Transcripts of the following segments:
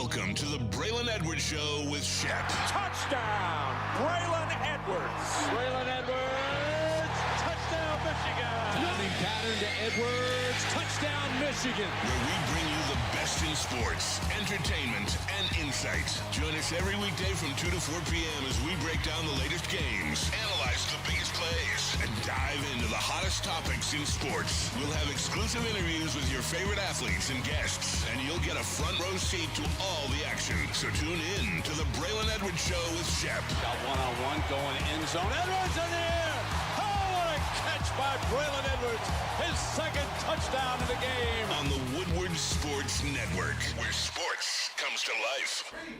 Welcome to the Braylon Edwards Show with Shep. Touchdown, Braylon Edwards. Braylon Edwards, touchdown, Michigan. Passing pattern to Edwards, touchdown, Michigan. Where we bring you the best in sports, entertainment, and insight. Join us every weekday from 2 to 4 p.m. as we break down the latest games, analyze the biggest plays, and dive into the hottest topics in sports. We'll have exclusive interviews with your favorite athletes and guests, and you'll get a front row seat to all the action. So tune in to the Braylon Edwards Show with Shep. Got one-on-one going end zone. Edwards in the air. Oh, what a catch by Braylon Edwards. His second touchdown of the game. On the Woodward Sports Network, where sports comes to life. 3,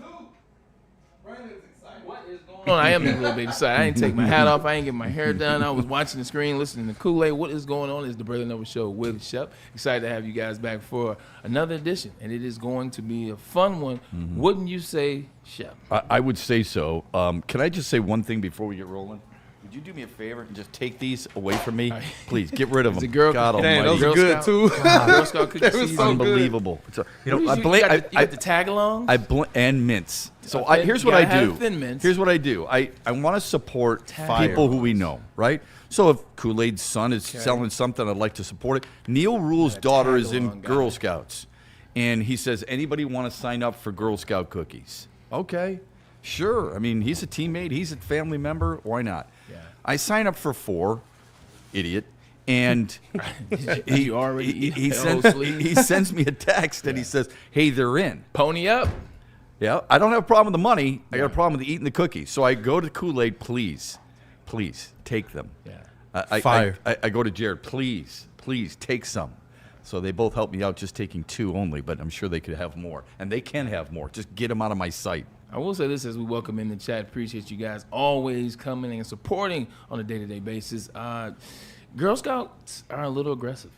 2. Brandon's excited. What is going on? I am a little bit excited. I didn't take my hat off. I ain't get my hair done. I was watching the screen, listening to Kool-Aid. What is going on? It's the Braylon Edwards Show with Shep. Excited to have you guys back for another edition, and it is going to be a fun one. Mm-hmm. Wouldn't you say, Shep? I would say so. Can I just say one thing before we get rolling? Would you do me a favor and just take these away from me? Please, get rid of them. Girl, God Dang, almighty. those are good, too. Girl Scout cookies. They were so Unbelievable. So, You got the tag-along? And mints. So Okay, here's you what I gotta do. have Thin mints. Here's what I do. I want to support people who we know, right? So if Kool-Aid's son is selling something, I'd like to support it. Neil Rule's daughter is in tag-along guy. Girl Scouts, and he says, anybody want to sign up for Girl Scout cookies? Okay, sure. I mean, he's a teammate. He's a family member. Why not? Yeah. I sign up for 4, idiot, and he sends me a text and he says, hey, they're in. Pony up. Yeah, I don't have a problem with the money. I got a problem with eating the cookies. So I go to Kool-Aid, please take them. Yeah. Fire. I go to Jared, please take some. So they both help me out just taking 2 only, but I'm sure they could have more. And they can have more. Just get them out of my sight. I will say this as we welcome in the chat. Appreciate you guys always coming and supporting on a day-to-day basis. Girl Scouts are a little aggressive.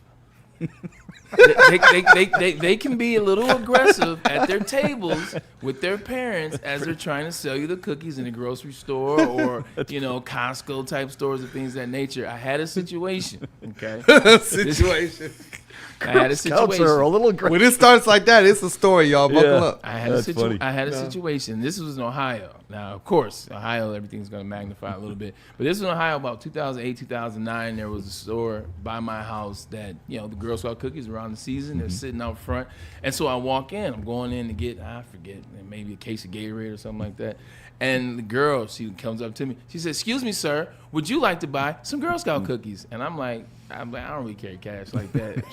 they can be a little aggressive at their tables with their parents as they're trying to sell you the cookies in the grocery store or Costco type stores and things of that nature. I had a situation. Okay. I had a Scouts situation. are a little aggressive. When it starts like that, it's a story, y'all. Buckle up. I had a situation. This was in Ohio. Now, of course, Ohio, everything's going to magnify a little bit. But this was in Ohio about 2008, 2009. There was a store by my house that, the Girl Scout cookies were on the season. They're sitting out front. And so I walk in. I'm going in to get, I forget, maybe a case of Gatorade or something like that. And the girl, she comes up to me. She says, excuse me, sir, would you like to buy some Girl Scout cookies? And I'm like, I don't really carry cash like that.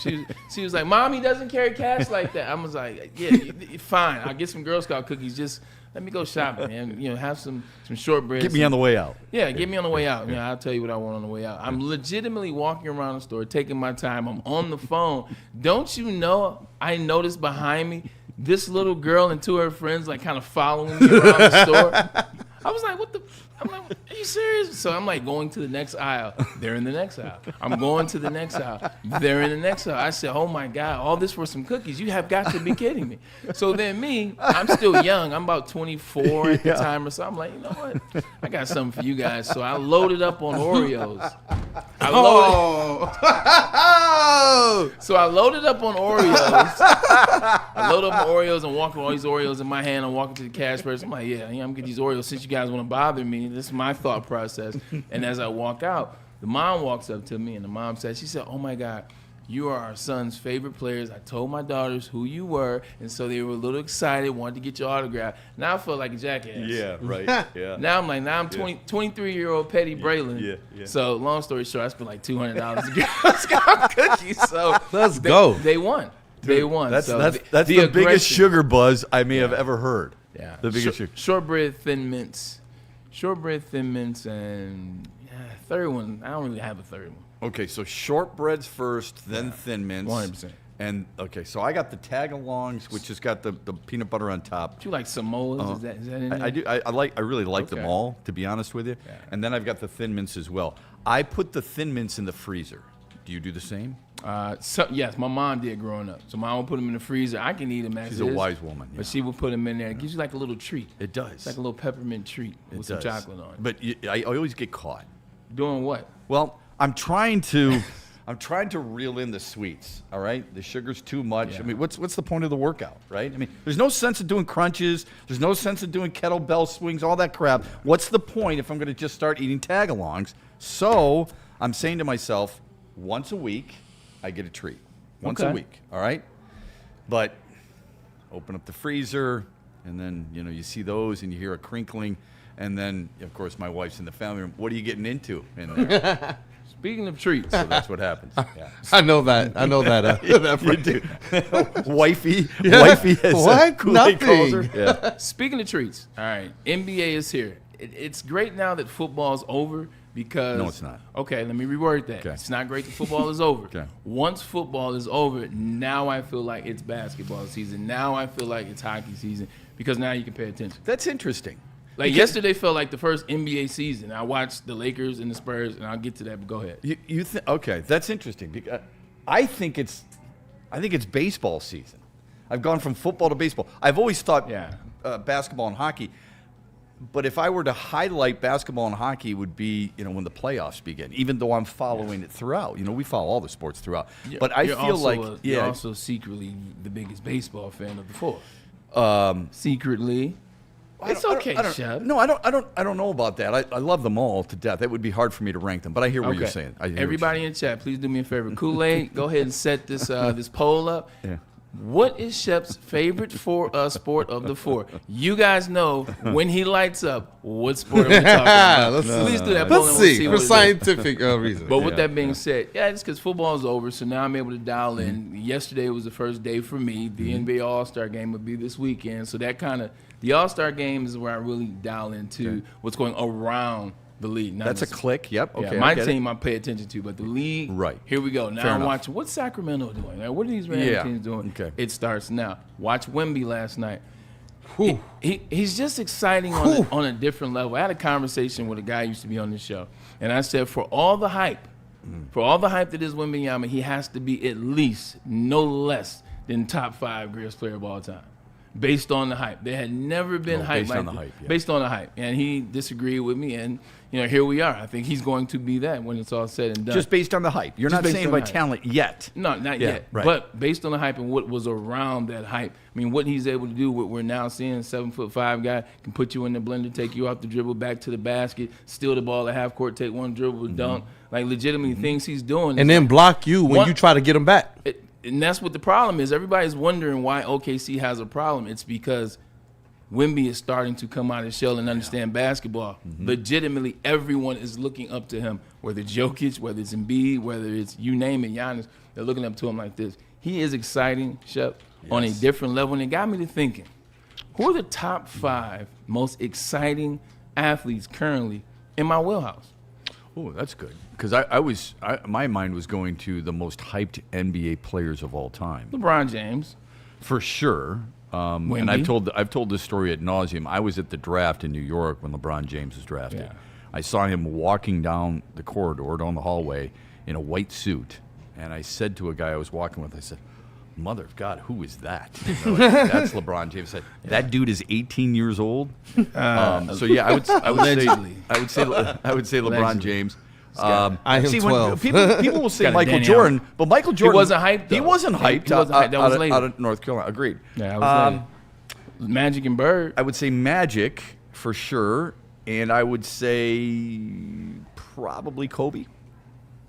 She was like, Mommy doesn't carry cash like that. I was like, yeah, fine. I'll get some Girl Scout cookies. Just let me go shopping, man. Have some shortbread. Get me on the way out. Yeah, get me on the way out. I'll tell you what I want on the way out. I'm legitimately walking around the store, taking my time. I'm on the phone. Don't you know I noticed behind me this little girl and 2 of her friends like kind of following me around the store? I was like, I'm like, are you serious? So I'm like going to the next aisle. They're in the next aisle. I'm going to the next aisle. They're in the next aisle. I said, oh my God, all this for some cookies? You have got to be kidding me. So then I'm still young. I'm about 24 at the time or so. I'm like, you know what? I got something for you guys. So I loaded up on Oreos. So I loaded up on Oreos. I loaded up on Oreos and walking with all these Oreos in my hand. I'm walking to the cash register. I'm like, yeah, I'm gonna get these Oreos since you guys want to bother me. This is my thought process. And as I walk out, the mom walks up to me and the mom said, oh my God, you are our son's favorite players. I told my daughters who you were, and so they were a little excited, wanted to get your autograph. Now I feel like a jackass. Yeah, right. Yeah. Now I'm 23-year-old petty Braylon. Yeah. So long story short, I spent like $200 to get Girl Scout cookies. So Let's go. They won. They won. That's So the aggression. biggest sugar buzz I may have ever heard. Yeah. The biggest sugar. Shortbread Thin Mints, and third one. I don't really have a third one. Okay, so shortbreads first, then Thin Mints. 100%. And okay, so I got the tag-alongs, which has got the peanut butter on top. Do you like Samoas? Is that in there? I do. I really like them Okay. all, to be honest with you. Yeah. And then I've got the Thin Mints as well. I put the Thin Mints in the freezer. Do you do the same? So, yes, my mom did growing up. So my mom would put them in the freezer. I can eat them as She's is, a wise woman. Yeah. but she would put them in there. It gives you like a little treat. It does. It's like a little peppermint treat with some chocolate on it. But I always get caught. Doing what? Well, I'm trying to I'm trying to reel in the sweets, all right? The sugar's too much. I mean, what's the point of the workout, right? I mean, there's no sense of doing crunches. There's no sense of doing kettlebell swings, all that crap. What's the point if I'm going to just start eating tag-alongs? So I'm saying to myself, once a week, I get a treat. Once a week, all right? But open up the freezer, and then, you see those, and you hear a crinkling. And then, of course, my wife's in the family room. What are you getting into in there? Speaking of treats, So that's what happens. Yeah. I know that. That You do. Wifey. Wifey has What? Kool-Aid calls her. Nothing. Yeah. speaking of treats, all right, NBA is here. It's great now that football's over because No, it's not. Okay, let me reword that. Okay. It's not great that football is over. Okay. Once football is over, now I feel like it's basketball season. Now I feel like it's hockey season because now you can pay attention. That's interesting. Like yesterday felt like the first NBA season. I watched the Lakers and the Spurs, and I'll get to that. But go ahead. You think? Okay, that's interesting because I think it's baseball season. I've gone from football to baseball. I've always thought basketball and hockey, but if I were to highlight basketball and hockey, it would be when the playoffs begin. Even though I'm following it throughout, we follow all the sports throughout. But I feel like you're also secretly the biggest baseball fan of the four. Secretly. It's okay, Shep. No, I don't know about that. I love them all to death. It would be hard for me to rank them, but I hear what you're saying. Everybody in chat, please do me a favor. Kool-Aid, go ahead and set this this poll up. Yeah. What is Shep's favorite sport of the four? You guys know when he lights up, what sport are we talking about? Please do that poll. Let's and we'll see. what For it is. scientific reasons. But with that being said, it's because football is over, so now I'm able to dial in. Yesterday was the first day for me. The NBA All-Star Game would be this weekend, so that kind of the All-Star Game is where I really dial into what's going around the league. That's a click. Yep. Okay. My team I pay attention to, but the league. Right. Here we go. Now Fair I'm enough. watching what's Sacramento doing. Like, what are these random teams doing? Okay. It starts now. Watch Wemby last night. He's just exciting on a different level. I had a conversation with a guy who used to be on this show, and I said, for all the hype that is Wembanyama, he has to be at least no less than top 5 greatest player of all time. Based on the hype. There had never been hype like that. Based on the hype. And he disagreed with me, and here we are. I think he's going to be that when it's all said and done. Just based on the hype. You're not saying by talent yet. No, not yet. Right. But based on the hype and what was around that hype, I mean, what he's able to do, what we're now seeing, 7'5" guy can put you in the blender, take you off the dribble, back to the basket, steal the ball at half court, take one dribble, dunk. Like, legitimately things he's doing. And then block you when you try to get him back. And that's what the problem is. Everybody's wondering why OKC has a problem. It's because Wemby is starting to come out of his shell and understand basketball. Legitimately, everyone is looking up to him, whether it's Jokic, whether it's Embiid, whether it's you name it, Giannis. They're looking up to him like this. He is exciting, Shep, on a different level. And it got me to thinking, who are the top 5 most exciting athletes currently in my wheelhouse? Oh, that's good. Because my mind was going to the most hyped NBA players of all time. LeBron James. For sure. And I've told this story ad nauseum. I was at the draft in New York when LeBron James was drafted. Yeah. I saw him walking down the corridor, down the hallway, in a white suit. And I said to a guy I was walking with, I said, mother of God, who is that? That's LeBron James. I said, that dude is 18 years old. So yeah, I would say LeBron James. I am 12. People will say Michael Danny Jordan, but Michael Jordan wasn't hyped, though. He wasn't hyped. He wasn't hyped. That was later. Out of North Carolina. Agreed. Yeah, I was Magic and Bird. I would say Magic for sure, and I would say probably Kobe.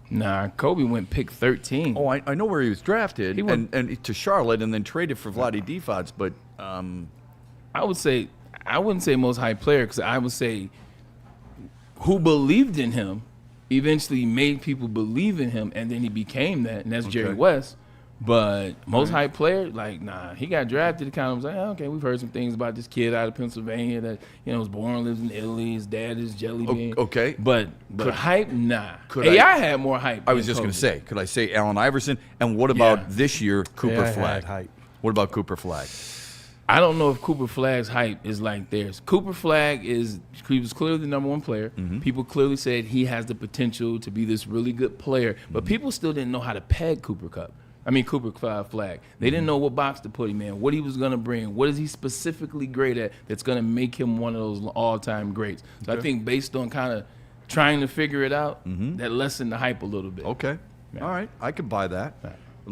Nah, Kobe went pick 13. Oh, I know where he was drafted, and to Charlotte, and then traded for Vlade Divac. But I wouldn't say most hype player, because I would say who believed in him eventually made people believe in him, and then he became that, and that's Jerry West. But most hype player, like, nah, he got drafted. It kind of was like, okay, we've heard some things about this kid out of Pennsylvania that, was born, lives in Italy, his dad is Jelly Bean. Okay. But hype, nah. AI had more hype. I was just going to say, could I say Allen Iverson? And what about this year, Cooper Flag? Hype. What about Cooper Flag? I don't know if Cooper Flag's hype is like theirs. Cooper Flag he was clearly the number 1 player. People clearly said he has the potential to be this really good player, but people still didn't know how to peg Cooper Flag. They didn't know what box to put him in, what he was going to bring, what is he specifically great at that's going to make him one of those all-time greats. So I think based on kind of trying to figure it out, that lessened the hype a little bit. Okay. All right, I could buy that.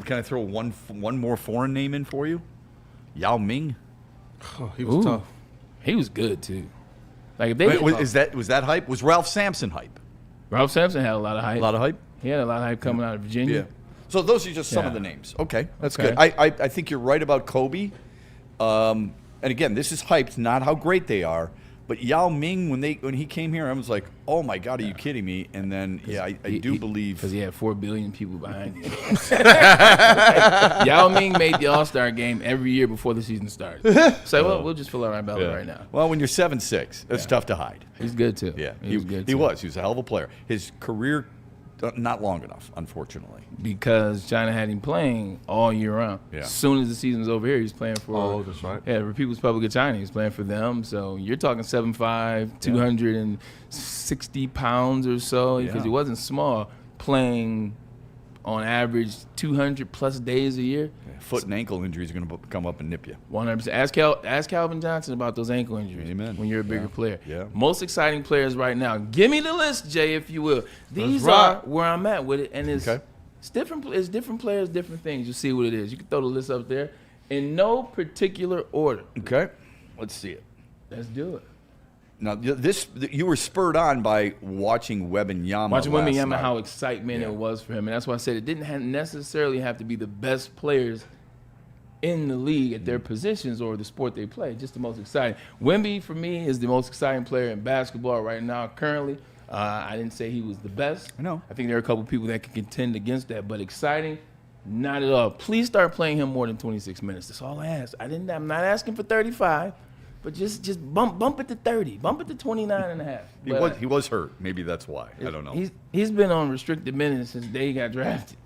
Can I throw one more foreign name in for you? Yao Ming. Oh, he was tough. He was good too. Like if they was that hype? Was Ralph Sampson hype? Ralph Sampson had a lot of hype. A lot of hype. He had a lot of hype coming out of Virginia. Yeah. So those are just some of the names. Okay, that's Okay. good. I think you're right about Kobe. And again, this is hyped, not how great they are. But Yao Ming, when he came here, I was like, oh my God, are you kidding me? And then I do believe because he had 4 billion people behind him. Yao Ming made the All-Star game every year before the season started. So well, we'll just fill out our belly right now. Well, when you're 7'6", it's tough to hide. He's good too. Yeah, he was good. He was. He was a hell of a player. His career, not long enough, unfortunately. Because China had him playing all year round. Yeah. As soon as the season was over here, he was playing for. Oh, that's right. Yeah, the People's Republic of China. He was playing for them. So you're talking 7'5", 260 pounds or so, because he wasn't small. Playing on average 200 plus days a year. Yeah, foot and ankle injuries are going to come up and nip you. 100%. Ask Calvin Johnson about those ankle injuries. Amen. When you're a bigger player. Yeah. Most exciting players right now. Give me the list, Jay, if you will. These right. are where I'm at with it, and it's different. It's different players, different things. You see what it is. You can throw the list up there in no particular order. Okay, let's see it. Let's do it. Now, you were spurred on by watching Wembanyama. Watching last Wembanyama, night. how excitement it was for him, and that's why I said it didn't necessarily have to be the best players in the league at their positions or the sport they play. Just the most exciting. Wemby for me is the most exciting player in basketball right now. Currently, I didn't say he was the best. I know. I think there are a couple people that can contend against that, but exciting, not at all. Please start playing him more than 26 minutes. That's all I ask. I'm not asking for 35. But just bump it to 30. Bump it to 29 and a half. He was hurt. Maybe that's why. I don't know. He's been on restricted minutes since the day he got drafted.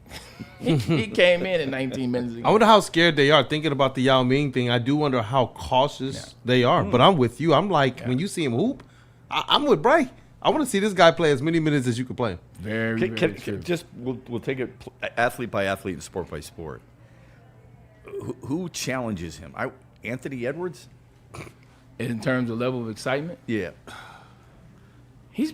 he came in at 19 minutes ago. I wonder how scared they are. Thinking about the Yao Ming thing, I do wonder how cautious they are. But I'm with you. I'm like, when you see him hoop, I'm with Bray. I want to see this guy play as many minutes as you can play him. Very true. Just we'll take it athlete by athlete and sport by sport. Who challenges him? Anthony Edwards? In terms of level of excitement? Yeah. He's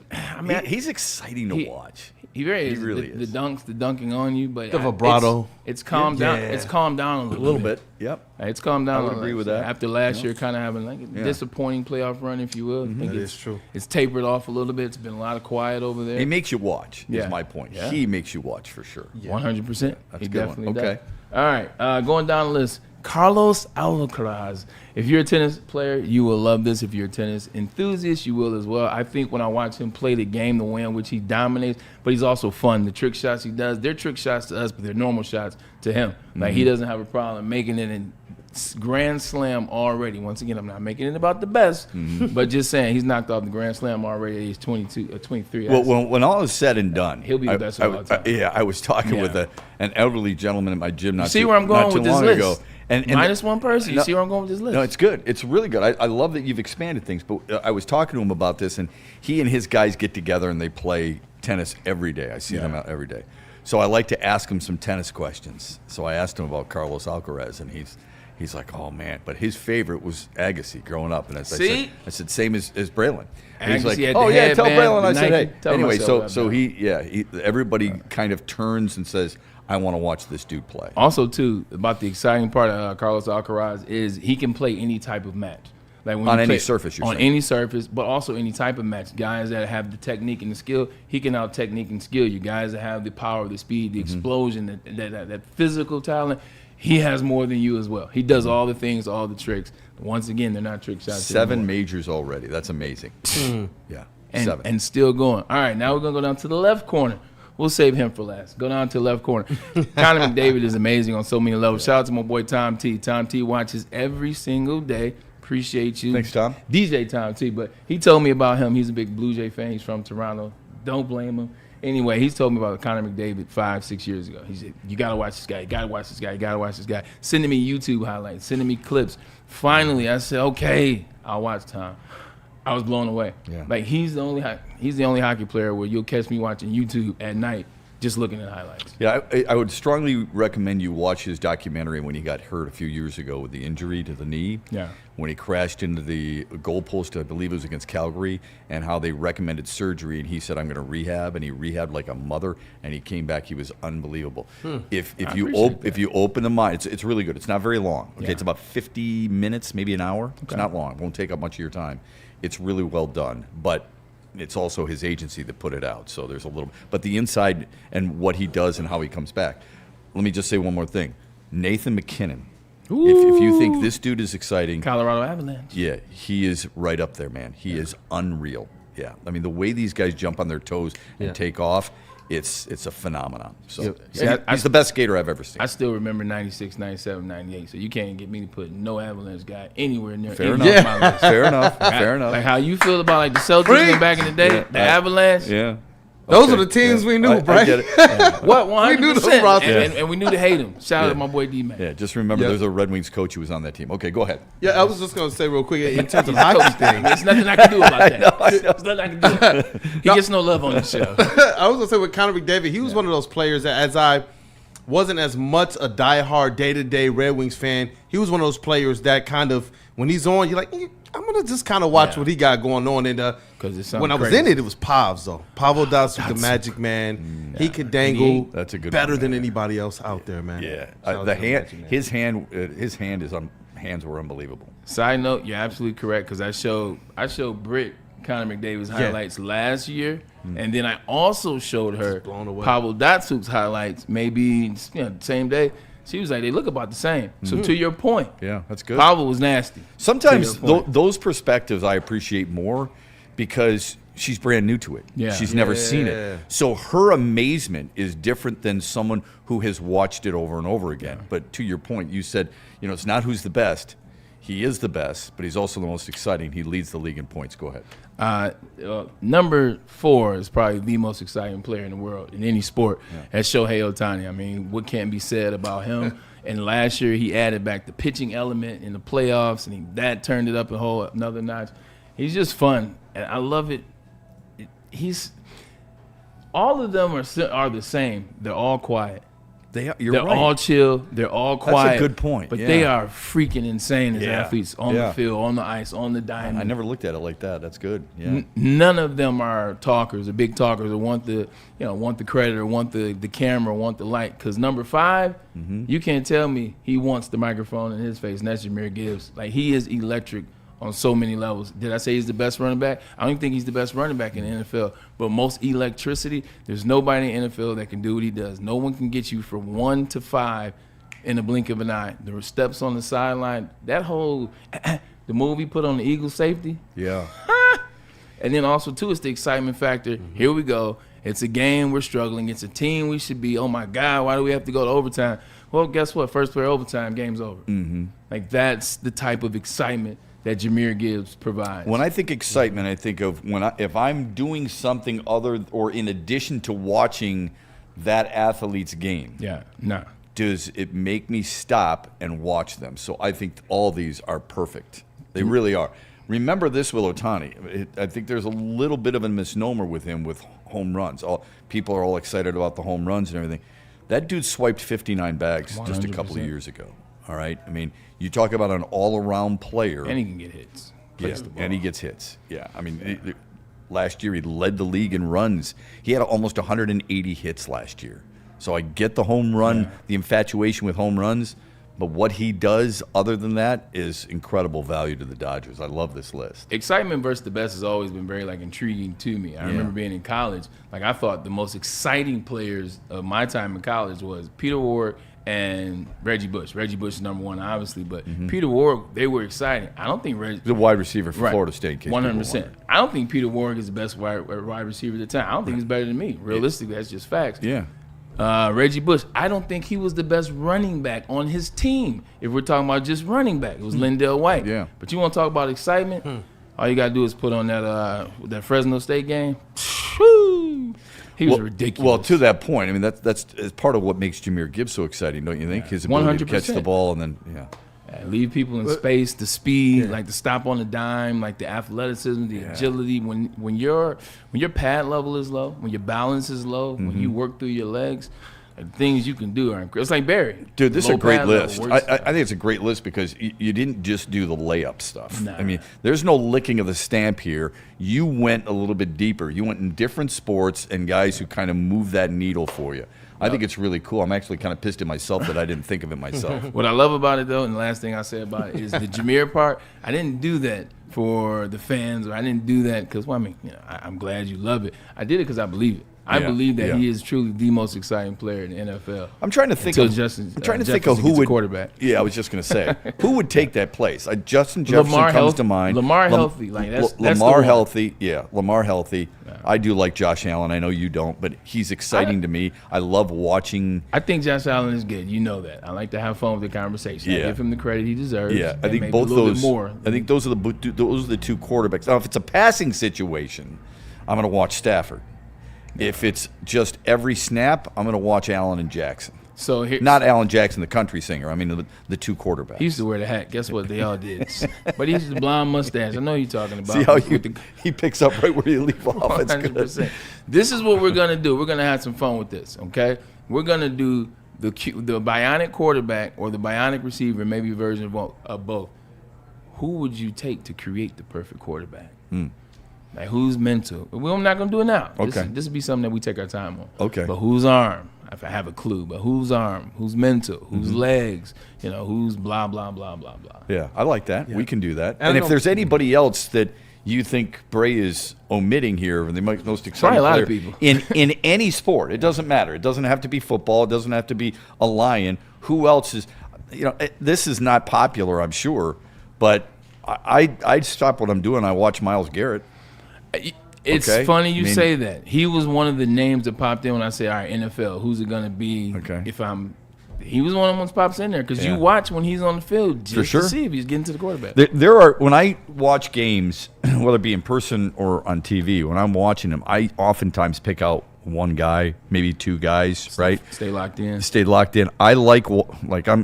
exciting to watch. He really is. The dunking on you, but the vibrato. It's calmed down. It's calmed down a little bit. Yep. It's calmed down. I would agree with that. After last year, kind of having like a disappointing playoff run, if you will. I think it's true. It's tapered off a little bit. It's been a lot of quiet over there. He makes you watch. Yeah. Is my point. Yeah. He makes you watch for sure. 100%. That's He a good one. definitely does. Okay. All right. Going down the list. Carlos Alcaraz. If you're a tennis player, you will love this. If you're a tennis enthusiast, you will as well. I think when I watch him play the game, the way in which he dominates, but he's also fun. The trick shots he does, they're trick shots to us, but they're normal shots to him. Like he doesn't have a problem making it in Grand Slam already. Once again, I'm not making it about the best, but just saying he's knocked off the Grand Slam already at age 22 or 23. Well, when all is said and done, he'll be the best of all time. I was talking with an elderly gentleman at my gym not where I'm going too with this long list? ago. And Minus one person. You see where I'm going with this list? No, it's good. It's really good. I love that you've expanded things. But I was talking to him about this, and he and his guys get together and they play tennis every day. I see them out every day. So I like to ask him some tennis questions. So I asked him about Carlos Alcaraz, and he's like, oh man. But his favorite was Agassi growing up, and I said same as Braylon. And he's like, had oh the yeah, tell headband, Braylon. I the said, Nike. hey. Tell Anyway, myself so that. everybody kind of turns and says, I want to watch this dude play. Also, too, about the exciting part of Carlos Alcaraz is he can play any type of match. Like when On any surface, you're on saying. any surface, but also any type of match. Guys that have the technique and the skill, he can out technique and skill you. Guys that have the power, the speed, the explosion, that physical talent, he has more than you as well. He does all the things, all the tricks. Once again, they're not trick shots. 7 anymore. majors already. That's amazing. Yeah, 7. And still going. All right, now we're going to go down to the left corner. We'll save him for last. Go down to the left corner. Conor McDavid is amazing on so many levels. Shout out to my boy Tom T. Tom T watches every single day. Appreciate you. Thanks, Tom. DJ Tom T. But he told me about him. He's a big Blue Jay fan. He's from Toronto. Don't blame him. Anyway, he's told me about Conor McDavid 5-6 years ago. He said, you got to watch this guy. You got to watch this guy. You got to watch this guy. Sending me YouTube highlights. Sending me clips. Finally, I said, okay, I'll watch Tom. I was blown away. Yeah. Like he's the only hockey player where you'll catch me watching YouTube at night just looking at highlights. Yeah, I would strongly recommend you watch his documentary when he got hurt a few years ago with the injury to the knee. Yeah. When he crashed into the goalpost, I believe it was against Calgary, and how they recommended surgery, and he said, "I'm going to rehab," and he rehabbed like a mother, and he came back. He was unbelievable. If you open the mind, it's really good. It's not very long. Okay, it's about 50 minutes, maybe an hour. Okay. It's not long. It won't take up much of your time. It's really well done, but it's also his agency that put it out. So there's a little, but the inside and what he does and how he comes back. Let me just say one more thing. Nathan McKinnon. If you think this dude is exciting, Colorado Avalanche. Yeah, he is right up there, man. He is unreal. Yeah, I mean the way these guys jump on their toes and take off, it's a phenomenon. So he's the best skater I've ever seen. I still remember 96, 97, 98, so you can't get me to put no Avalanche guy anywhere near Fair any of my list. Fair enough. Fair enough. Like how you feel about like the Celtics back in the day, the Avalanche. Yeah. Those are the teams we knew, Bray. I get it. What 100%? We knew those rosters. And we knew to hate him. Shout out to my boy D-Man. Yeah, just remember there's a Red Wings coach who was on that team. Okay, go ahead. Yeah, I was just going to say real quick, in terms of hockey thing. There's nothing I can do about that. There's nothing I can do about that. He gets no love on the show. I was going to say with Connor McDavid, he was one of those players that as I wasn't as much a diehard day-to-day Red Wings fan, he was one of those players that kind of, when he's on, you're like, I'm going to just kind of watch what he got going on. And when I was in it, it was Pavs, though. Pavel Datsyuk, the magic man. He could dangle That's a good better one, than man. anybody else out there, man. Yeah, Shout out the to hand, magic man. his hands were unbelievable. Side note, you're absolutely correct because I showed Britt Connor McDavid's highlights last year, and then I also showed her blown away. Pavel Datsyuk's highlights maybe the same day. She was like, they look about the same. So to your point, Yeah, that's good. Pavel was nasty. Sometimes To your point. those perspectives I appreciate more because she's brand new to it. Yeah. She's never seen Yeah. it. So her amazement is different than someone who has watched it over and over again. But to your point, you said, it's not who's the best. He is the best, but he's also the most exciting. He leads the league in points. Go ahead. Number 4 is probably the most exciting player in the world in any sport. That's Shohei Ohtani. I mean, what can be said about him? And last year he added back the pitching element in the playoffs, and that turned it up another notch. He's just fun, and I love it. All of them are the same. They're all quiet. You're They're right. all chill. They're all quiet. That's a good point. But yeah. they are freaking insane as athletes on Yeah. the field, on the ice, on the diamond. I never looked at it like that. That's good. Yeah. None of them are talkers or big talkers or want the credit or want the camera or want the light. Because number 5, you can't tell me he wants the microphone in his face, and that's Jahmyr Gibbs. Like, he is electric on so many levels. Did I say he's the best running back? I don't even think he's the best running back in the NFL. But most electricity, there's nobody in the NFL that can do what he does. No one can get you from 1 to 5 in the blink of an eye. The steps on the sideline, that whole the move he put on the Eagles safety. Yeah. And then also, too, it's the excitement factor. Here we go. It's a game. We're struggling. It's a team we should be. Oh, my God, why do we have to go to overtime? Well, guess what? First player overtime, game's over. Like, that's the type of excitement that Jahmyr Gibbs provides. When I think excitement, I think of if I'm doing something other or in addition to watching that athlete's game. Yeah, nah. Does it make me stop and watch them? So I think all these are perfect. They really are. Remember this with Ohtani. I think there's a little bit of a misnomer with him with home runs. People are all excited about the home runs and everything. That dude swiped 59 bags just a couple of years ago. All right? I mean, you talk about an all-around player. And he can get hits. Yeah, and he gets hits. Yeah, I mean, last year he led the league in runs. He had almost 180 hits last year. So I get the home run, the infatuation with home runs, but what he does other than that is incredible value to the Dodgers. I love this list. Excitement versus the best has always been very intriguing to me. I remember being in college. I thought the most exciting players of my time in college was Peter Ward and Reggie Bush. Reggie Bush is number 1, obviously, but Peter Ward, they were exciting. I don't think Reggie... He's a wide receiver for Florida State. 100%. I don't think Peter Ward is the best wide receiver at the time. I don't think he's better than me. Realistically, that's just facts. Yeah. Reggie Bush, I don't think he was the best running back on his team. If we're talking about just running back, it was Lindell White. Yeah. But you want to talk about excitement? All you got to do is put on that Fresno State game. He was ridiculous. Well, to that point, I mean, that's part of what makes Jahmyr Gibbs so exciting, don't you think? His ability to catch the ball and then, Leave people in space, the speed, like the stop on the dime, like the athleticism, the agility. When your pad level is low, when your balance is low, when you work through your legs, things you can do are incredible. It's like Barry. Dude, this is a great list. I think it's a great list because you didn't just do the layup stuff. Nah. I mean, there's no licking of the stamp here. You went a little bit deeper. You went in different sports and guys who kind of move that needle for you. I think it's really cool. I'm actually kind of pissed at myself that I didn't think of it myself. What I love about it, though, and the last thing I say about it is the Jameer part. I didn't do that for the fans, or I didn't do that because, well, I mean, I'm glad you love it. I did it because I believe it. I believe that he is truly the most exciting player in the NFL. I'm trying to think of who would quarterback. Yeah, I was just going to say who would take that place. Justin Jefferson comes to mind. Lamar healthy, like that's Lamar healthy. Yeah, Lamar healthy. Yeah. I do like Josh Allen. I know you don't, but he's exciting to me. I love watching. I think Josh Allen is good. You know that. I like to have fun with the conversation. I give him the credit he deserves. Yeah, I think both those. I think those are the two quarterbacks. Now, if it's a passing situation, I'm going to watch Stafford. If it's just every snap, I'm going to watch Allen and Jackson. So not Alan Jackson, the country singer. I mean the two quarterbacks. He used to wear the hat. Guess what? They all did. But he's the blonde mustache. I know you're talking about. See how he picks up right where you leave off. That's 100%. Good. This is what we're gonna do. We're gonna have some fun with this. Okay? We're gonna do the bionic quarterback or the bionic receiver, maybe a version of both. Who would you take to create the perfect quarterback? Like who's mental? We're not gonna do it now. Okay. This would be something that we take our time on. Okay. But whose arm? If I have a clue, but whose arm? Whose mental? Whose legs? Who's blah blah blah blah blah. Yeah, I like that. Yeah. We can do that. And if there's anybody else that you think Bray is omitting here, the most exciting a lot player of people in any sport, it doesn't matter. It doesn't have to be football. It doesn't have to be a Lion. Who else is? This is not popular, I'm sure, but I stop what I'm doing. I watch Myles Garrett. It's funny you say that. He was one of the names that popped in when I said, all right, NFL, who's it going to be he was one of the ones pops in there because you watch when he's on the field just to see if he's getting to the quarterback. There are, when I watch games, whether it be in person or on TV, when I'm watching them, I oftentimes pick out one guy, maybe two guys, right? Stay locked in. I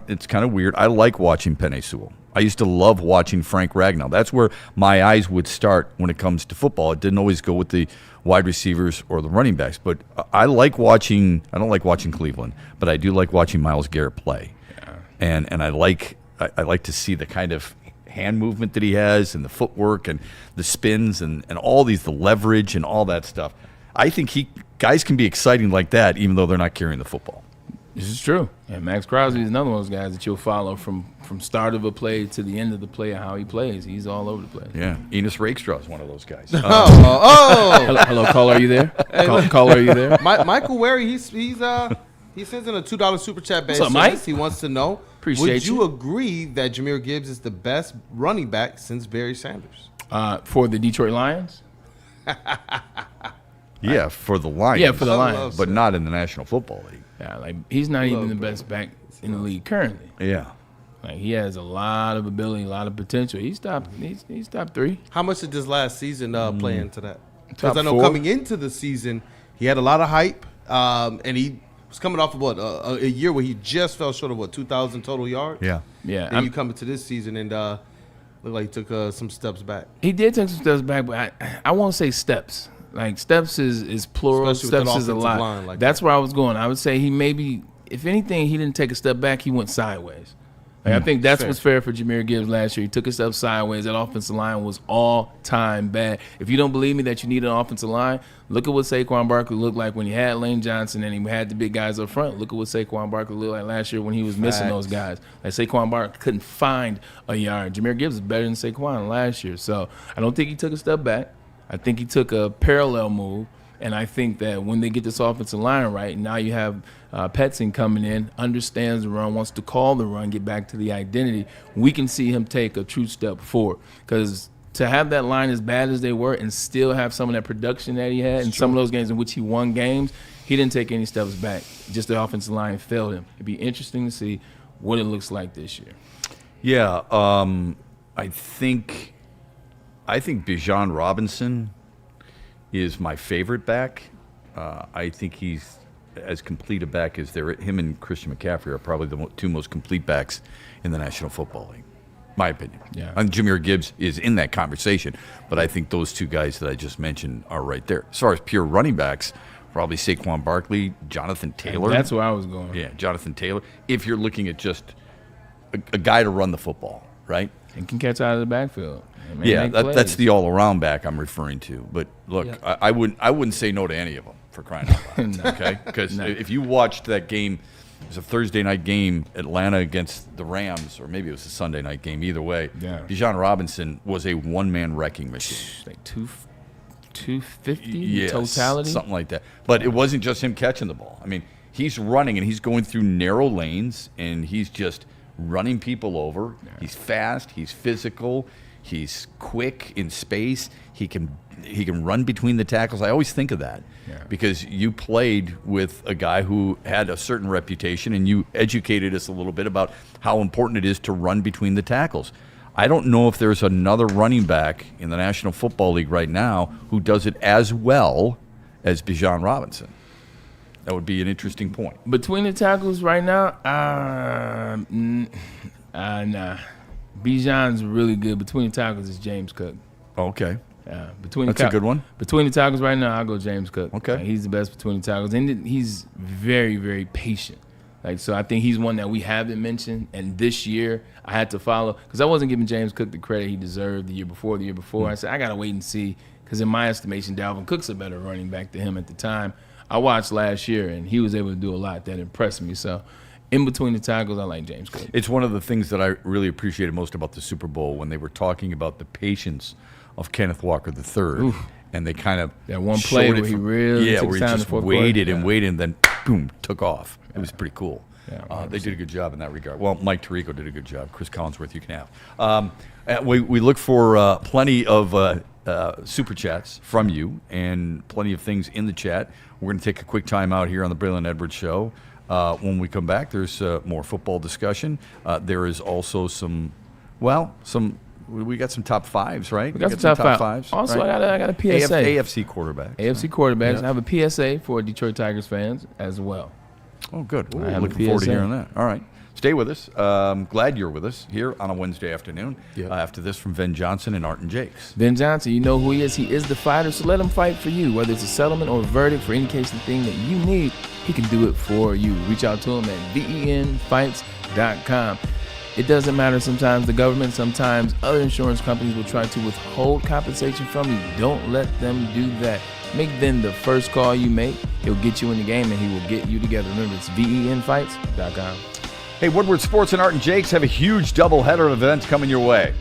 it's kind of weird. I like watching Penei Sewell. I used to love watching Frank Ragnow. That's where my eyes would start when it comes to football. It didn't always go with the wide receivers or the running backs, but I don't like watching Cleveland, but I do like watching Myles Garrett play. Yeah. And I like to see the kind of hand movement that he has and the footwork and the spins and all the leverage and all that stuff. I think guys can be exciting like that even though they're not carrying the football. This is true. And Max Crosby is another one of those guys that you'll follow from start of a play to the end of the play and how he plays. He's all over the place. Yeah. Enos Rakestraw is one of those guys. Hello, caller, are you there? Caller, are you there? Michael Wary, he sends in a $2 super chat basis. What's up, Mike? He wants to know, would you agree that Jahmyr Gibbs is the best running back since Barry Sanders? For the Detroit Lions? Yeah, for the Lions. Yeah, for the Lions. But not in the National Football League. Yeah, he's not even the best back in the league currently. Yeah. He has a lot of ability, a lot of potential. He's top 3. How much did this last season play into that? Because I know 4. coming into the season, he had a lot of hype, and he was coming off of a year where he just fell short of 2,000 total yards. Yeah. And you come into this season and looked like he took some steps back. He did take some steps back, but I won't say steps. Like steps is plural. Especially steps is a lot. That's where I was going. I would say he maybe, if anything, he didn't take a step back. He went sideways. I think that's what's fair for Jahmyr Gibbs last year. He took a step sideways. That offensive line was all-time bad. If you don't believe me that you need an offensive line, look at what Saquon Barkley looked like when he had Lane Johnson and he had the big guys up front. Look at what Saquon Barkley looked like last year when he was missing those guys. Like Saquon Barkley couldn't find a yard. Jahmyr Gibbs is better than Saquon last year. So I don't think he took a step back. I think he took a parallel move. And I think that when they get this offensive line right, now you have Petson coming in, understands the run, wants to call the run, get back to the identity. We can see him take a true step forward. Because to have that line as bad as they were and still have some of that production that he had in some of those games in which he won games, he didn't take any steps back. Just the offensive line failed him. It'd be interesting to see what it looks like this year. Yeah, I think Bijan Robinson is my favorite back. I think he's as complete a back as there. Him and Christian McCaffrey are probably the two most complete backs in the National Football League. My opinion. Yeah. And Jahmyr Gibbs is in that conversation, but I think those two guys that I just mentioned are right there. As far as pure running backs, probably Saquon Barkley, Jonathan Taylor. That's where I was going. Yeah, Jonathan Taylor. If you're looking at just a guy to run the football, right? And can catch out of the backfield. Yeah, that's the all-around back I'm referring to. But look, I wouldn't say no to any of them for crying out loud. Okay, because if you watched that game, it was a Thursday night game, Atlanta against the Rams, or maybe it was a Sunday night game. Either way, Bijan Robinson was a one-man wrecking machine. Like 250 totality, something like that. But it wasn't just him catching the ball. I mean, he's running and he's going through narrow lanes and he's just running people over. Yeah. He's fast. He's physical. He's quick in space. He can run between the tackles. I always think of that because you played with a guy who had a certain reputation, and you educated us a little bit about how important it is to run between the tackles. I don't know if there's another running back in the National Football League right now who does it as well as Bijan Robinson. That would be an interesting point. Between the tackles right now, nah. Bijan's really good. Between the tackles is James Cook. Okay. That's a good one. Between the tackles right now, I'll go James Cook. Okay. He's the best between the tackles. And he's very, very patient. So I think he's one that we haven't mentioned. And this year, I had to follow. Because I wasn't giving James Cook the credit he deserved the year before. I said, I got to wait and see. Because in my estimation, Dalvin Cook's a better running back than him at the time. I watched last year, and he was able to do a lot that impressed me. So in between the tackles, I like James Cook. It's one of the things that I really appreciated most about the Super Bowl when they were talking about the patience of Kenneth Walker III. Oof. And they kind of that one play where he really took where he time just waited and waited and then boom, took off. It was pretty cool. Yeah, they did a good job in that regard. Well, Mike Tirico did a good job. Chris Collinsworth, you can have. We look for plenty of super chats from you and plenty of things in the chat. We're going to take a quick time out here on the Braylon Edwards Show. When we come back, there's more football discussion. There is also we got some top fives, right? We got some top fives. Also, right? I got a PSA. AFC quarterbacks. AFC quarterbacks. Yep. I have a PSA for Detroit Tigers fans as well. Oh, good. Ooh, looking forward to hearing that. All right. Stay with us. Glad you're with us here on a Wednesday afternoon. Yep. After this from Ben Johnson and Art and Jakes. Ben Johnson, you know who he is. He is the fighter, so let him fight for you. Whether it's a settlement or a verdict for any case of thing that you need, he can do it for you. Reach out to him at venfights.com. It doesn't matter. Sometimes the government, sometimes other insurance companies will try to withhold compensation from you. Don't let them do that. Make Ben the first call you make. He'll get you in the game, and he will get you together. Remember, it's venfights.com. Hey, Woodward Sports and Art and Jakes have a huge doubleheader of events coming your way.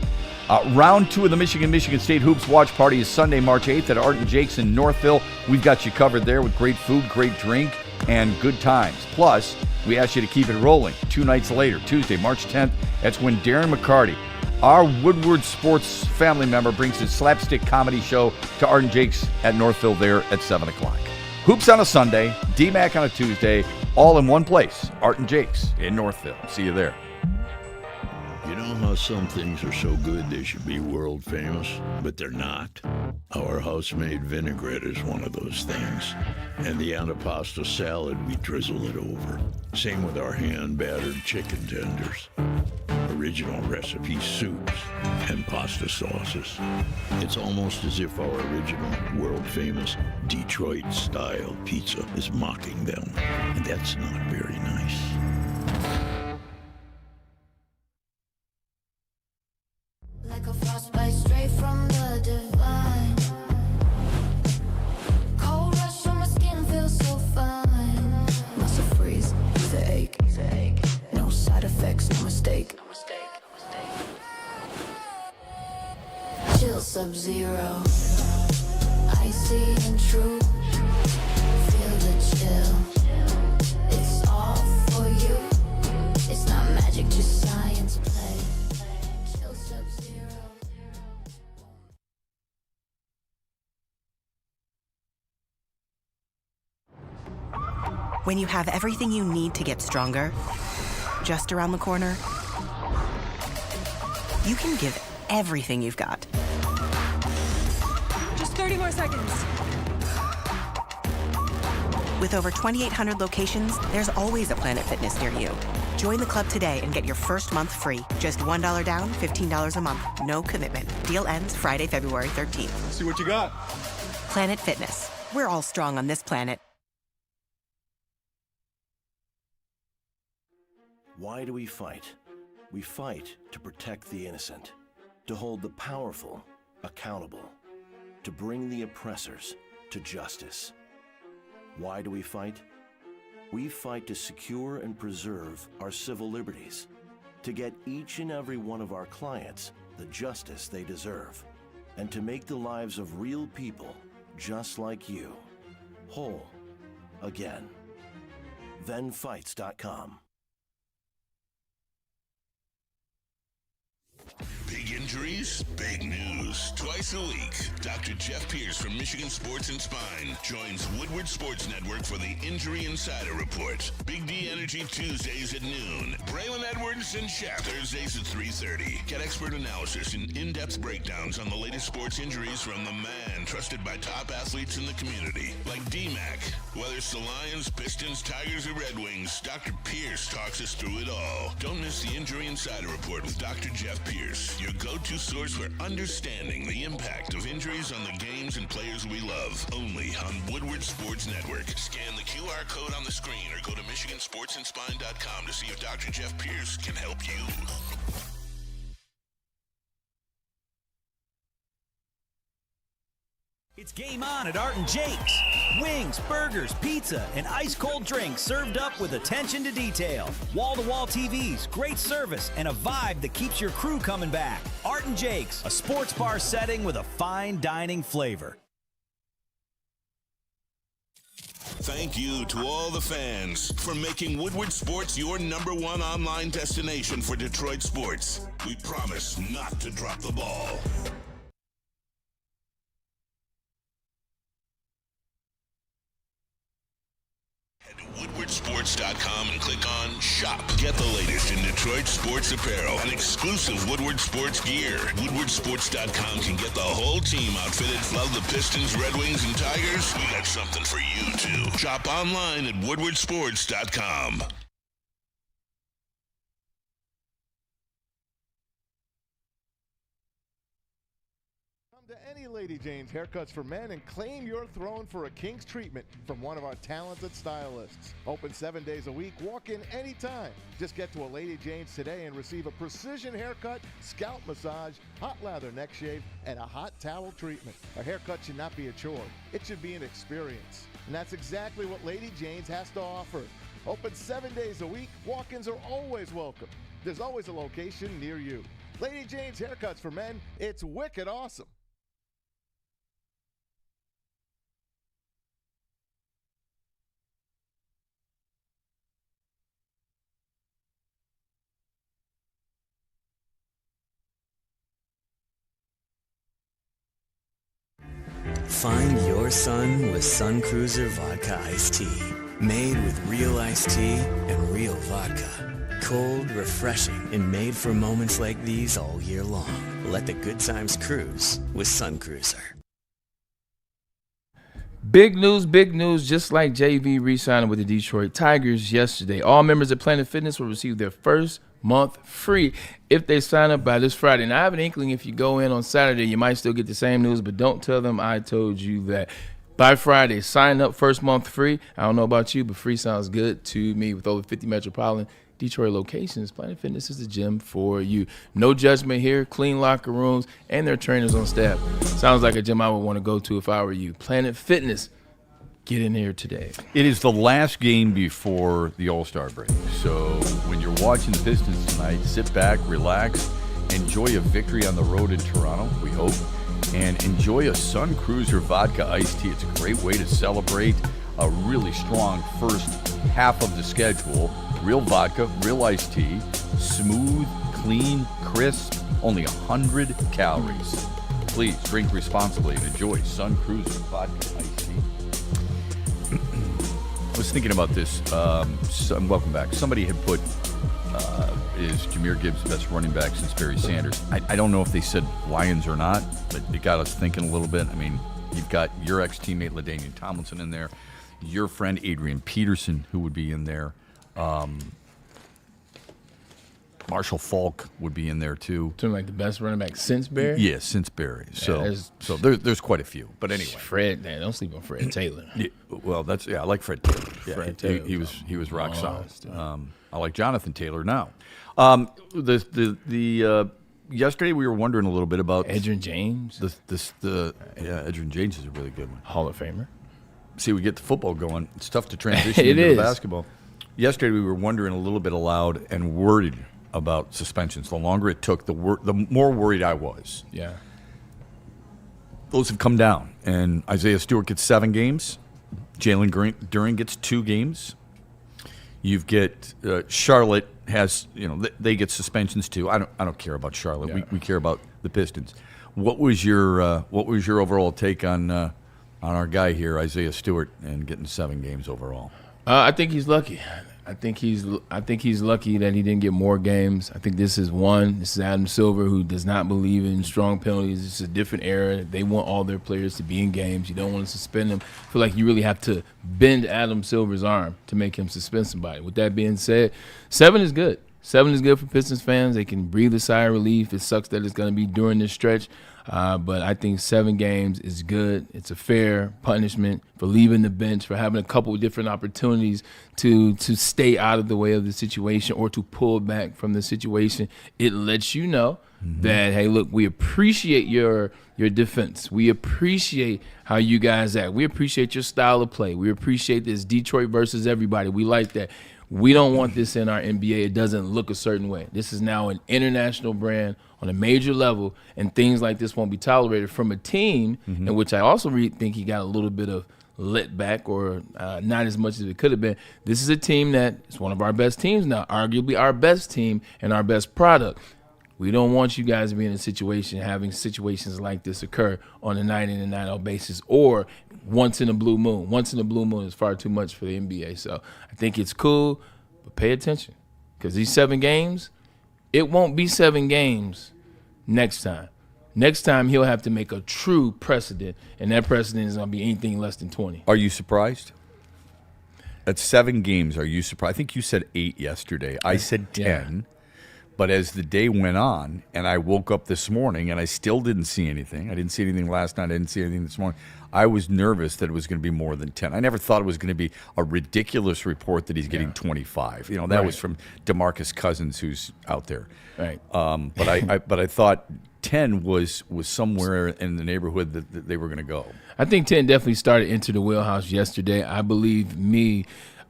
Round 2 of the Michigan State Hoops Watch Party is Sunday, March 8th at Art and Jakes in Northville. We've got you covered there with great food, great drink, and good times. Plus, we ask you to keep it rolling 2 nights later, Tuesday, March 10th. That's when Darren McCarty, our Woodward Sports family member, brings his slapstick comedy show to Art and Jakes at Northville there at 7 o'clock. Hoops on a Sunday, DMAC on a Tuesday, all in one place, Art and Jakes in Northville. See you there. You know how some things are so good they should be world famous, but they're not? Our house-made vinaigrette is one of those things. And the antipasta salad, we drizzle it over. Same with our hand-battered chicken tenders. Original recipe soups and pasta sauces. It's almost as if our original world-famous Detroit-style pizza is mocking them. And that's not very nice. Like a frostbite straight from the divine. Cold rush on my skin feels so fine. Muscle freeze, the ache. No side effects, no mistake. Chill Sub-Zero. Icy and true. Feel the chill. It's all for you. It's not magic, just science play. Chill Sub-Zero. When you have everything you need to get stronger, just around the corner, you can give everything you've got. Just 30 more seconds. With over 2,800 locations, there's always a Planet Fitness near you. Join the club today and get your first month free. Just $1 down, $15 a month. No commitment. Deal ends Friday, February 13th. See what you got. Planet Fitness. We're all strong on this planet. Why do we fight? We fight to protect the innocent, to hold the powerful accountable, to bring the oppressors to justice. Why do we fight? We fight to secure and preserve our civil liberties, to get each and every one of our clients the justice they deserve, and to make the lives of real people just like you whole again. ThenFights.com. Big injuries, big news. Twice a week, Dr. Jeff Pierce from Michigan Sports and Spine joins Woodward Sports Network for the Injury Insider Report. Big D Energy Tuesdays at noon. Braylon Edwards and Shepard Thursdays at 3:30. Get expert analysis and in-depth breakdowns on the latest sports injuries from the man trusted by top athletes in the community, like D-Mac. Whether it's the Lions, Pistons, Tigers, or Red Wings, Dr. Pierce talks us through it all. Don't miss the Injury Insider Report with Dr. Jeff Pierce, your go-to source for understanding the impact of injuries on the games and players we love. Only on Woodward Sports Network. Scan the QR code on the screen or go to MichiganSportsandSpine.com to see if Dr. Jeff Pierce can help you. It's game on at Art & Jake's. Wings, burgers, pizza, and ice-cold drinks served up with attention to detail. Wall-to-wall TVs, great service, and a vibe that keeps your crew coming back. Art & Jake's, a sports bar setting with a fine dining flavor. Thank you to all the fans for making Woodward Sports your #1 online destination for Detroit sports. We promise not to drop the ball. WoodwardSports.com and click on Shop. Get the latest in Detroit sports apparel and exclusive Woodward Sports gear. WoodwardSports.com can get the whole team outfitted. Love the Pistons, Red Wings, and Tigers? We got something for you, too. Shop online at WoodwardSports.com. To any Lady Jane's Haircuts for Men and claim your throne for a king's treatment from one of our talented stylists. Open 7 days a week, walk in anytime. Just get to a Lady Jane's today and receive a precision haircut, scalp massage, hot lather neck shave, and a hot towel treatment. A haircut should not be a chore. It should be an experience. And that's exactly what Lady Jane's has to offer. Open 7 days a week, walk-ins are always welcome. There's always a location near you. Lady Jane's Haircuts for Men, it's wicked awesome. Find your sun with Sun Cruiser Vodka Iced Tea. Made with real iced tea and real vodka. Cold, refreshing, and made for moments like these all year long. Let the good times cruise with Sun Cruiser. Big news, just like JV re-signing with the Detroit Tigers yesterday. All members of Planet Fitness will receive their first month free if they sign up by this Friday. Now, I have an inkling if you go in on Saturday, you might still get the same news, but don't tell them I told you that. By Friday, sign up, first month free. I don't know about you, but free sounds good to me. With over 50 metropolitan Detroit locations, Planet Fitness is the gym for you. No judgment here, clean locker rooms, and their trainers on staff. Sounds like a gym I would want to go to if I were you. Planet Fitness. Get in here today. It is the last game before the All-Star break. So when you're watching the Pistons tonight, sit back, relax, enjoy a victory on the road in Toronto, we hope, and enjoy a Sun Cruiser Vodka Iced Tea. It's a great way to celebrate a really strong first half of the schedule. Real vodka, real iced tea, smooth, clean, crisp, only 100 calories. Please drink responsibly and enjoy Sun Cruiser Vodka Iced Tea. I was thinking about this. Welcome back. Somebody had put, is Jahmyr Gibbs the best running back since Barry Sanders? I don't know if they said Lions or not, but it got us thinking a little bit. I mean, you've got your ex-teammate LaDainian Tomlinson in there. your friend Adrian Peterson, who would be in there. Marshall Falk would be in there too. Something like the best running back since Barry? Yeah, since Barry. Yeah, So there's quite a few. But anyway, Fred, man, don't sleep on Fred Taylor. Yeah, well, I like Fred Taylor. Yeah, Fred Taylor he was rock solid. stuff. I like Jonathan Taylor now. Yesterday we were wondering a little bit about Edgerrin James. Edgerrin James is a really good one. Hall of Famer. See, we get the football going. It's tough to transition It into is. the basketball. Yesterday we were wondering a little bit aloud and worried about suspensions. The longer it took, the more worried I was. Yeah. Those have come down, and Isaiah Stewart gets 7 games. Jalen Duren gets 2 games. You've get Charlotte has, they get suspensions too. I don't care about Charlotte. Yeah. We care about the Pistons. What was your overall take on our guy here, Isaiah Stewart, and getting 7 games overall? I think he's lucky. I think he's lucky that he didn't get more games. I think this is one. This is Adam Silver, who does not believe in strong penalties. It's a different era. They want all their players to be in games. You don't want to suspend them. I feel like you really have to bend Adam Silver's arm to make him suspend somebody. With that being said, 7 is good. 7 is good for Pistons fans. They can breathe a sigh of relief. It sucks that it's going to be during this stretch. But I think 7 games is good. It's a fair punishment for leaving the bench, for having a couple of different opportunities to stay out of the way of the situation or to pull back from the situation. It lets you know that, hey, look, we appreciate your defense. We appreciate how you guys act. We appreciate your style of play. We appreciate this Detroit versus everybody. We like that. We don't want this in our NBA. It doesn't look a certain way. This is now an international brand on a major level, and things like this won't be tolerated from a team in which I also think he got a little bit of let back or not as much as it could have been. This is a team that is one of our best teams now, arguably our best team and our best product. We don't want you guys to be in a situation, having situations like this occur on a night in and night out basis or once in a blue moon. Once in a blue moon is far too much for the NBA. So I think it's cool, but pay attention because these 7 games, it won't be 7 games next time. Next time he'll have to make a true precedent, and that precedent is going to be anything less than 20. Are you surprised? At 7 games, are you surprised? I think you said 8 yesterday. I said 10. Yeah. But as the day went on, and I woke up this morning, and I still didn't see anything. I didn't see anything last night. I didn't see anything this morning. I was nervous that it was going to be more than 10. I never thought it was going to be a ridiculous report that he's getting 25. That was from DeMarcus Cousins, who's out there. Right. But I thought 10 was somewhere in the neighborhood that they were going to go. I think 10 definitely started into the wheelhouse yesterday. I believe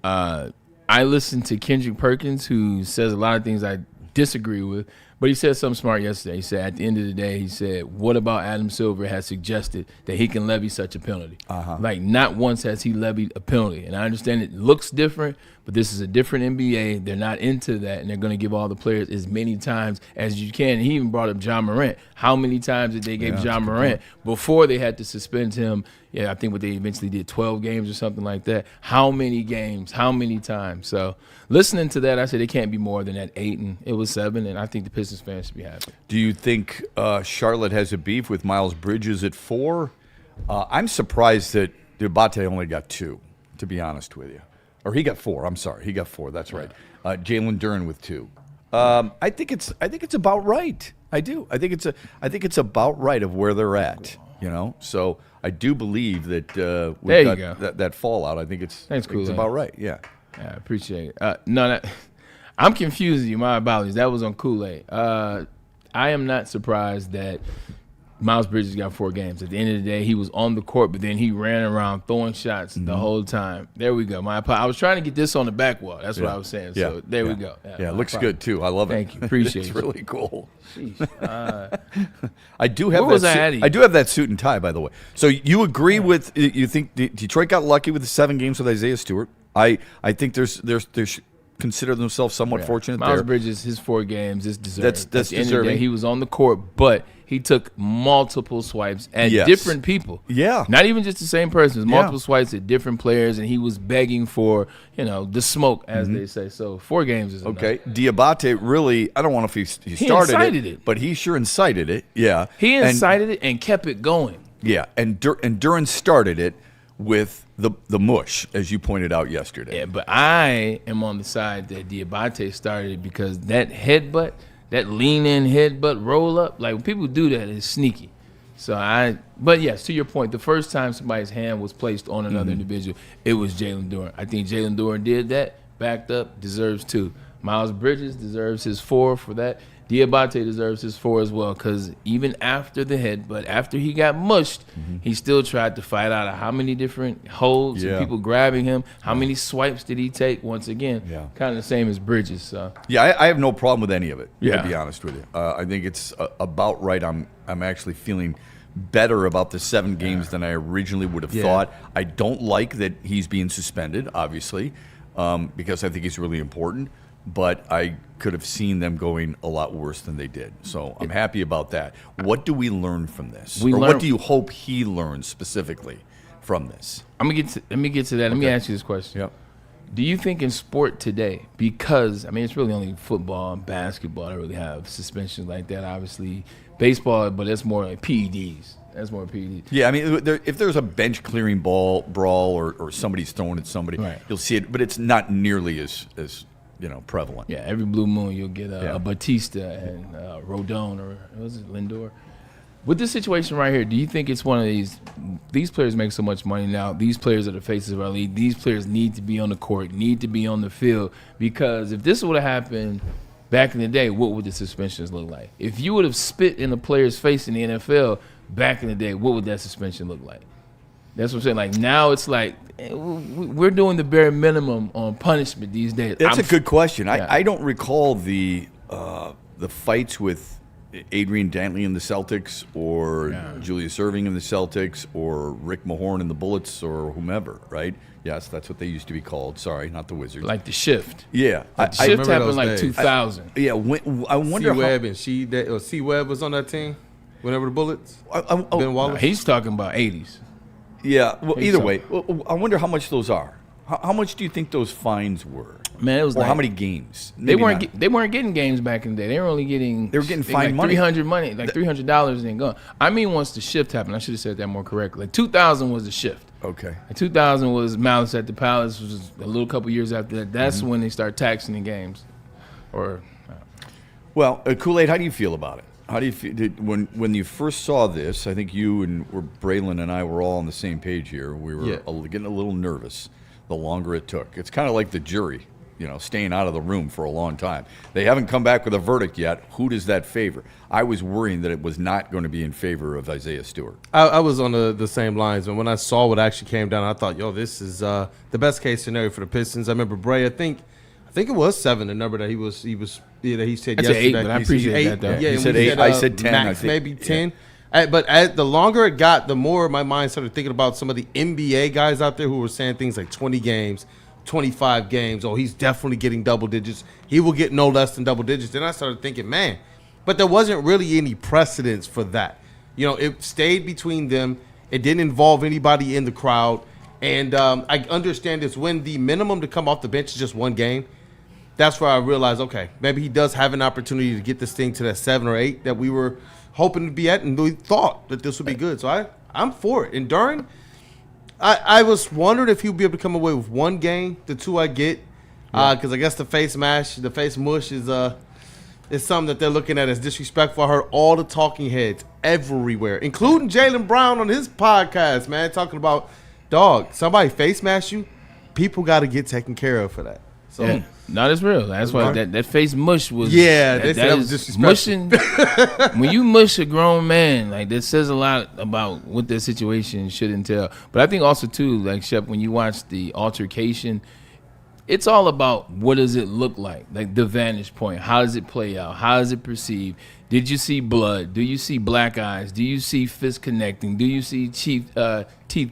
I listened to Kendrick Perkins, who says a lot of things I disagree with, but he said something smart yesterday. He said, at the end of the day, he said, what about Adam Silver has suggested that he can levy such a penalty? Like, not once has he levied a penalty. And I understand it looks different, but this is a different NBA. They're not into that, and they're going to give all the players as many times as you can. And he even brought up John Morant. How many times did they give John Morant before they had to suspend him? Yeah, I think what they eventually did, 12 games or something like that. How many games? How many times? So listening to that, I said it can't be more than that 8, and it was 7, and I think the Pistons fans should be happy. Do you think Charlotte has a beef with Miles Bridges at 4? I'm surprised that Diabate only got 2, to be honest with you. Or he got 4. I'm sorry, he got 4. That's right. Jalen Duren with 2. I think it's about right. I do. I think it's about right of where they're at. So I do believe that we've got that fallout. I think it's about right. Yeah. I appreciate it. I'm confused with you. My apologies. That was on Kool-Aid. I am not surprised that Miles Bridges got 4 games. At the end of the day, he was on the court, but then he ran around throwing shots the whole time. There we go. I was trying to get this on the back wall. That's what I was saying. So there we go. Yeah, it looks good too. I love it. Thank you. Appreciate it. It's really cool. Sheesh. I do have that suit and tie, by the way. So you agree with? You think Detroit got lucky with the 7 games with Isaiah Stewart? I think there's consider themselves somewhat fortunate. Miles there. Bridges, his 4 games is deserved. That's at the end of the day, deserving. he was on the court, but he took multiple swipes at different people. Yeah. Not even just the same person. It was multiple swipes at different players, and he was begging for, the smoke, as they say. So 4 games is enough. Okay. Diabate really, I don't know if he started incited it, but he sure incited it. Yeah. He incited it and kept it going. Yeah. And Duren started it with the mush, as you pointed out yesterday. Yeah, but I am on the side that Diabate started because that headbutt, that lean-in headbutt roll-up, like when people do that, it's sneaky. But yes, to your point, the first time somebody's hand was placed on another individual, it was Jalen Duren. I think Jalen Duren did that, backed up, deserves 2. Miles Bridges deserves his 4 for that. Diabate deserves his 4 as well, because even after the headbutt, after he got mushed, he still tried to fight out of how many different holds and people grabbing him. How many swipes did he take? Once again, kind of the same as Bridges. So. Yeah, I have no problem with any of it, to be honest with you. I think it's about right. I'm actually feeling better about the 7 games than I originally would have thought. I don't like that he's being suspended, obviously, because I think he's really important. But I could have seen them going a lot worse than they did. So I'm happy about that. What do we learn from this? What do you hope he learns specifically from this? Let me get to that. Okay. Let me ask you this question. Yep. Do you think in sport today, because, I mean, it's really only football and basketball that really have suspensions like that, obviously. Baseball, but it's more like PEDs. That's more PEDs. Yeah, I mean, if there's a bench-clearing brawl or somebody's throwing at somebody, you'll see it. But it's not nearly as prevalent. Yeah, every blue moon you'll get a Batista and Rodon, or was it Lindor? With this situation right here, do you think it's one of these players make so much money now, these players are the faces of our league, these players need to be on the court, need to be on the field, because if this would have happened back in the day, what would the suspensions look like? If you would have spit in a player's face in the NFL back in the day, what would that suspension look like? That's what I'm saying. Like, now it's like we're doing the bare minimum on punishment these days. That's a good question. I don't recall the fights with Adrian Dantley in the Celtics or Julius Erving in the Celtics or Rick Mahorn in the Bullets or whomever, right? Yes, that's what they used to be called. Sorry, not the Wizards. Like the shift. Yeah. The shift happened like 2000. I wonder C-Web and C-Web was on that team whenever the Bullets. Ben Wallace. No, he's talking about 80s. Yeah, well, either way, I wonder how much those are. How much do you think those fines were? Man, it was how many games? They weren't getting games back in the day. They were only getting. They were getting fined money. $300 $300 and gone. I mean, once the shift happened, I should have said that more correctly. Like 2000 was the shift. Okay. And 2000 was Malice at the Palace, which was a little couple years after that. That's when they start taxing the games. Well, Kool-Aid, how do you feel about it? How do you feel when you first saw this? I think you and Braylon and I were all on the same page here. We were getting a little nervous the longer it took. It's kind of like the jury, staying out of the room for a long time. They haven't come back with a verdict yet. Who does that favor? I was worrying that it was not going to be in favor of Isaiah Stewart. I was on the same lines, and when I saw what actually came down, I thought, this is the best case scenario for the Pistons. I remember Bray. I think it was 7, the number that he said That's yesterday. 8, but I appreciate that, though. Yeah, he said 8. I said 10. Max, maybe 10. But the longer it got, the more my mind started thinking about some of the NBA guys out there who were saying things like 20 games, 25 games. Oh, he's definitely getting double digits. He will get no less than double digits. Then I started thinking, man, but there wasn't really any precedence for that. It stayed between them. It didn't involve anybody in the crowd. And I understand this when the minimum to come off the bench is just 1 game. That's where I realized, okay, maybe he does have an opportunity to get this thing to that 7 or 8 that we were hoping to be at, and we thought that this would be good. So I'm for it. And Duren, I was wondering if he would be able to come away with 1 game. The 2 I get, because I guess the face mush is something that they're looking at as disrespectful. I heard all the talking heads everywhere, including Jaylen Brown on his podcast, man, talking about, dog, somebody face mash you, people got to get taken care of for that. So. Yeah. No, that's real. That's why that face mush was. Yeah, that was disrespectful. Mushing. When you mush a grown man, like, that says a lot about what that situation should entail. But I think also too, like, Shep, when you watch the altercation, it's all about what does it look like the vantage point. How does it play out? How is it perceived? Did you see blood? Do you see black eyes? Do you see fist connecting? Do you see teeth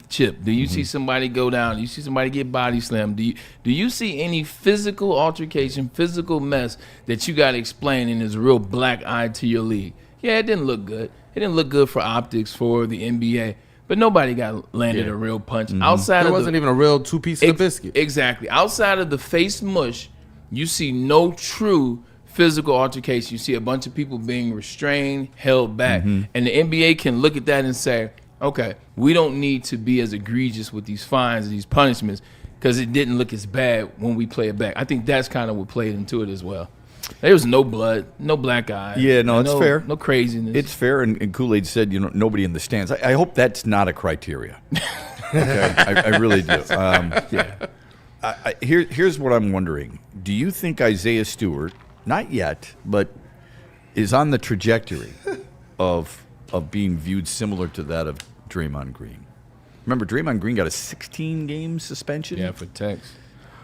chip? Do you see somebody go down? Do you see somebody get body slammed? Do you see any physical altercation, physical mess that you got to explain and is a real black eye to your league? Yeah, it didn't look good. It didn't look good for optics for the NBA. But nobody got landed a real punch. There wasn't even a real 2-piece of the biscuit. Exactly. Outside of the face mush, you see no true physical altercation. You see a bunch of people being restrained, held back. And the NBA can look at that and say, okay, we don't need to be as egregious with these fines and these punishments because it didn't look as bad when we play it back. I think that's kind of what played into it as well. There was no blood, no black eye. Yeah, no, it's fair. No craziness. It's fair, and Kool-Aid said, nobody in the stands. I hope that's not a criteria. Okay, I really do. Here's what I'm wondering. Do you think Isaiah Stewart, not yet, but is on the trajectory of being viewed similar to that of Draymond Green? Remember, Draymond Green got a 16-game suspension? Yeah, for Tex.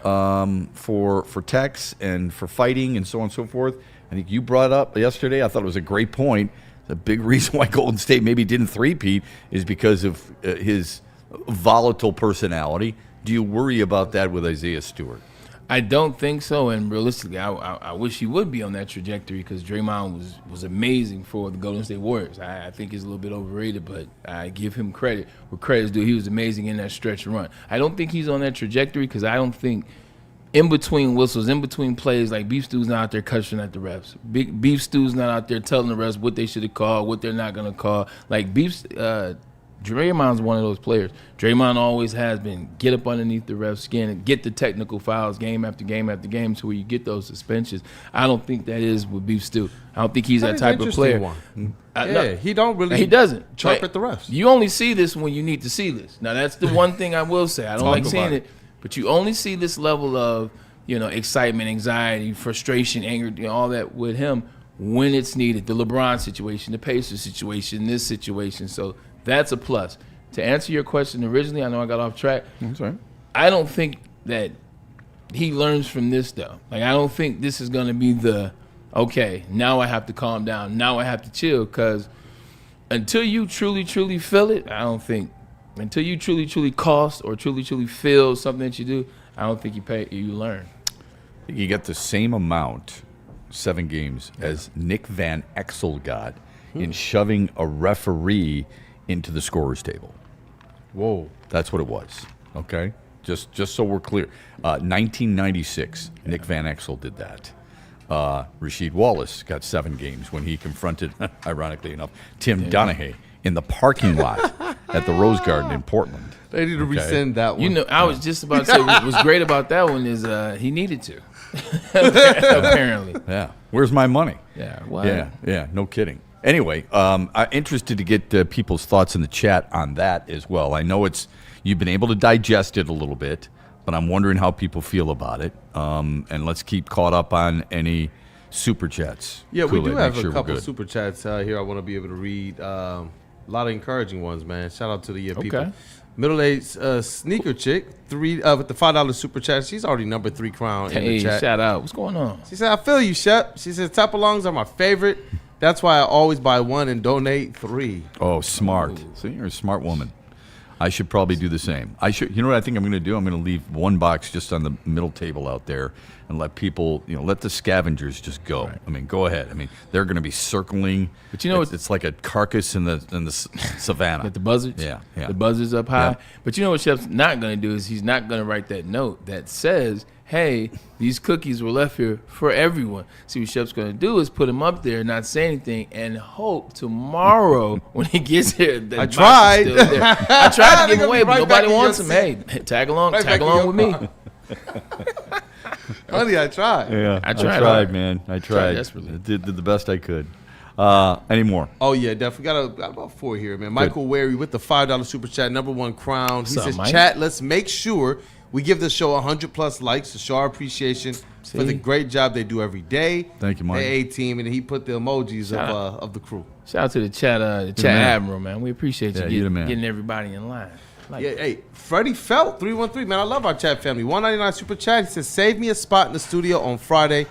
For Tex and for fighting and so on and so forth. I think you brought up yesterday, I thought it was a great point. The big reason why Golden State maybe didn't three-peat is because of his volatile personality. Do you worry about that with Isaiah Stewart? I don't think so, and realistically, I wish he would be on that trajectory because Draymond was amazing for the Golden State Warriors. I think he's a little bit overrated, but I give him credit where credit's due. He was amazing in that stretch run. I don't think he's on that trajectory because I don't think in between whistles, in between plays, like Beef Stew's not out there cussing at the refs. Beef Stew's not out there telling the refs what they should have called, what they're not going to call. Like Draymond's one of those players. Draymond always has been get up underneath the ref's skin and get the technical fouls game after game after game to where you get those suspensions. I don't think that is with Beef Stew. I don't think he's that type of player. No, he don't really. He doesn't chirp at the refs. You only see this when you need to see this. Now that's the one thing I will say. I don't like seeing it, but you only see this level of excitement, anxiety, frustration, anger, all that with him when it's needed. The LeBron situation, the Pacers situation, this situation. So that's a plus. To answer your question originally, I know I got off track. That's right. I don't think that he learns from this, though. Like, I don't think this is going to be okay, now I have to calm down. Now I have to chill. Because until you truly, truly feel it, I don't think. Until you truly, truly cost or truly, truly feel something that you do, I don't think you learn. You get the same amount, 7 games, as Nick Van Exel got in shoving a referee into the scorer's table. Whoa. That's what it was, okay? Just so we're clear. 1996, Nick Van Exel did that. Rasheed Wallace got 7 games when he confronted, ironically enough, Tim Donaghy in the parking lot at the Rose Garden in Portland. They need to rescind that one. I was just about to say what was great about that one is he needed to. Apparently. Yeah. Where's my money? Yeah. What? Yeah. No kidding. Anyway, I'm interested to get people's thoughts in the chat on that as well. I know you've been able to digest it a little bit, but I'm wondering how people feel about it. And let's keep caught up on any super chats. Yeah, we do have a couple super chats here I want to be able to read. A lot of encouraging ones, man. Shout out to the people. Middle-aged sneaker chick, with the $5 super chat. She's already number 3 crown in the chat. Shout out. What's going on? She said, I feel you, Shep. She said, Tap-alongs are my favorite. That's why I always buy 1 and donate 3. Oh, smart. See, you're a smart woman. I should probably do the same. You know what I think I'm going to do? I'm going to leave 1 box just on the middle table out there and let people, let the scavengers just go. Right. I mean, go ahead. I mean, they're going to be circling. But it's like a carcass in the savannah. With the buzzards? Yeah. The buzzards up high. Yeah. But you know what Shep's not going to do is he's not going to write that note that says, hey, these cookies were left here for everyone. See, what Shep's going to do is put them up there, not say anything, and hope tomorrow when he gets here that I tried. Still there. I tried to give them away, but nobody wants them. Hey, tag along with me. Honey, I tried. Yeah, I tried, man. I tried. Desperately. Did the best I could. Any more? Oh, yeah, definitely. Got about 4 here, man. Michael Wary with the $5 super chat, number 1 crown. He says, Mike? Chat, let's make sure we give the show 100+ likes to show our appreciation for the great job they do every day. Thank you, Mike. The A-team, and he put the emojis of the crew. Shout out to the chat admiral, man. We appreciate you getting everybody in line. Hey, Freddie Felt 313, man. I love our chat family. $1.99 super chat. He says, save me a spot in the studio on Friday,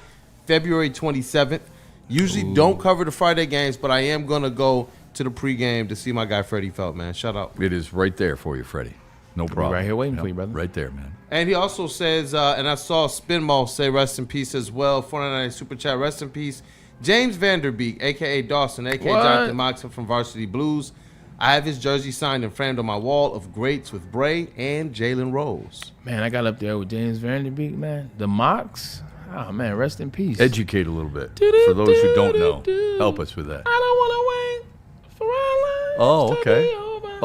February 27th. Usually don't cover the Friday games, but I am gonna go to the pregame to see my guy Freddie Felt, man. Shout out. It is right there for you, Freddie. No problem. Right here waiting for you, brother. Right there, man. And he also says, and I saw Spinball say rest in peace as well. $4.99 super chat, rest in peace. James Vanderbeek, a.k.a. Dawson, a.k.a. Jonathan Moxon from Varsity Blues. I have his jersey signed and framed on my wall of greats with Bray and Jalen Rose. Man, I got up there with James Vanderbeek, man. The Mox. Oh, man, rest in peace. Educate a little bit. For those who don't know, help us with that. I don't want to wait for our lives. Oh, okay.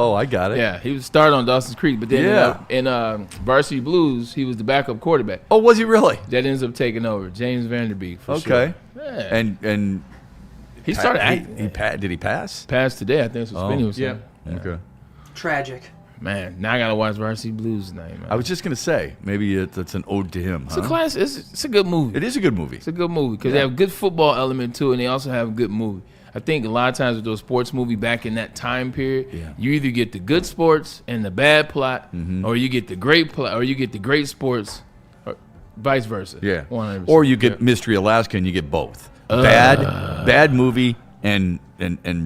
Oh, I got it. Yeah, he was started on Dawson's Creek, but then in Varsity Blues, he was the backup quarterback. Oh, was he really? That ends up taking over. James Vanderbeek, for sure. Okay. Yeah. And he started acting. Did he pass? Passed today, I think. Suspended or something. Yeah. Okay. Tragic. Man, now I gotta watch Varsity Blues tonight, man. I was just gonna say maybe it's an ode to him. It's a class. It's a good movie. It is a good movie. It's a good movie because they have good football element to it, and they also have a good movie. I think a lot of times with those sports movies back in that time period, you either get the good sports and the bad plot, or you get the great plot, or you get the great sports, or vice versa. Yeah. 100%. Or you get Mystery Alaska and you get both. Bad movie and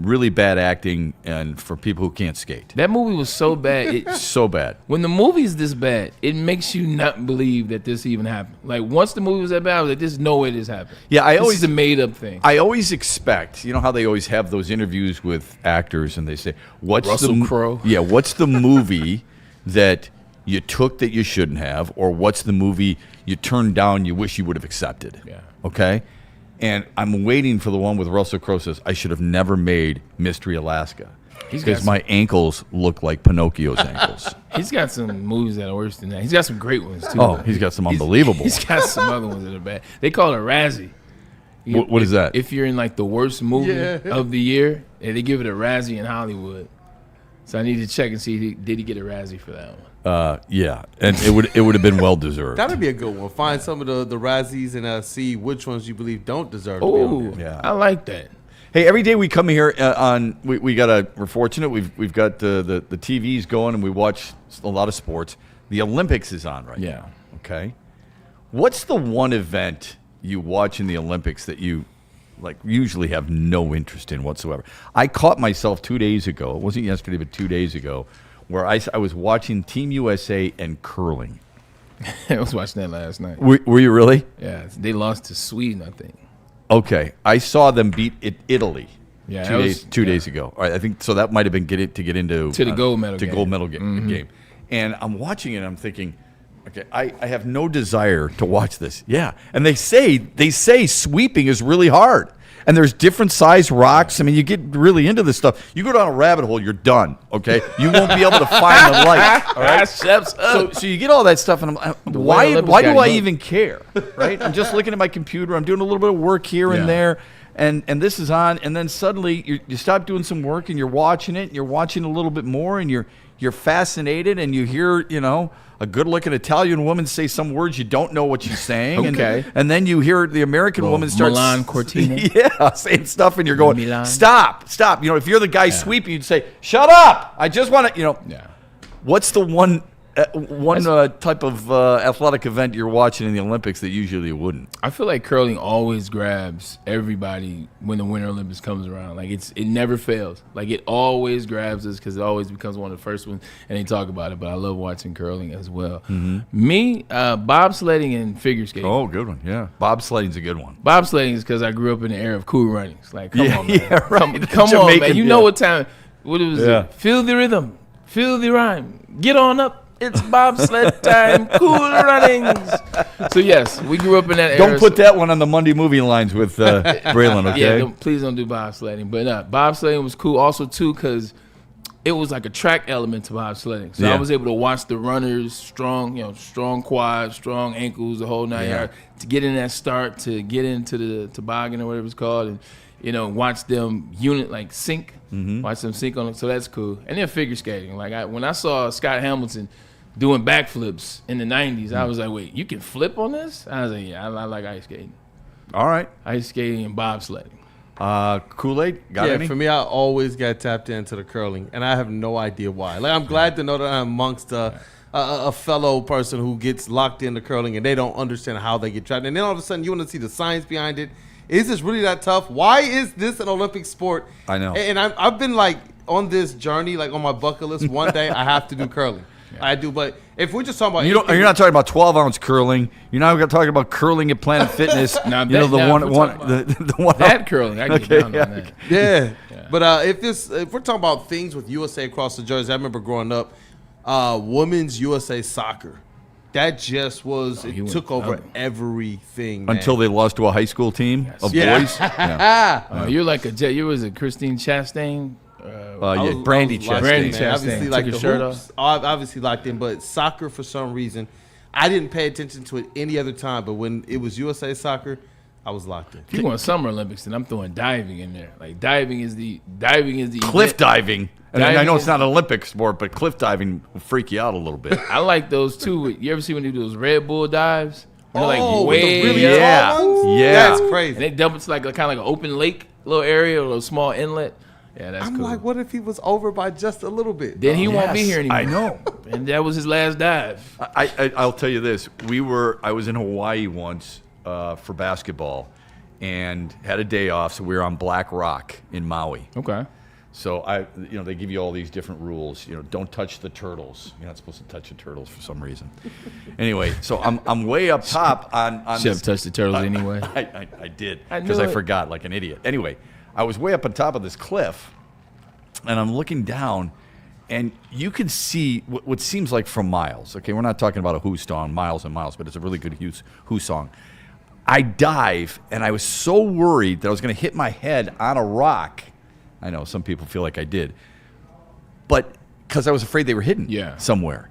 really bad acting, and for people who can't skate. That movie was so bad. So bad. When the movie's this bad, it makes you not believe that this even happened. Like, once the movie was that bad, I was like, there's no way this happened. Yeah, this is a made-up thing. I always expect, you know how they always have those interviews with actors and they say, what's Russell Crowe. Yeah, what's the movie that you took that you shouldn't have, or what's the movie you turned down you wish you would have accepted? Yeah. Okay? And I'm waiting for the one with Russell Crowe says, I should have never made Mystery Alaska. Because my ankles look like Pinocchio's ankles. He's got some movies that are worse than that. He's got some great ones, too. Oh, he's got some unbelievable He's got some other ones that are bad. They call it a Razzie. What is that? If you're in, like, the worst movie of the year, they give it a Razzie in Hollywood. So I need to check and see, did he get a Razzie for that one? Yeah, and it would have been well deserved. That'd be a good one. Find some of the Razzies and see which ones you believe don't deserve to Oh, be on there. Yeah. I like that. Hey, every day we come here we're fortunate. We've got the TVs going and we watch a lot of sports. The Olympics is on right now. Okay, what's the one event you watch in the Olympics that you usually have no interest in whatsoever? I caught myself 2 days ago. It wasn't yesterday, but 2 days ago, where I was watching Team USA and curling. I was watching that last night. Were you really? Yeah, they lost to Sweden, I think. Okay, I saw them beat Italy. Yeah, 2 days ago. All right, I think so. That might have been to get into the gold medal game. Gold medal game. And I'm watching it. And I'm thinking, okay, I have no desire to watch this. Yeah, and they say sweeping is really hard. And there's different size rocks. I mean, you get really into this stuff. You go down a rabbit hole, you're done. Okay, you won't be able to find the light. All right, so you get all that stuff, and I'm why do I even care? Right? I'm just looking at my computer. I'm doing a little bit of work here and there, and this is on, and then suddenly you stop doing some work and you're watching it. And you're watching a little bit more, and you're fascinated, and you hear a good-looking Italian woman say some words you don't know what she's saying. Okay. And then you hear the American woman start Milan Cortina. Yeah, saying stuff, and you're going, Milan. stop. If you're the guy sweeping, you'd say, shut up. I just want to, Yeah. What's the one type of athletic event you're watching in the Olympics that usually you wouldn't? I feel like curling always grabs everybody when the Winter Olympics comes around. Like, it never fails. Like, it always grabs us because it always becomes one of the first ones, and they talk about it. But I love watching curling as well. Mm-hmm. Me, bobsledding and figure skating. Oh, good one. Yeah, bobsledding's a good one. Bobsledding is because I grew up in the era of Cool Runnings. Like, come on, man. Yeah, right. Come on, Jamaican, man. You know what time? What was it? Feel the rhythm. Feel the rhyme. Get on up. It's bobsled time, Cool Runnings. So, yes, we grew up in that era. Don't put that one on the Monday movie lines with Braylon, okay? Yeah, please don't do bobsledding. But bobsledding was cool also, too, because it was like a track element to bobsledding. So I was able to watch the runners, strong quads, strong ankles, the whole 9 yards, to get in that start, to get into the toboggan or whatever it's called, and watch them sync. Watch them sync on it. So that's cool. And then figure skating. Like when I saw Scott Hamilton doing backflips in the 90s, I was like, wait, you can flip on this? I was like, yeah, I like ice skating. All right. Ice skating and bobsledding. Kool-Aid, got any? For me, I always got tapped into the curling, and I have no idea why. Like, I'm glad to know that I'm amongst a fellow person who gets locked into curling, and they don't understand how they get trapped. And then all of a sudden, you want to see the science behind it. Is this really that tough? Why is this an Olympic sport? I know. And I've been on this journey, on my bucket list. One day I have to do curling. Yeah. I do, but if we're just talking about, you're not talking about 12-ounce curling. You're not talking about curling at Planet Fitness. The one that curling. I can get down on that. Yeah. But if we're talking about things with USA across the jersey, I remember growing up, women's USA soccer. That just was it took over everything, man. Until they lost to a high school team of boys. You're like you was a Christine Chastain Brandy Chastain. Brandy Chastain. Obviously, like Took the his shirt hoops, obviously locked in. But soccer, for some reason, I didn't pay attention to it any other time. But when it was USA Soccer, I was locked in. If you want Summer Olympics, then I'm throwing diving in there. Like diving is the cliff diving. And I know it's not is- an Olympic sport, but cliff diving will freak you out a little bit. I like those too. You ever see when they do those Red Bull dives? When they're Oh, like with the way really up? tall ones? Yeah. That's crazy. And they dump it to like kind of like an open lake little area or a small inlet. Yeah, that's I'm cool. like, what if he was over by just a little bit? Then he won't be here anymore. I know. And that was his last dive. I'll tell you this. I was in Hawaii once for basketball and had a day off, so we were on Black Rock in Maui. Okay. So they give you all these different rules. Don't touch the turtles. You're not supposed to touch the turtles for some reason. Anyway, so I'm way up top on. Should have touched the turtles anyway. I did I because knew I it. forgot like an idiot. Anyway, I was way up on top of this cliff, and I'm looking down, and you can see what seems like from miles. Okay, we're not talking about a Who song, miles and miles, but it's a really good Who song. I dive, and I was so worried that I was going to hit my head on a rock. I know some people feel like I did, but because I was afraid they were hidden somewhere.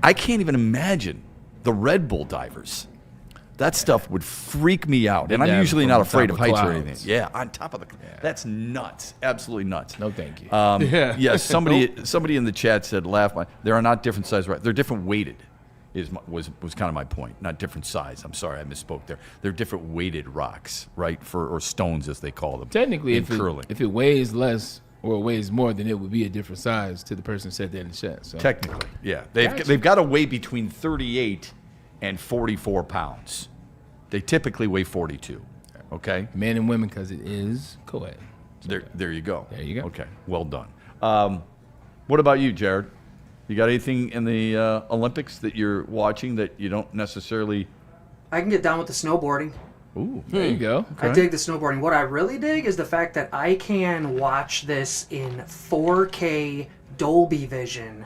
I can't even imagine the Red Bull divers. That stuff would freak me out, and I'm usually not afraid of heights or anything. Yeah, on top of that's nuts, absolutely nuts. No, thank you. Yes, somebody in the chat said, "Laugh." There are not different size. They're different weighted. Was kind of my point. Not different size. I'm sorry, I misspoke there. They're different weighted rocks, right? Or stones as they call them. Technically, in curling. if it weighs less or weighs more, then it would be a different size to the person who said that in the chat. So. Technically, yeah. They've got to weigh between 38 and 44 pounds. They typically weigh 42. Okay? Men and women, because it is co-ed. There you go. There you go. Okay, well done. What about you, Jared? You got anything in the Olympics that you're watching that you don't necessarily... I can get down with the snowboarding. Ooh, there you go. Okay. I dig the snowboarding. What I really dig is the fact that I can watch this in 4K Dolby Vision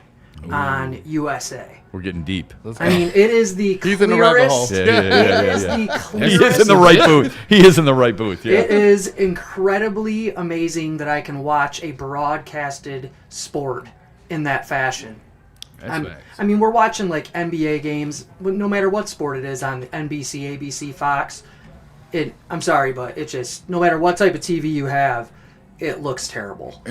on USA. We're getting deep. I mean, it is the clearest. He's in the rabbit hole. It is the clearest. He is in the right booth. He is in the right booth. Yeah. It is incredibly amazing that I can watch a broadcasted sport in that fashion. I mean, we're watching like NBA games, no matter what sport it is, on NBC, ABC, Fox. I'm sorry, but it just, no matter what type of TV you have, it looks terrible.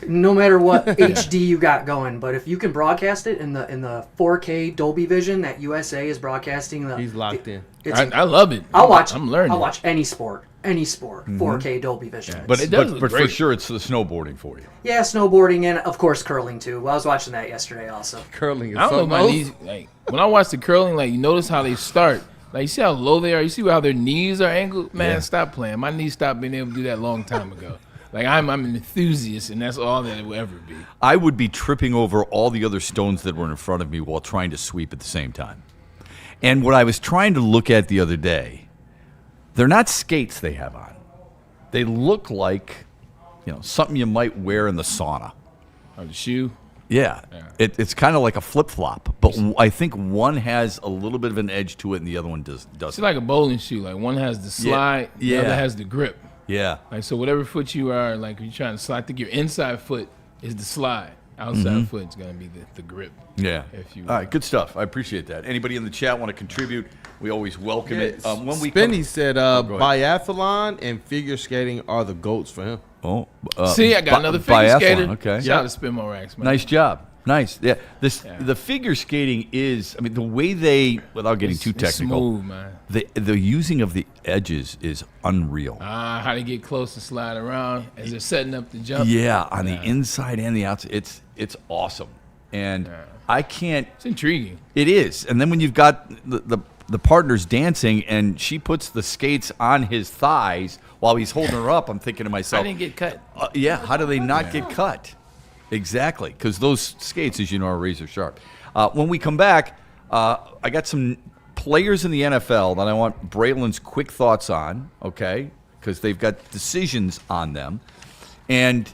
No matter what HD you got going, but if you can broadcast it in the 4K Dolby Vision that USA is broadcasting, he's locked in. I love it. I'm learning. I'll it. watch any sport, 4K Dolby Vision. Yeah, But it does look for great. sure, it's the snowboarding for you. Yeah, snowboarding and of course curling too. Well, I was watching that yesterday also. Curling is I don't know something my else. knees. Like when I watch the curling, like you notice how they start. Like you see how low they are. You see how their knees are angled. Man, stop playing. My knees stopped being able to do that a long time ago. Like I'm an enthusiast, and that's all that it will ever be. I would be tripping over all the other stones that were in front of me while trying to sweep at the same time. And what I was trying to look at the other day, they're not skates they have on. They look like, something you might wear in the sauna. Oh, the shoe? Yeah. It's kind of like a flip-flop, but I think one has a little bit of an edge to it and the other one doesn't. It's like a bowling shoe. Like one has the slide, the other has the grip. Yeah. Like so, whatever foot you are, like you're trying to slide, I think your inside foot is the slide. Outside foot is going to be the grip. Yeah. If you, all right, good stuff. I appreciate that. Anybody in the chat want to contribute? We always welcome it. Spinny said biathlon and figure skating are the GOATs for him. Oh, see, I got another figure skater. Okay. Shout out to Spin More Racks, man. Nice job. Nice. Yeah. The figure skating is, I mean, the way they, without getting too technical, smooth, man. The using of the edges is unreal. How they get close and slide around as they're setting up the jump. Yeah, on the inside and the outside. It's awesome. And I can't. It's intriguing. It is. And then when you've got the partner's dancing and she puts the skates on his thighs while he's holding her up, I'm thinking to myself, I didn't get cut. Yeah, how do they not get cut? Exactly, because those skates, as you know, are razor sharp. When we come back, I got some players in the NFL that I want Braylon's quick thoughts on, okay, because they've got decisions on them. And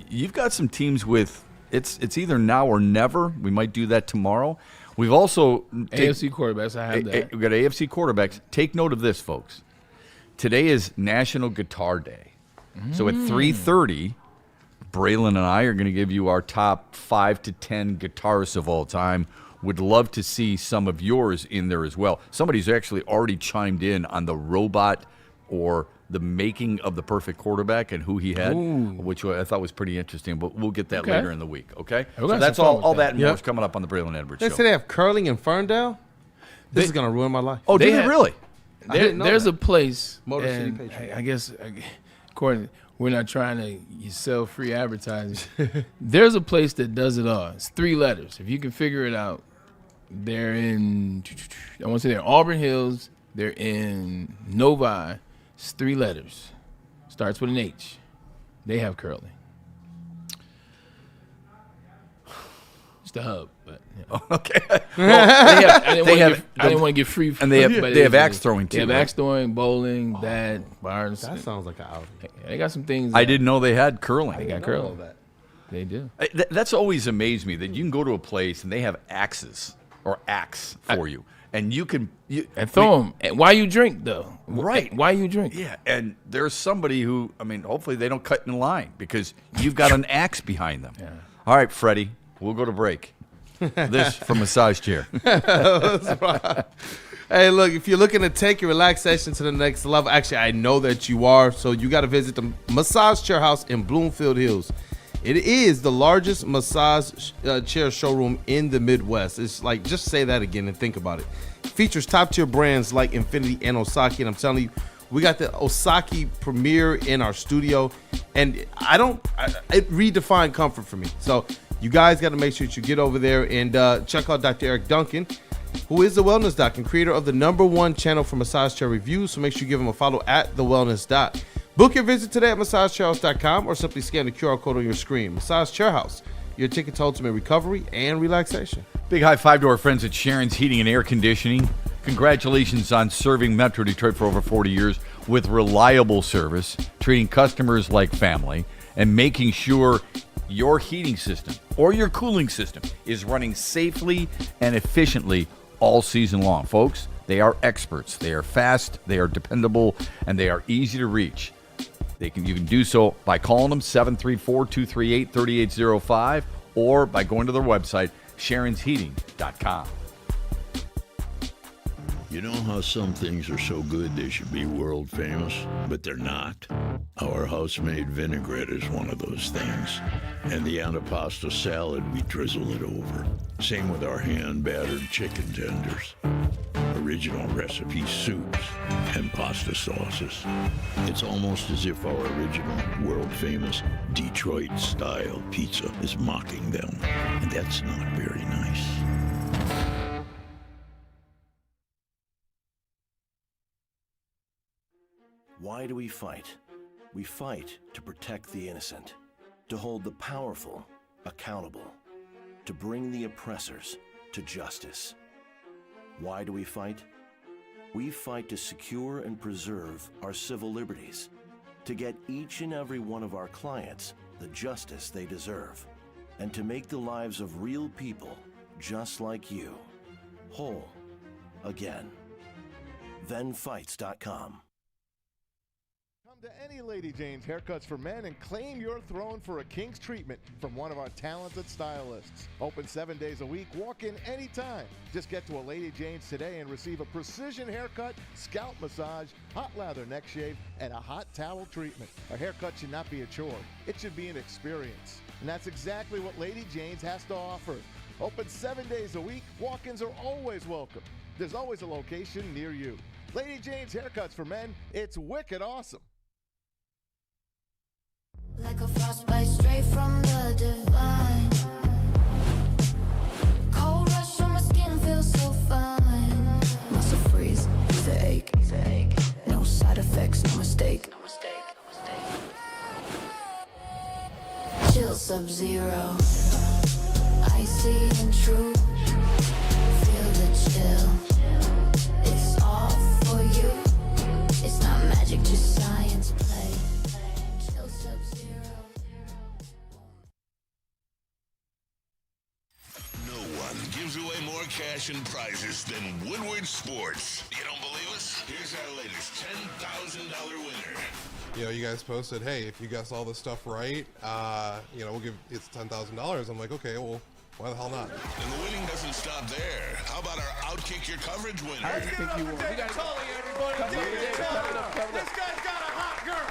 you've got some teams with, it's either now or never. We might do that tomorrow. We've also AFC quarterbacks. I have that. We've got AFC quarterbacks. Take note of this, folks. Today is National Guitar Day. So at 3:30, Braylon and I are going to give you our top 5 to 10 guitarists of all time. Would love to see some of yours in there as well. Somebody's actually already chimed in on the robot or the making of the perfect quarterback and who he had, which I thought was pretty interesting. But we'll get that later in the week, okay? So that's all that and more is coming up on the Braylon Edwards Show. They say they have curling in Ferndale? This is going to ruin my life. Oh, did it really? There's a place, Motor City and Patriot. I guess, according, we're not trying to sell free advertising. There's a place that does it all. It's 3 letters. If you can figure it out, they're in, I want to say they're in Auburn Hills. They're in Novi. It's 3 letters. Starts with an H. They have curling. It's the hub, but okay. Well, I didn't want to get free. And they have axe throwing too. They have axe throwing, bowling, bars. That sounds like an outing. They got some things. I didn't know they had curling. They got curling. They do. That's always amazed me that you can go to a place and they have axes or axe for you. And you can and throw them. And why you drink though? Right? Why you drink? Yeah. And there's somebody who, I mean, hopefully they don't cut in line because you've got an axe behind them. Yeah. All right, Freddie, we'll go to break. This from Massage Chair. Hey, look, if you're looking to take your relaxation to the next level, actually, I know that you are. So you got to visit the Massage Chair House in Bloomfield Hills. It is the largest massage chair showroom in the Midwest. It's like, just say that again and think about it. It features top-tier brands like Infinity and Osaki, and I'm telling you, we got the Osaki Premier in our studio, and it redefined comfort for me. So you guys got to make sure that you get over there and check out Dr. Eric Duncan, who is the Wellness Doc and creator of the #1 channel for massage chair reviews. So make sure you give him a follow at the Wellness Doc. Book your visit today at massagechairhouse.com or simply scan the QR code on your screen. Massage Chair House, your ticket to ultimate recovery and relaxation. Big high five to our friends at Sharon's Heating and Air Conditioning. Congratulations on serving Metro Detroit for over 40 years with reliable service, treating customers like family, and making sure your heating system or your cooling system is running safely and efficiently all season long. Folks, they are experts. They are fast, they are dependable, and they are easy to reach. You can do so by calling them 734-238-3805 or by going to their website, sharonsheating.com. You know how some things are so good they should be world famous, but they're not? Our house-made vinaigrette is one of those things. And the antipasto salad, we drizzle it over. Same with our hand-battered chicken tenders. Original recipe soups and pasta sauces. It's almost as if our original world-famous Detroit-style pizza is mocking them. And that's not very nice. Why do we fight? We fight to protect the innocent, to hold the powerful accountable, to bring the oppressors to justice. Why do we fight? We fight to secure and preserve our civil liberties, to get each and every one of our clients the justice they deserve, and to make the lives of real people just like you whole again. ThenFights.com. Come to any Lady Jane's Haircuts for Men and claim your throne for a king's treatment from one of our talented stylists. Open 7 days a week, walk in anytime. Just get to a Lady Jane's today and receive a precision haircut, scalp massage, hot lather neck shave, and a hot towel treatment. A haircut should not be a chore. It should be an experience. And that's exactly what Lady Jane's has to offer. Open 7 days a week, walk-ins are always welcome. There's always a location near you. Lady Jane's Haircuts for Men, it's wicked awesome. Like a frostbite straight from the divine. Cold rush on my skin feels so fine. Muscle freeze, the ache. No side effects, no mistake. Chill sub-zero. Icy and true. Feel the chill. It's all for you. It's not magic, just science play. Chill sub-zero. No one gives away more cash and prizes than Woodward Sports. You don't believe us? Here's our latest $10,000 winner. You know, you guys posted, hey, if you guess all this stuff right, you know, we'll give it's $10,000. I'm like, okay, well, why the hell not? And the winning doesn't stop there. How about our Outkick Your Coverage winner? How do you think you won? We got This guy's got a hot girl.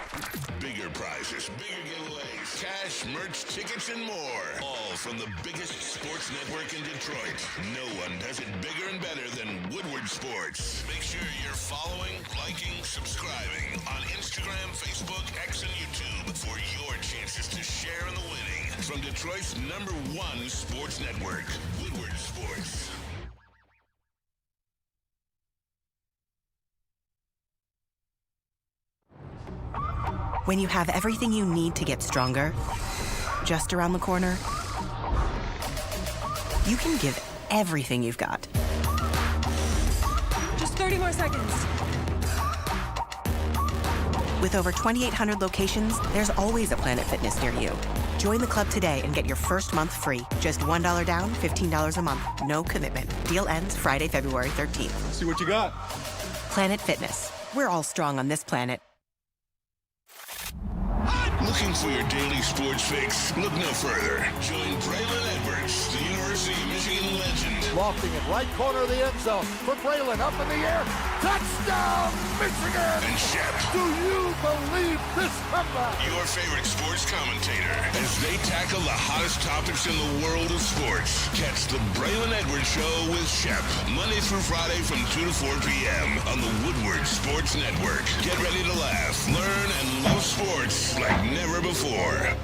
Bigger prizes, bigger giveaways, cash, merch, tickets, and more. All from the biggest sports network in Detroit. No one does it bigger and better than Woodward Sports. Make sure you're following, liking, subscribing on Instagram, Facebook, X, and YouTube for your chances to share in the winning. From Detroit's #1 sports network, Woodward Sports. When you have everything you need to get stronger, just around the corner, you can give everything you've got. Just 30 more seconds. With over 2,800 locations, there's always a Planet Fitness near you. Join the club today and get your first month free. Just $1 down, $15 a month. No commitment. Deal ends Friday, February 13th. See what you got. Planet Fitness. We're all strong on this planet. Looking for your daily sports fix? Look no further. Join Braylon Edwards, the University of Michigan legend. Lofting it right corner of the end zone for Braylon, up in the air. Touchdown, Michigan! And Shep. Do you believe this comeback? Your favorite sports commentator as they tackle the hottest topics in the world of sports. Catch the Braylon Edwards Show with Shep, Monday through Friday from 2 to 4 p.m. on the Woodward Sports Network. Get ready to laugh, learn, and love sports like never before.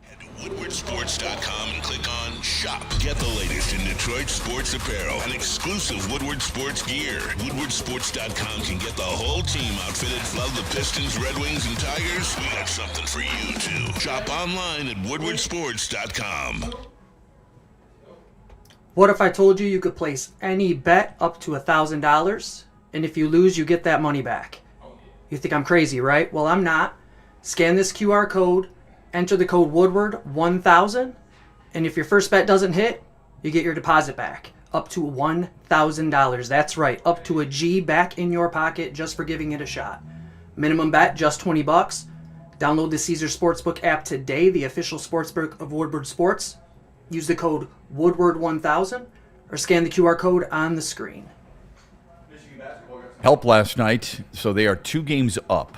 Head to woodwardsports.com and click on Shop. Get the latest in Detroit sports apparel and exclusive Woodward Sports gear. Woodwardsports.com can get the whole team outfitted. Love the Pistons, Red Wings, and Tigers? We got something for you, too. Shop online at woodwardsports.com. What if I told you you could place any bet up to $1,000, and if you lose, you get that money back? You think I'm crazy, right? Well, I'm not. Scan this QR code, enter the code Woodward1000, and if your first bet doesn't hit, you get your deposit back. Up to $1,000. That's right, up to a G back in your pocket just for giving it a shot. Minimum bet, just $20. Download the Caesar Sportsbook app today, the official sportsbook of Woodward Sports. Use the code Woodward1000 or scan the QR code on the screen. Help last night, so they are 2 games up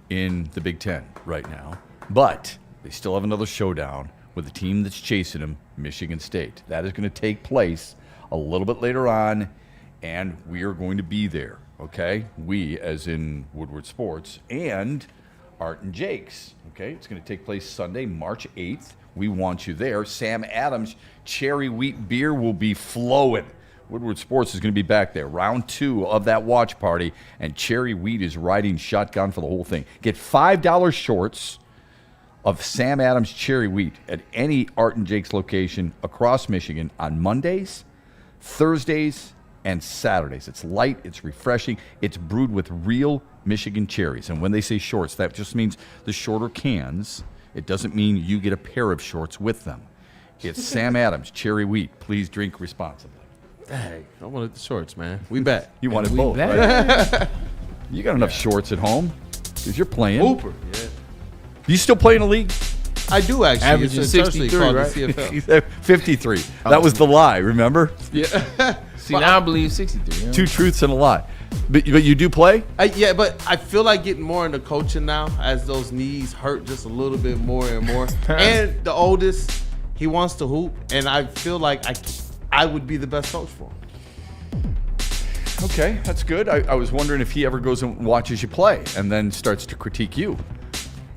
in the Big Ten right now, but they still have another showdown with the team that's chasing them, Michigan State. That is going to take place a little bit later on, and we are going to be there, okay? We, as in Woodward Sports, and Art and Jake's, okay? It's going to take place Sunday, March 8th. We want you there. Sam Adams Cherry Wheat Beer will be flowing. Woodward Sports is going to be back there. Round 2 of that watch party, and Cherry Wheat is riding shotgun for the whole thing. Get $5 shorts of Sam Adams Cherry Wheat at any Art and Jake's location across Michigan on Mondays, Thursdays, and Saturdays. It's light, it's refreshing, it's brewed with real Michigan cherries. And when they say shorts, that just means the shorter cans. It doesn't mean you get a pair of shorts with them. It's Sam Adams Cherry Wheat. Please drink responsibly. Hey, I wanted the shorts, man. We bet. You wanted both, right? You got enough shorts at home because you're playing. Hooper, yeah. You still play in a league? I do, actually. Averaging 63, right? 53. That was the lie, remember? Yeah. See, now I believe 63. Yeah. 2 truths and a lie. But you do play? Yeah, but I feel like getting more into coaching now as those knees hurt just a little bit more and more. And the oldest, he wants to hoop, and I feel like I would be the best coach for him. Okay, that's good. I was wondering if he ever goes and watches you play and then starts to critique you.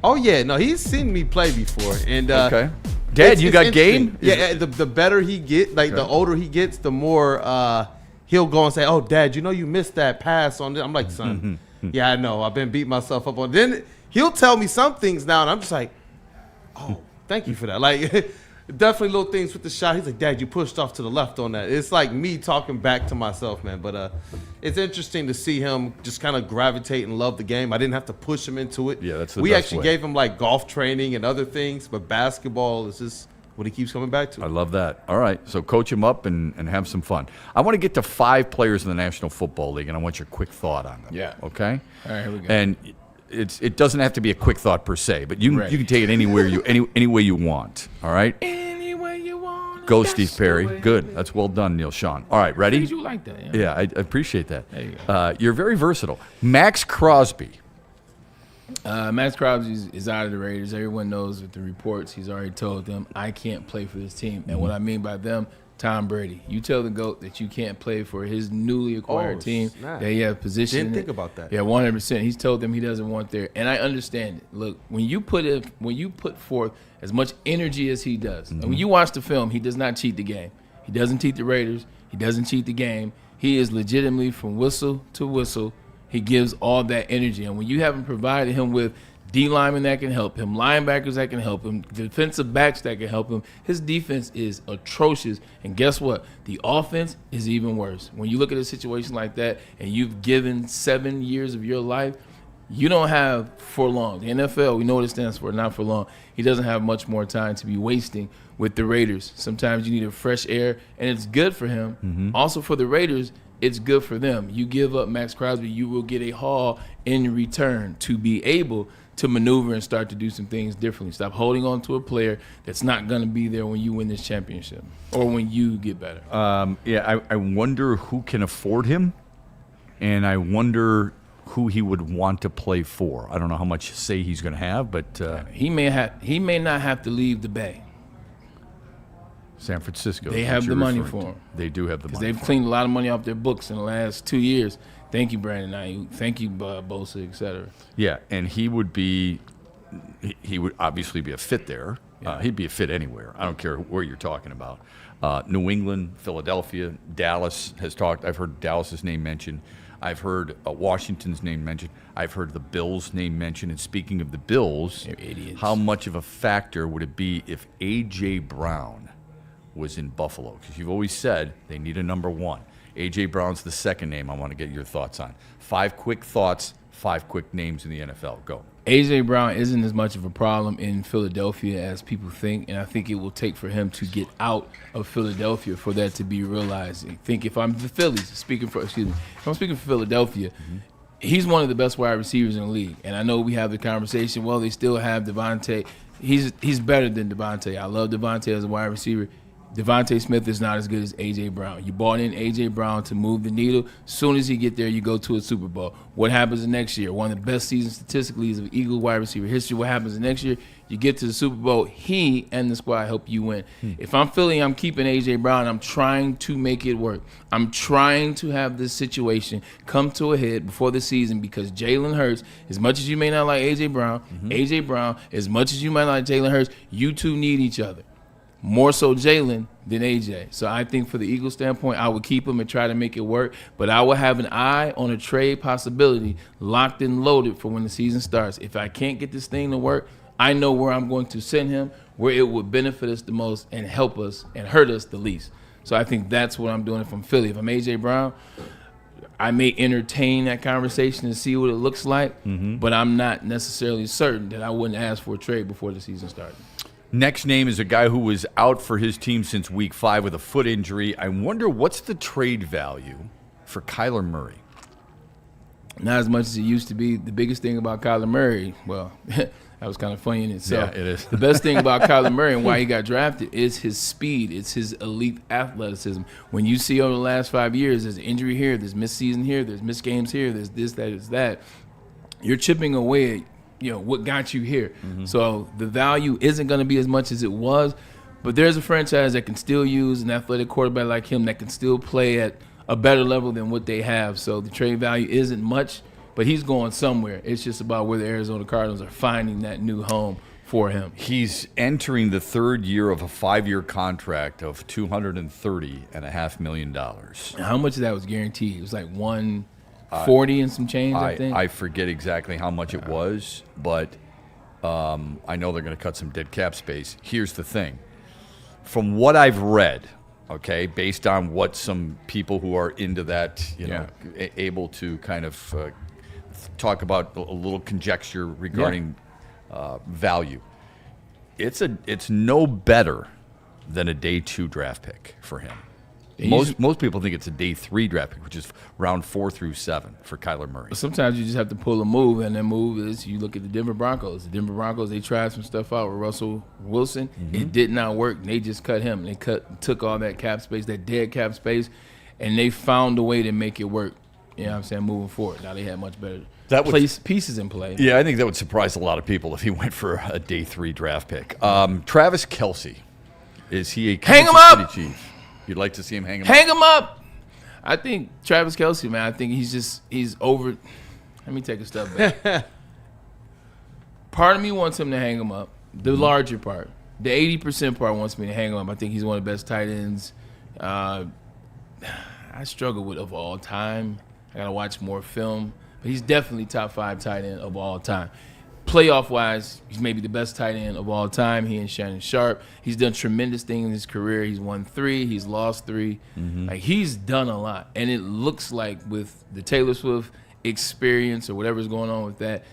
Oh, yeah. No, he's seen me play before. And okay. Dad, you got game? Yeah, the better he gets, the older he gets, the more he'll go and say, oh, Dad, you know you missed that pass on this. I'm like, son, yeah, I know. I've been beating myself up on it. Then he'll tell me some things now, and I'm just like, oh, thank you for that. Like, definitely little things with the shot. He's like, Dad, you pushed off to the left on that. It's like me talking back to myself, man. But it's interesting to see him just kind of gravitate and love the game. I didn't have to push him into it. Yeah, that's the We best actually way. gave him like golf training and other things, but basketball is just what he keeps coming back to. I love that. All right, so coach him up and have some fun. I want to get to 5 players in the National Football League, and I want your quick thought on them. Yeah. Okay? All right, here we go. And it doesn't have to be a quick thought per se, but you can take it anywhere any way you want. All right? Any way you want. Go, Steve Perry. Good. That's well done, Neil Sean. All right, ready? You like that? Yeah, I appreciate that. There you go. You're very versatile. Max Crosby. Max Crosby is out of the Raiders. Everyone knows with the reports, he's already told them, I can't play for this team. And what I mean by them, Tom Brady. You tell the GOAT that you can't play for his newly acquired team. Snap. That he has position. Didn't think about that. Yeah, 100%. He's told them he doesn't want there. And I understand it. Look, when you put forth as much energy as he does, and when you watch the film, he does not cheat the game. He doesn't cheat the Raiders. He doesn't cheat the game. He is legitimately from whistle to whistle. He gives all that energy. And when you haven't provided him with D linemen that can help him, linebackers that can help him, defensive backs that can help him, his defense is atrocious. And guess what? The offense is even worse. When you look at a situation like that and you've given 7 years of your life, you don't have for long. The NFL, we know what it stands for, not for long. He doesn't have much more time to be wasting with the Raiders. Sometimes you need a fresh air, and it's good for him. Also for the Raiders, it's good for them. You give up Max Crosby, you will get a haul in return to be able to maneuver and start to do some things differently. Stop holding on to a player that's not going to be there when you win this championship or when you get better. I wonder who can afford him, and I wonder who he would want to play for. I don't know how much say he's going to have, but he may not have to leave the Bay. San Francisco. They have the money for him. They do have the money. Because they've cleaned a lot of money off their books in the last 2 years. Thank you, Brandon Ayuk. Thank you, Bosa, et cetera. Yeah, and he would obviously be a fit there. Yeah. He'd be a fit anywhere. I don't care where you're talking about. New England, Philadelphia, Dallas has talked. I've heard Dallas's name mentioned. I've heard Washington's name mentioned. I've heard the Bills' name mentioned. And speaking of the Bills, they're idiots. How much of a factor would it be if A.J. Brown was in Buffalo? Because you've always said they need a number 1. A.J. Brown's the second name I want to get your thoughts on. 5 quick thoughts, 5 quick names in the NFL. Go. A.J. Brown isn't as much of a problem in Philadelphia as people think, and I think it will take for him to get out of Philadelphia for that to be realized. I think if I'm the Phillies, if I'm speaking for Philadelphia, he's one of the best wide receivers in the league. And I know we have the conversation, well, they still have Devontae. He's better than Devontae. I love Devontae as a wide receiver. Devontae Smith is not as good as A.J. Brown. You bought in A.J. Brown to move the needle. As soon as he get there, you go to a Super Bowl. What happens the next year? One of the best seasons statistically is of Eagles wide receiver history. What happens the next year? You get to the Super Bowl. He and the squad help you win. If I'm Philly, I'm keeping A.J. Brown. I'm trying to make it work. I'm trying to have this situation come to a head before the season because Jalen Hurts, as much as you may not like A.J. Brown, A.J. Brown, as much as you might like Jalen Hurts, you two need each other. More so Jalen than AJ. So I think for the Eagles standpoint, I would keep him and try to make it work. But I will have an eye on a trade possibility locked and loaded for when the season starts. If I can't get this thing to work, I know where I'm going to send him, where it would benefit us the most and help us and hurt us the least. So I think that's what I'm doing if I'm Philly. If I'm AJ Brown, I may entertain that conversation and see what it looks like, but I'm not necessarily certain that I wouldn't ask for a trade before the season started. Next name is a guy who was out for his team since week 5 with a foot injury. I wonder what's the trade value for Kyler Murray? Not as much as it used to be. The biggest thing about Kyler Murray, well, that was kind of funny in itself. Yeah, it is. The best thing about Kyler Murray and why he got drafted is his speed. It's his elite athleticism. When you see over the last 5 years, there's injury here, there's missed season here, there's missed games here, there's this, that, there's that. You're chipping away at what got you here. So the value isn't going to be as much as it was, but there's a franchise that can still use an athletic quarterback like him that can still play at a better level than what they have. So the trade value isn't much, but he's going somewhere. It's just about where the Arizona Cardinals are finding that new home for him. He's entering the 3rd year of a 5-year contract of $230.5 million. How much of that was guaranteed? It was like 140 and some change, I think. I forget exactly how much it was, but I know they're going to cut some dead cap space. Here's the thing. From what I've read, okay, based on what some people who are into that, able to kind of talk about a little conjecture regarding value, it's no better than a day 2 draft pick for him. Most people think it's a day 3 draft pick, which is round 4 through 7 for Kyler Murray. Sometimes you just have to pull a move, and that move is you look at the Denver Broncos. The Denver Broncos, they tried some stuff out with Russell Wilson. It did not work. They just cut him. They took all that cap space, that dead cap space, and they found a way to make it work. You know what I'm saying? Moving forward. Now they had much better pieces in play. Yeah, I think that would surprise a lot of people if he went for a day 3 draft pick. Travis Kelce, is he a Kansas City Chief? You'd like to see him hang him up. I think Travis Kelce, man, I think he's over. Let me take a step back. Part of me wants him to hang him up. The larger part. The 80% part wants me to hang him up. I think he's one of the best tight ends I struggle with of all time. I got to watch more film. But he's definitely top 5 tight end of all time. Playoff-wise, he's maybe the best tight end of all time. He and Shannon Sharp. He's done tremendous things in his career. He's won 3. He's lost 3. Like, he's done a lot. And it looks like with the Taylor Swift experience or whatever's going on with that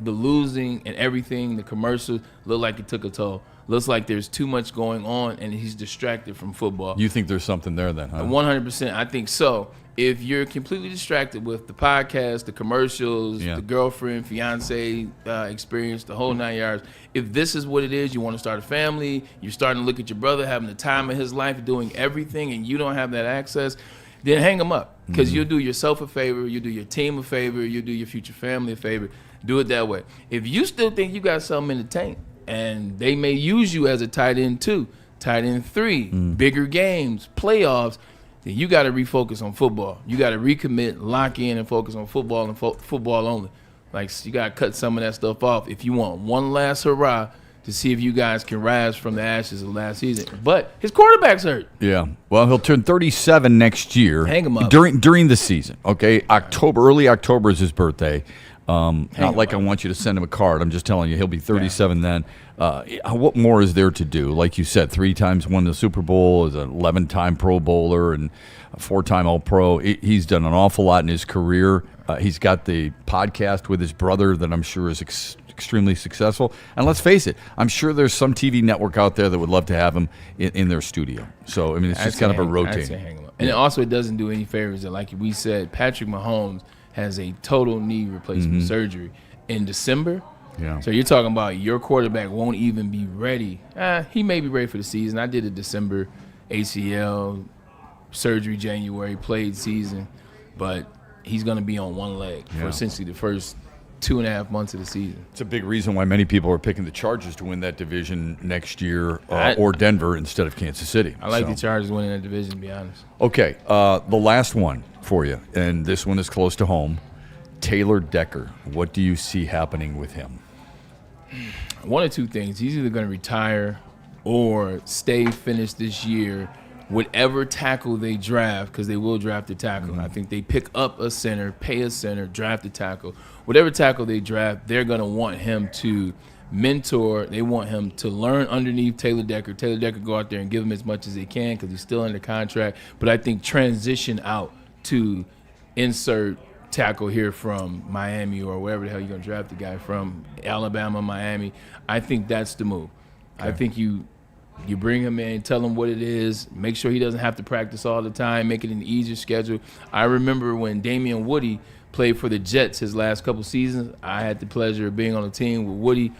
the losing and everything, the commercials, look like it took a toll. Looks like there's too much going on, and he's distracted from football. You think there's something there then, huh? 100%. I think so. If you're completely distracted with the podcast, the commercials, the girlfriend, fiance experience, the whole 9 yards, if this is what it is, you want to start a family, you're starting to look at your brother having the time of his life, doing everything, and you don't have that access, then hang him up. Because you'll do yourself a favor, you'll do your team a favor, you'll do your future family a favor. Do it that way. If you still think you got something in the tank, and they may use you as a tight end 2, tight end 3, bigger games, playoffs, then you got to refocus on football. You got to recommit, lock in, and focus on football and football only. Like, you got to cut some of that stuff off if you want one last hurrah to see if you guys can rise from the ashes of last season. But his quarterback's hurt. Yeah. Well, he'll turn 37 next year. Hang him up. During the season, okay? Early October is his birthday. Not like I want you to send him a card. I'm just telling you, he'll be 37 then. What more is there to do? Like you said, 3 times won the Super Bowl, is an 11-time Pro Bowler, and a 4-time All-Pro. He's done an awful lot in his career. He's got the podcast with his brother that I'm sure is extremely successful. And let's face it, I'm sure there's some TV network out there that would love to have him in their studio. So, I mean, it's just kind of a rotating. And also, it doesn't do any favors that, like we said, Patrick Mahomes has a total knee replacement surgery in December. Yeah. So you're talking about your quarterback won't even be ready. He may be ready for the season. I did a December ACL surgery, January, played season, but he's going to be on one leg for essentially the first 2.5 months of the season. It's a big reason why many people are picking the Chargers to win that division next year, or Denver instead of Kansas City. I like the Chargers winning that division, to be honest. Okay, the last one for you, and this one is close to home. Taylor Decker, what do you see happening with him? One of 2 things. He's either going to retire or finish this year, whatever tackle they draft, because they will draft a tackle. I think they pick up a center, pay a center, draft a tackle. Whatever tackle they draft, they're going to want him to mentor. They want him to learn underneath Taylor Decker. Taylor Decker go out there and give him as much as they can because he's still under contract. But I think transition out to insert tackle here from Miami or wherever the hell you're going to draft the guy from, Alabama, Miami. I think that's the move. Okay. I think you bring him in, tell him what it is, make sure he doesn't have to practice all the time, make it an easier schedule. I remember when Damian Woody played for the Jets his last couple seasons. I had the pleasure of being on the team with Woody,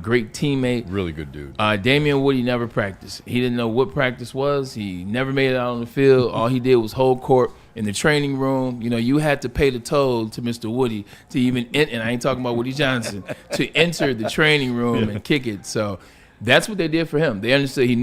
great teammate. Really good dude. Damian Woody never practiced. He didn't know what practice was. He never made it out on the field. All he did was hold court in the training room. You know, you had to pay the toll to Mr. Woody to even, and I ain't talking about Woody Johnson, to enter the training room and kick it. So that's what they did for him. They understood he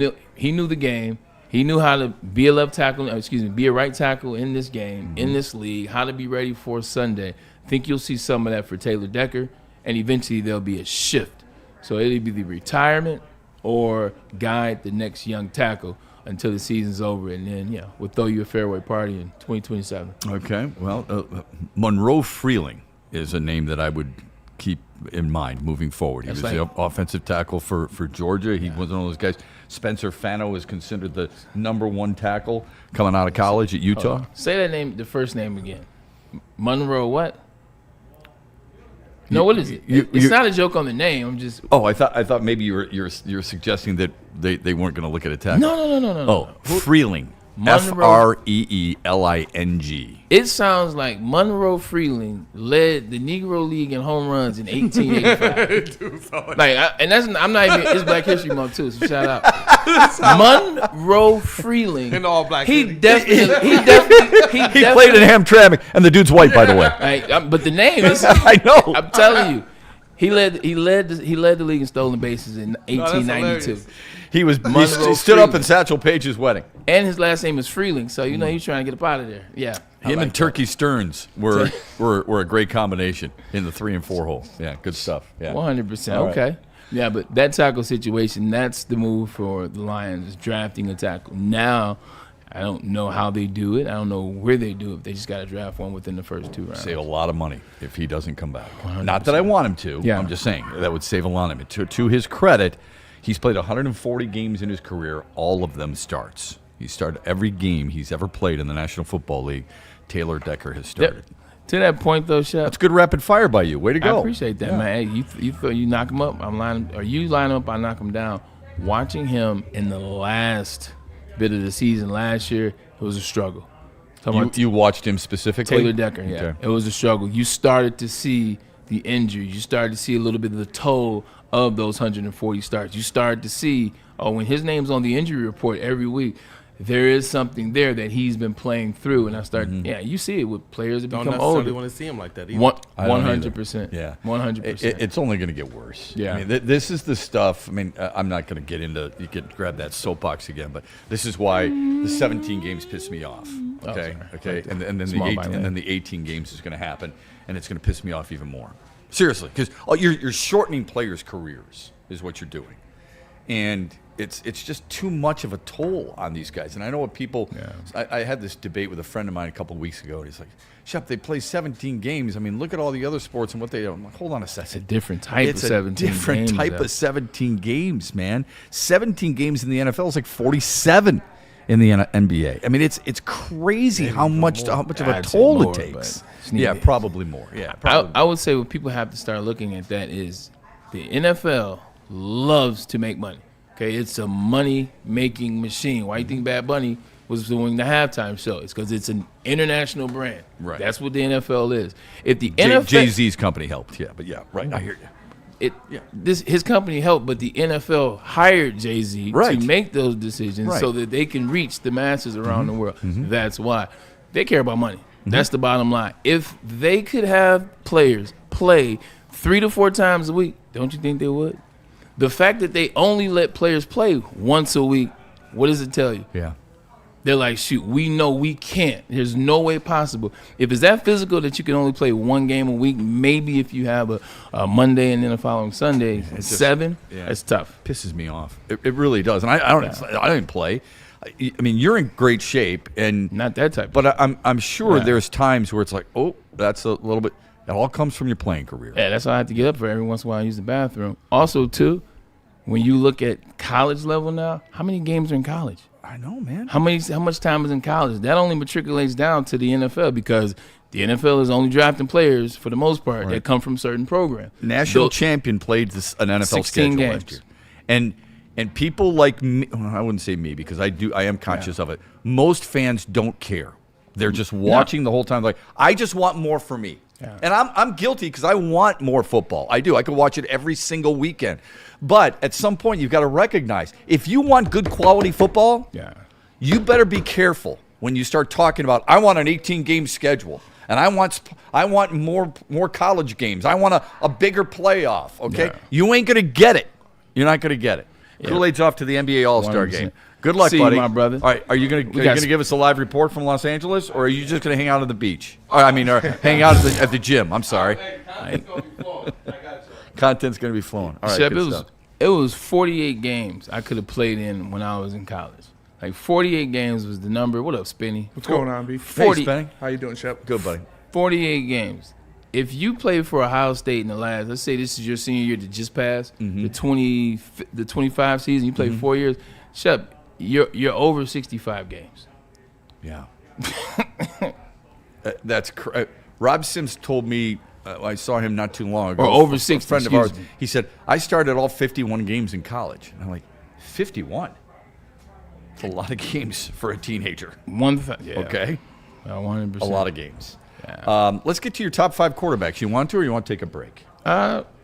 knew the game. He knew how to be a left tackle, be a right tackle in this game, in this league, how to be ready for Sunday. I think you'll see some of that for Taylor Decker, and eventually there'll be a shift. So it'll be the retirement or guide the next young tackle until the season's over, and then, we'll throw you a fairway party in 2027. Okay. Well, Monroe Freeling is a name that I would keep in mind moving forward. He was the offensive tackle for Georgia. He was one of those guys. Spencer Fano is considered the #1 tackle coming out of college at Utah. Say that name, the first name again. Monroe what? No, what is it? It's not a joke on the name. I'm just. Oh, I thought maybe you're suggesting that they weren't going to look at a tackle. No. Oh, Freeling. Freeling. It sounds like Monroe Freeling led the Negro League in home runs in 1885. I'm not even. It's Black History Month too, so shout out. Monroe Freeling. In all black. He He played in Hamtramck, and the dude's white, by the way. But the name is. I know. I'm telling you, he led the league in stolen bases in 1892. He stood up in Satchel Paige's wedding. And his last name is Freeling, so you know he's trying to get up out of there. Yeah. Him and Turkey Stearns were a great combination in the 3 and 4 hole. Yeah, good stuff. Yeah. 100%. All Okay. right. Yeah, but that tackle situation, that's the move for the Lions, is drafting a tackle. Now, I don't know how they do it. I don't know where they do it. They just got to draft one within the first 2 rounds. Save a lot of money if he doesn't come back. 100%. Not that I want him to. Yeah. I'm just saying that would save a lot of money. To his credit, he's played 140 games in his career. All of them starts. He started every game he's ever played in the National Football League. Taylor Decker has started. To that point, though, Shep. That's good rapid fire by you. Way to go. I appreciate that, man. Hey, you knock him up, you line him up, I knock him down. Watching him in the last bit of the season last year, it was a struggle. You watched him specifically? Taylor Decker, yeah. Okay. It was a struggle. You started to see the injury. You started to see a little bit of the toll of those 140 starts. You started to see, when his name's on the injury report every week, there is something there that he's been playing through. And I started, you see it with players that become older. Don't necessarily want to see him like that either. 100%. Yeah. 100%. It's only going to get worse. Yeah. I mean, this is the stuff. I mean, I'm not going to get into, you can grab that soapbox again, but this is why the 17 games piss me off. Okay. And then the 18 games is going to happen, and it's going to piss me off even more. Seriously, because you're shortening players' careers is what you're doing. And it's just too much of a toll on these guys. And I know what people I had this debate with a friend of mine a couple of weeks ago, and he's like, Shep, they play 17 games. I mean, look at all the other sports and what they do. I'm like, hold on a second. It's a different type of 17 games. It's a different type of 17 games, man. 17 games in the NFL is like 47 in the NBA. I mean, it's crazy how much of a toll it takes. Yeah, probably more. Yeah, probably. I would say what people have to start looking at that is the NFL loves to make money. Okay, it's a money-making machine. Why do you think Bad Bunny was doing the halftime show? It's because it's an international brand. Right. That's what the NFL is. If the NFL, Jay-Z's company helped. Yeah, but right. I hear you. His company helped, but the NFL hired Jay-Z to make those decisions so that they can reach the masses around the world. That's why they care about money. That's the bottom line. If they could have players play 3 to 4 times a week, don't you think they would? The fact that they only let players play once a week, what does it tell you? Yeah. They're like, shoot, we know we can't. There's no way possible. If it's that physical that you can only play 1 game a week, maybe if you have a Monday and then the following Sunday, 7, it's tough. Pisses me off. It really does. And I don't play. I mean, you're in great shape, and not that type. But I'm sure there's times where it's like, that's a little bit. It all comes from your playing career. Yeah, that's why I have to get up for every once in a while and use the bathroom. Also, too, when you look at college level now, how many games are in college? I know, man. How much time is in college? That only matriculates down to the NFL because the NFL is only drafting players, for the most part, that come from certain programs. National champion played an NFL schedule games. last year. And people like me, I wouldn't say me because I am conscious of it. Most fans don't care. They're just watching the whole time. Like, I just want more for me. Yeah. And I'm guilty because I want more football. I do. I could watch it every single weekend. But at some point, you've got to recognize, if you want good quality football, you better be careful when you start talking about, I want an 18-game schedule, and I want more college games. I want a bigger playoff, okay? Yeah. You ain't going to get it. You're not going to get it. Yeah. Kool-Aid's off to the NBA All-Star 100%. Game. Good luck, buddy. You, my brother. All right, are you going to give us a live report from Los Angeles, or are you just going to hang out at the beach? Or hang out at the gym. I'm sorry. Content's going to be flowing. All right, Shep, it was 48 games I could have played in when I was in college. Like 48 games was the number. What up, Spinny? What's going on, B? 40. Hey, Spinny. How you doing, Shep? Good, buddy. 48 games. If you played for Ohio State in the last, let's say this is your senior year that just passed, the 25 season, you played 4 years, Shep, you're over 65 games. Yeah. That's Rob Sims told me I saw him not too long ago. Or over 60, a friend of ours. me. He said, I started all 51 games in college. And I'm like, 51? It's a lot of games for a teenager. Yeah. Okay? 100%. A lot of games. Yeah. Let's get to your top 5 quarterbacks. You want to, or you want to take a break?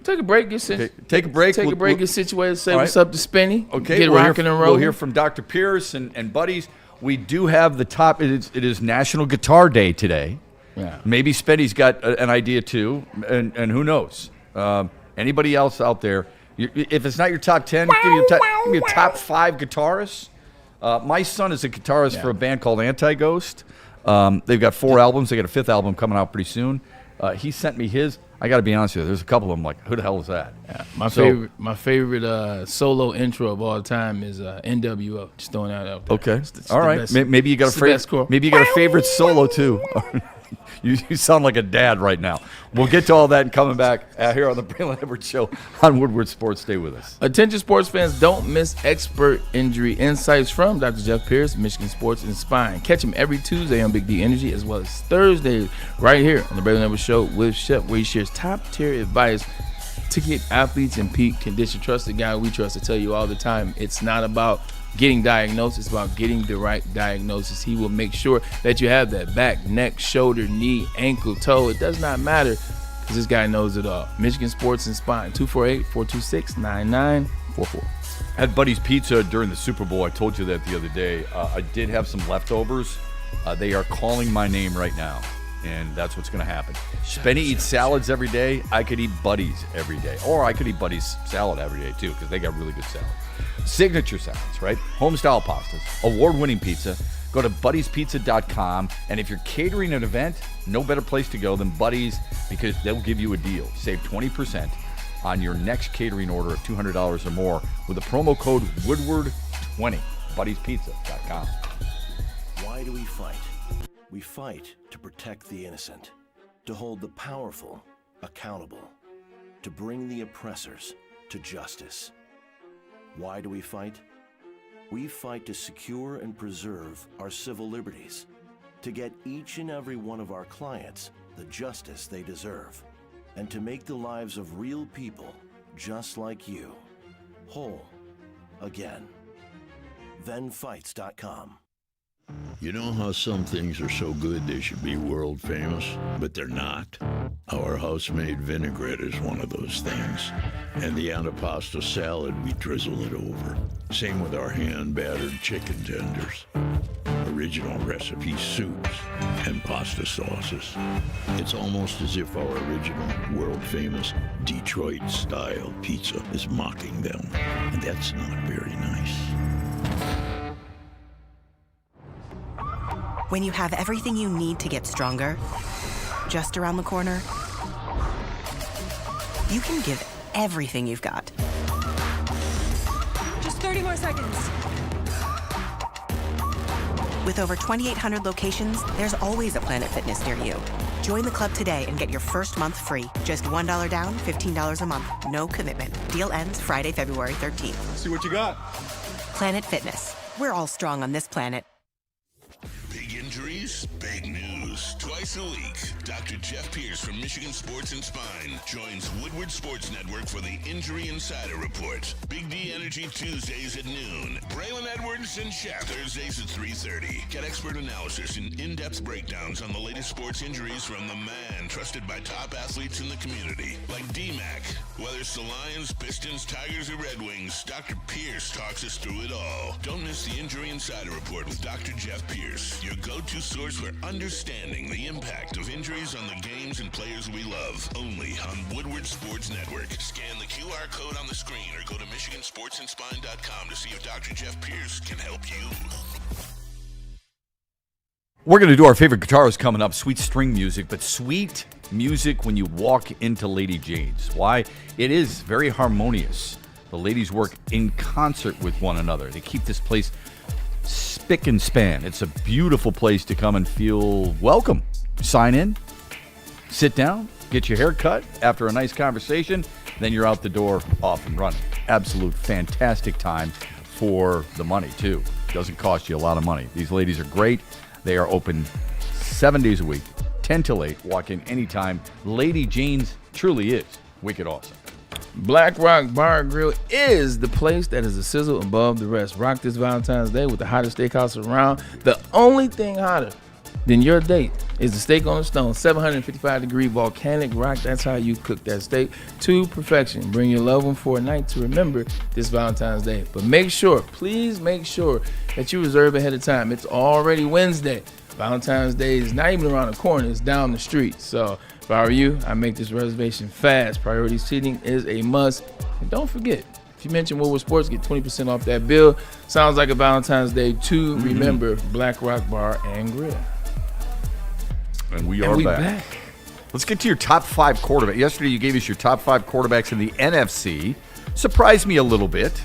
Take a break. Take a break. Take a break. Get situated. Say what's right. up to Spinny. Okay. Get rocking and rolling. We'll hear from Dr. Pierce and buddies. We do have the top. It is National Guitar Day today. Yeah. Maybe Spenny's got an idea too, and who knows? Anybody else out there? If it's not your top 10, give me a top 5 guitarists. My son is a guitarist for a band called Anti-Ghost. They've got 4 albums. They got a 5th album coming out pretty soon. He sent me his. I got to be honest with you. There's a couple of them like, who the hell is that? Yeah. My favorite solo intro of all time is NWO. Just throwing that out there. Okay. It's all right. best, maybe you got a favorite. Maybe you got a favorite solo too. You sound like a dad right now. We'll get to all that and coming back here on the Braylon Edwards Show on Woodward Sports. Stay with us. Attention sports fans, don't miss expert injury insights from Dr. Jeff Pierce, Michigan Sports and Spine. Catch him every Tuesday on Big D Energy as well as Thursdays right here on the Braylon Edwards Show with Shep, where he shares top-tier advice to get athletes in peak condition. Trust the guy we trust to tell you all the time, it's not about getting diagnosed, it's about getting the right diagnosis. He will make sure that you have that back, neck, shoulder, knee, ankle, toe. It does not matter because this guy knows it all. Michigan Sports and Spine, 248-426-9944. Had Buddy's Pizza during the Super Bowl. I told you that the other day. I did have some leftovers. They are calling my name right now, and that's what's going to happen. Spenny eats salads every day. I could eat Buddy's every day. Or I could eat Buddy's salad every day, too, because they got really good salad. Signature salads, right? Home-style pastas, award-winning pizza. Go to buddiespizza.com, and if you're catering an event, no better place to go than Buddy's because they'll give you a deal. Save 20% on your next catering order of $200 or more with the promo code Woodward20. buddiespizza.com. Why do we fight? We fight to protect the innocent, to hold the powerful accountable, to bring the oppressors to justice. Why do we fight? We fight to secure and preserve our civil liberties, to get each and every one of our clients the justice they deserve, and to make the lives of real people just like you whole again. ThenFights.com. You know how some things are so good they should be world famous, but they're not? Our house-made vinaigrette is one of those things. And the antipasto salad, we drizzle it over. Same with our hand-battered chicken tenders. Original recipe soups and pasta sauces. It's almost as if our original, world-famous Detroit-style pizza is mocking them. And that's not very nice. When you have everything you need to get stronger, just around the corner, you can give everything you've got. Just 30 more seconds. With over 2,800 locations, there's always a Planet Fitness near you. Join the club today and get your first month free. Just $1 down, $15 a month. No commitment. Deal ends Friday, February 13th. See what you got. Planet Fitness. We're all strong on this planet. Big injuries, big news. Twice a week, Dr. Jeff Pierce from Michigan Sports and Spine joins Woodward Sports Network for the Injury Insider Report. Big D Energy Tuesdays at noon. Braylon Edwards and Shep Thursdays at 3:30. Get expert analysis and in-depth breakdowns on the latest sports injuries from the man trusted by top athletes in the community, like D-Mac. Whether it's the Lions, Pistons, Tigers, or Red Wings, Dr. Pierce talks us through it all. Don't miss the Injury Insider Report with Dr. Jeff Pierce, your go-to source for understanding the impact of injuries on the games and players we love. Only on Woodward Sports Network. Scan the QR code on the screen or go to MichiganSportsandSpine.com to see if Dr. Jeff Pierce can help you. We're going to do our favorite guitarists coming up, sweet string music, but sweet music when you walk into Lady Jane's. Why? It is very harmonious. The ladies work in concert with one another. They keep this place spick and span. It's a beautiful place to come and feel welcome. Sign in, sit down, get your hair cut after a nice conversation, then you're out the door off and running. Absolute fantastic time for the money, too. Doesn't cost you a lot of money. These ladies are great. They are open 7 days a week, 10 till 8. Walk in anytime. Lady Jane's truly is wicked awesome. Black Rock Bar and Grill is the place that is a sizzle above the rest. Rock this Valentine's Day with the hottest steakhouse around. The only thing hotter than your date is the steak on the stone, 755-degree volcanic rock. That's how you cook that steak to perfection. Bring your loved one for a night to remember this Valentine's Day. But please make sure that you reserve ahead of time. It's already Wednesday. Valentine's Day is not even around the corner. It's down the street. So if I were you, I'd make this reservation fast. Priority seating is a must. And don't forget, if you mention Woodward Sports, get 20% off that bill. Sounds like a Valentine's Day to remember. Black Rock Bar and Grill. And we are back. Let's get to your top 5 quarterbacks. Yesterday you gave us your top 5 quarterbacks in the NFC. Surprised me a little bit.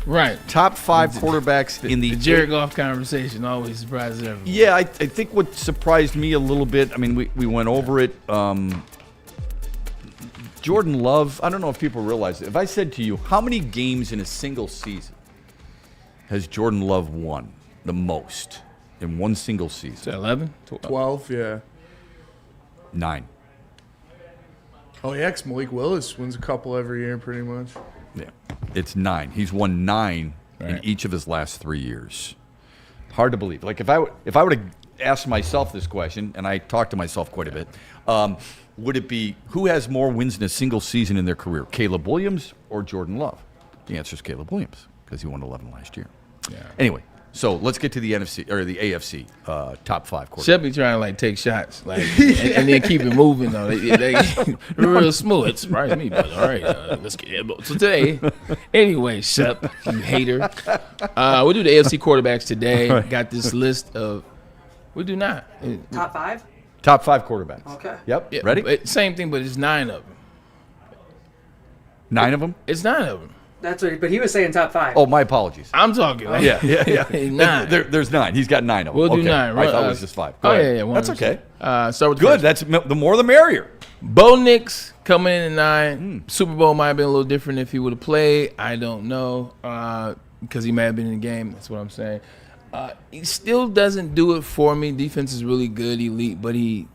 Right. Top 5 quarterbacks in the Jared Goff conversation always surprises everyone. Yeah, I think what surprised me a little bit, I mean, we went over it. Jordan Love, I don't know if people realize it. If I said to you, how many games in a single season has Jordan Love won the most in one single season? Is that 11? 12, yeah. 9. Oh, yeah, 'cause Malik Willis wins a couple every year pretty much. Yeah, it's 9. He's won 9 in each of his last 3 years. Hard to believe. Like if I would have asked myself this question, and I talk to myself quite a bit, would it be who has more wins in a single season in their career, Caleb Williams or Jordan Love? The answer is Caleb Williams because he won 11 last year. Yeah. Anyway, so let's get to the NFC or the AFC top 5 quarterbacks. Shepard trying to take shots, and then keep it moving. Though they real smooth. It surprised me, but all right, let's get it. So today, anyway, Shep, you hater. We'll do the AFC quarterbacks today. Right. Got this list of. We do not top 5. Top 5 quarterbacks. Okay. Yep. Yeah, ready? Same thing, but it's 9 of them. 9 of them? It's 9 of them. That's what, but he was saying top 5. Oh, my apologies. I'm talking. Like, yeah. 9. There's 9. He's got 9 of them. We'll do 9. I thought it was just 5. Go ahead. Yeah. That's okay. Start with good. That's the more the merrier. Bo Nix coming in at 9. Super Bowl might have been a little different if he would have played. I don't know because he may have been in the game. That's what I'm saying. He still doesn't do it for me. Defense is really good, elite, but he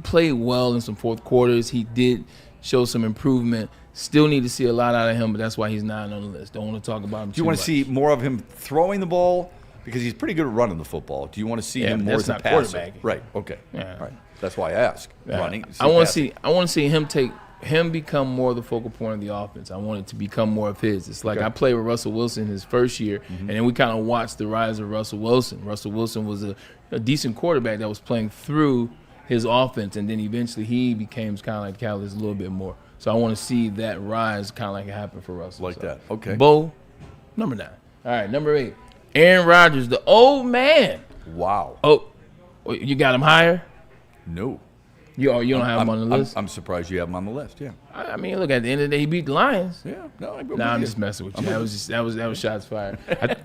played well in some fourth quarters. He did show some improvement. Still need to see a lot out of him, but that's why he's 9 on the list. Don't want to talk about him Do you want to see more of him throwing the ball? Because he's pretty good at running the football. Do you want to see him more as a passer? Right. Okay. Yeah. All right. That's why I ask. Running. I want to see him become more the focal point of the offense. I want it to become more of his. It's like I played with Russell Wilson his first year, and then we kind of watched the rise of Russell Wilson. Russell Wilson was a decent quarterback that was playing through his offense, and then eventually he became kind of like Callis a little bit more. So I want to see that rise kind of like it happened for Russell. Like that. Okay. Bo, number 9. All right, number 8. Aaron Rodgers, the old man. Wow. Oh, you got him higher? No. You don't have him on the list? I'm surprised you have him on the list, yeah. I mean, look, at the end of the day, he beat the Lions. Yeah. I'm just messing with you. That was shots fired.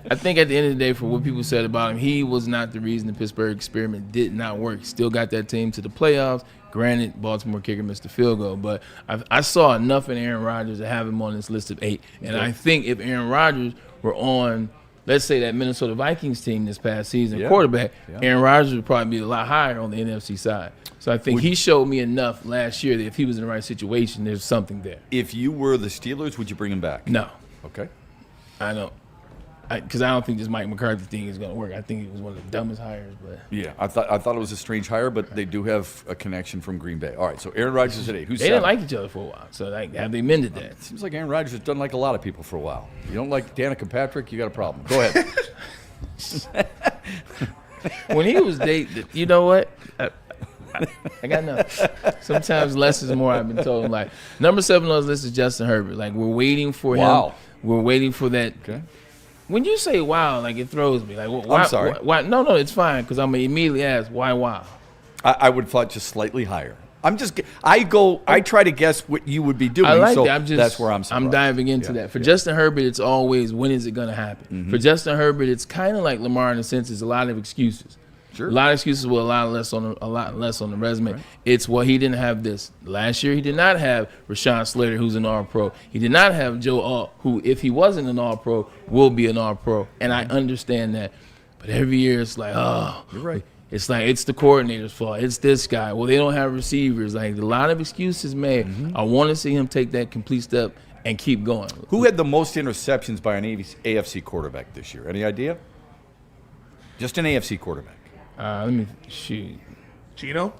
I think at the end of the day, for what people said about him, he was not the reason the Pittsburgh experiment did not work. He still got that team to the playoffs. Granted, Baltimore kicker missed the field goal, but I saw enough in Aaron Rodgers to have him on this list of 8. And I think if Aaron Rodgers were on, let's say, that Minnesota Vikings team this past season, quarterback, Aaron Rodgers would probably be a lot higher on the NFC side. So I think he showed me enough last year that if he was in the right situation, there's something there. If you were the Steelers, would you bring him back? No. Okay. I don't. Because I don't think this Mike McCarthy thing is going to work. I think it was one of the dumbest hires. But yeah, I thought it was a strange hire, but they do have a connection from Green Bay. All right, so Aaron Rodgers is at 8. Who's they 7? didn't like each other for a while, so have they mended that? Seems like Aaron Rodgers has done like a lot of people for a while. You don't like Danica Patrick, you got a problem. Go ahead. When he was dating, you know what? I got nothing. Sometimes less is more, I've been told. Like, number 7 on the list is Justin Herbert. Like, we're waiting for him. We're waiting for that. Okay. When you say wow, like, it throws me. Like, why, I'm sorry. Why, no, it's fine, because I'm going to immediately ask, why wow? I would have thought just slightly higher. I try to guess what you would be doing. I like so that. That's where I'm surprised. I'm diving into that. For Justin Herbert, it's always, when is it going to happen? Mm-hmm. For Justin Herbert, it's kind of like Lamar in a sense. It's a lot of excuses. Sure. A lot of excuses with a lot less on the resume. Right. It's he didn't have this last year. He did not have Rashawn Slater, who's an All-Pro. He did not have Joe Alt, who, if he wasn't an All-Pro, will be an All-Pro. And I understand that, but every year it's like, oh, you're right. It's like it's the coordinator's fault. It's this guy. Well, they don't have receivers. Like a lot of excuses made. I want to see him take that complete step and keep going. Who had the most interceptions by an AFC quarterback this year? Any idea? Just an AFC quarterback. Let me shoot. Gino?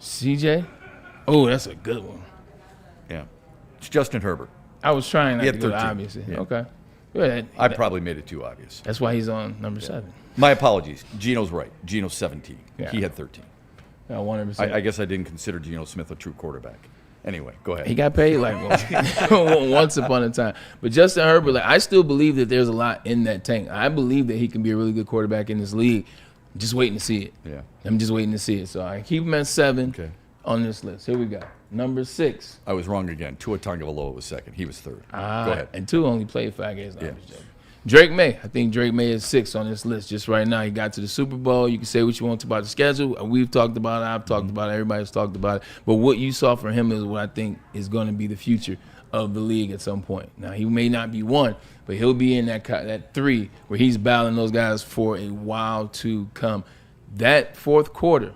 CJ? Oh, that's a good one. Yeah. It's Justin Herbert. I was trying not He to had go to 13. obvious. Yeah. Okay. Good. I probably made it too obvious. That's why he's on number 7. My apologies. Gino's right. Gino's 17. Yeah. He had 13. 100%. I guess I didn't consider Geno Smith a true quarterback. Anyway, go ahead. He got paid like once upon a time. But Justin Herbert, like, I still believe that there's a lot in that tank. I believe that he can be a really good quarterback in this league. Just waiting to see it. Yeah. I'm just waiting to see it. So I keep him at 7 on this list. Here we go. Number 6. I was wrong again. Tua Tagovailoa was second. He was third. Go ahead. And Tua only played 5 games. No, Drake May. I think Drake May is 6 on this list just right now. He got to the Super Bowl. You can say what you want about the schedule. We've talked about it. I've talked about it. Everybody's talked about it. But what you saw from him is what I think is going to be the future of the league at some point. Now, he may not be 1, but he'll be in that 3 where he's battling those guys for a while to come. That fourth quarter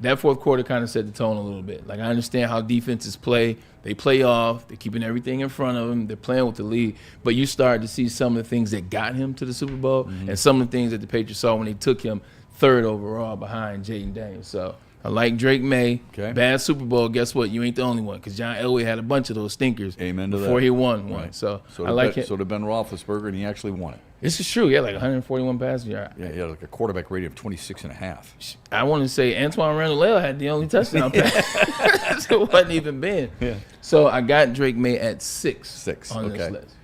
kind of set the tone a little bit. Like, I understand how defenses play. They play off. They're keeping everything in front of them. They're playing with the lead. But you start to see some of the things that got him to the Super Bowl and some of the things that the Patriots saw when they took him 3rd overall behind Jaden Daniels. So I like Drake May. Bad Super Bowl. Guess what? You ain't the only one because John Elway had a bunch of those stinkers before he won one. Right. So I like it. So did Ben Roethlisberger, and he actually won it. This is true. He had like 141 passing yards. Yeah, he had like a quarterback rating of 26.5. I want to say Antoine Randall had the only touchdown pass. It wasn't even Ben. Yeah. So I got Drake May at 6 on this okay. list.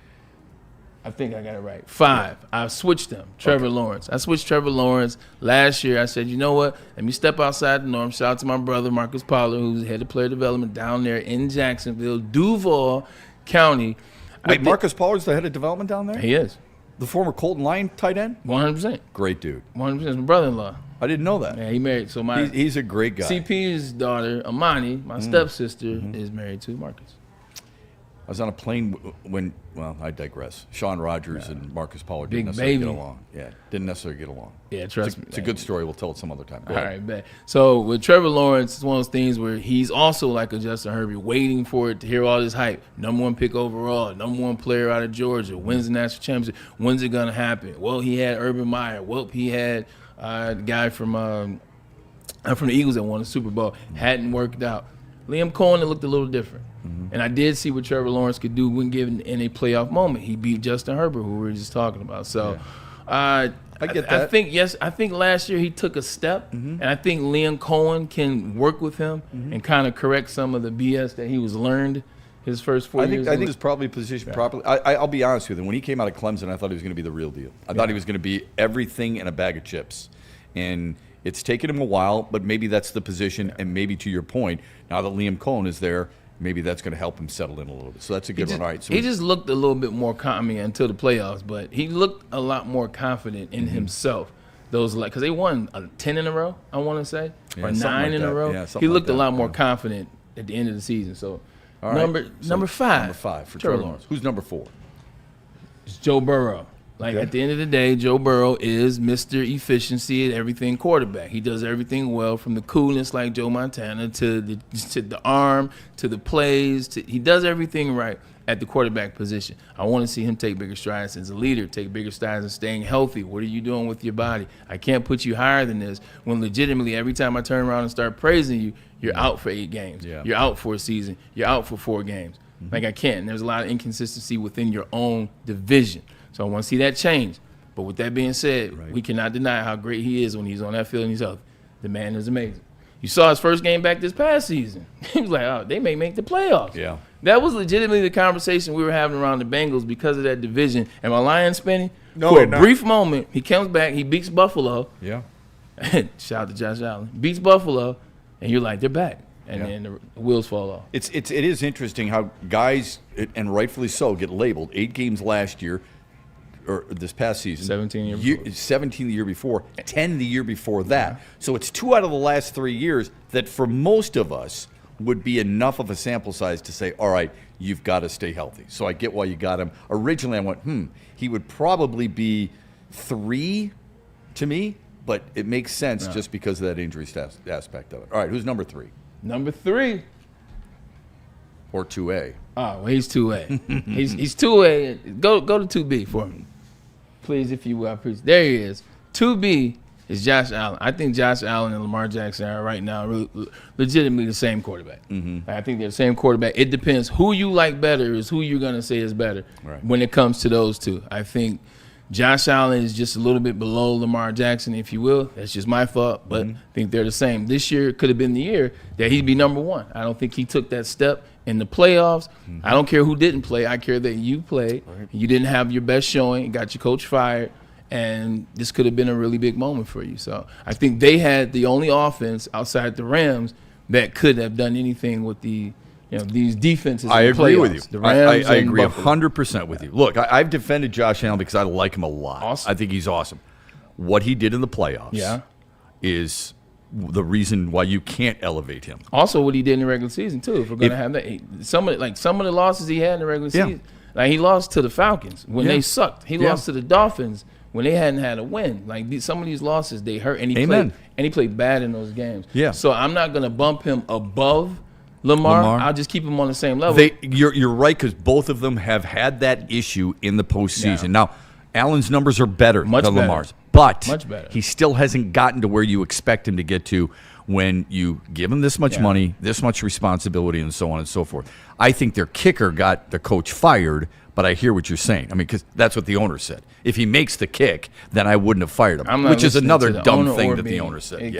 I think I got it right. 5. I switched them. Trevor Lawrence. I switched Trevor Lawrence. Last year I said, you know what? Let me step outside the norm. Shout out to my brother, Marcus Pollard, who's head of player development down there in Jacksonville, Duval County. Wait, Marcus Pollard's the head of development down there? He is. The former Colton Lion tight end? 100%. Great dude. 100%. My brother-in-law. I didn't know that. Yeah, he married. So he's a great guy. CP's daughter, Amani, my stepsister, is married to Marcus. I was on a plane I digress. Sean Rogers and Marcus Pollard Big didn't necessarily baby. get along. Yeah, didn't necessarily get along. Yeah, trust me. It's a good story. We'll tell it some other time. Go All ahead. right, bet. So with Trevor Lawrence, it's one of those things where he's also like a Justin Herbert, waiting for it to hear all this hype. Number 1 pick overall, number 1 player out of Georgia, wins the national championship. When's it going to happen? Well, he had Urban Meyer. Well, he had the guy from the Eagles that won the Super Bowl. Hadn't worked out. Liam Cohen, it looked a little different. And I did see what Trevor Lawrence could do when given in a playoff moment. He beat Justin Herbert, who we were just talking about. So I get that. I think last year he took a step, and I think Liam Cohen can work with him and kind of correct some of the BS that he was learned his first 4 years. I think he's probably positioned properly. I'll be honest with you. When he came out of Clemson, I thought he was going to be the real deal. I thought he was going to be everything in a bag of chips. And it's taken him a while, but maybe that's the position. And maybe to your point, now that Liam Cohen is there, maybe that's going to help him settle in a little bit. So that's a good one. All right. So he just looked a little bit more until the playoffs, but he looked a lot more confident in himself. Those because they won 10 in a row, I want to say, or 9 in a row. Yeah, he looked a lot more confident at the end of the season. So all right. number 5. Number 5 for Trevor Lawrence. Who's number 4? It's Joe Burrow. At the end of the day, Joe Burrow is Mr. Efficiency at everything quarterback. He does everything well, from the coolness like Joe Montana to the arm to the plays. He does everything right at the quarterback position. I want to see him take bigger strides as a leader, take bigger strides in staying healthy. What are you doing with your body? I can't put you higher than this when legitimately every time I turn around and start praising you, you're out for 8 games. Yeah. You're out for a season. You're out for 4 games. Like, I can't. And there's a lot of inconsistency within your own division. So I want to see that change. But with that being said, we cannot deny how great he is when he's on that field and he's healthy. The man is amazing. You saw his first game back this past season. He was like, oh, they may make the playoffs. Yeah. That was legitimately the conversation we were having around the Bengals because of that division. Am I lying, Spenny? No, for a brief moment, he comes back, he beats Buffalo. Yeah. Shout out to Josh Allen. Beats Buffalo, and you're like, they're back. And then the wheels fall off. It is interesting how guys, and rightfully so, get labeled. 8 games last year, or this past season. 17 the year before, 10 the year before that. So it's 2 out of the last 3 years that for most of us would be enough of a sample size to say, all right, you've got to stay healthy. So I get why you got him. Originally I went, he would probably be 3 to me, but it makes sense just because of that injury aspect of it. All right, who's number 3? Number 3. Or 2A. Oh, well, he's 2A. he's 2A. Go to 2B for me, please, if you will. Please. There he is. 2B is Josh Allen. I think Josh Allen and Lamar Jackson are right now legitimately the same quarterback. I think they're the same quarterback. It depends who you like better is who you're going to say is better when it comes to those two. I think Josh Allen is just a little bit below Lamar Jackson, if you will. That's just my fault, but I think they're the same. This year could have been the year that he'd be number 1. I don't think he took that step in the playoffs. I don't care who didn't play. I care that you played. You didn't have your best showing. Got your coach fired. And this could have been a really big moment for you. So I think they had the only offense outside the Rams that could have done anything with these defenses. I agree with you. The Rams I agree 100% with you. Look, I've defended Josh Allen because I like him a lot. Awesome. I think he's awesome. What he did in the playoffs is the reason why you can't elevate him. Also, what he did in the regular season too. If we're going to have that, some of the losses he had in the regular season, like he lost to the Falcons when they sucked. He lost to the Dolphins when they hadn't had a win. Like some of these losses, they hurt, and he played bad in those games. Yeah. So I'm not going to bump him above Lamar. I'll just keep him on the same level. You're right, because both of them have had that issue in the postseason. Now, Allen's numbers are better than Lamar's, but much better. He still hasn't gotten to where you expect him to get to when you give him this much money, this much responsibility, and so on and so forth. I think their kicker got the coach fired, but I hear what you're saying. I mean, because that's what the owner said. If he makes the kick, then I wouldn't have fired him, which is another dumb thing that the owner said.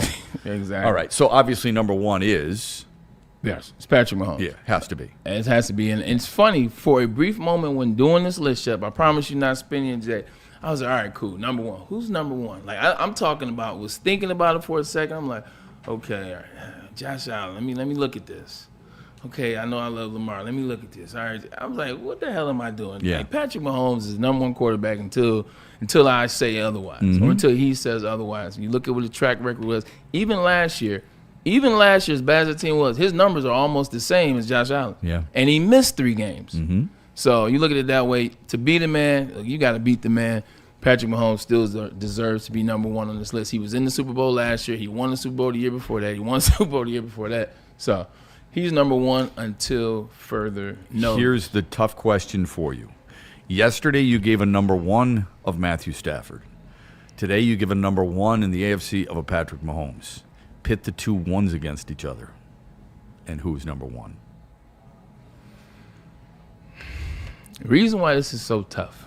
Exactly. All right, so obviously number 1 is... Yes, it's Patrick Mahomes. Yeah, has to be. It has to be. And it's funny, for a brief moment when doing this list, Shep, I promise you not spinning Jay, I was like, all right, cool, number 1. Who's number 1? Like, I'm talking about, was thinking about it for a second. I'm like, okay, all right, Josh Allen, let me look at this. Okay, I know I love Lamar. Let me look at this. All right, I was like, what the hell am I doing? Yeah. Like, Patrick Mahomes is number 1 quarterback until I say otherwise, or until he says otherwise. You look at what the track record was. Even last year, as bad as the team was, his numbers are almost the same as Josh Allen. Yeah. And he missed 3 games. So you look at it that way. To be the man, you got to beat the man. Patrick Mahomes still deserves to be number 1 on this list. He was in the Super Bowl last year. He won the Super Bowl the year before that. He won the Super Bowl the year before that. So he's number 1 until further notice. Here's the tough question for you. Yesterday you gave a number 1 of Matthew Stafford. Today you give a number 1 in the AFC of a Patrick Mahomes. Pit the 2 ones against each other. And who's number 1? The reason why this is so tough.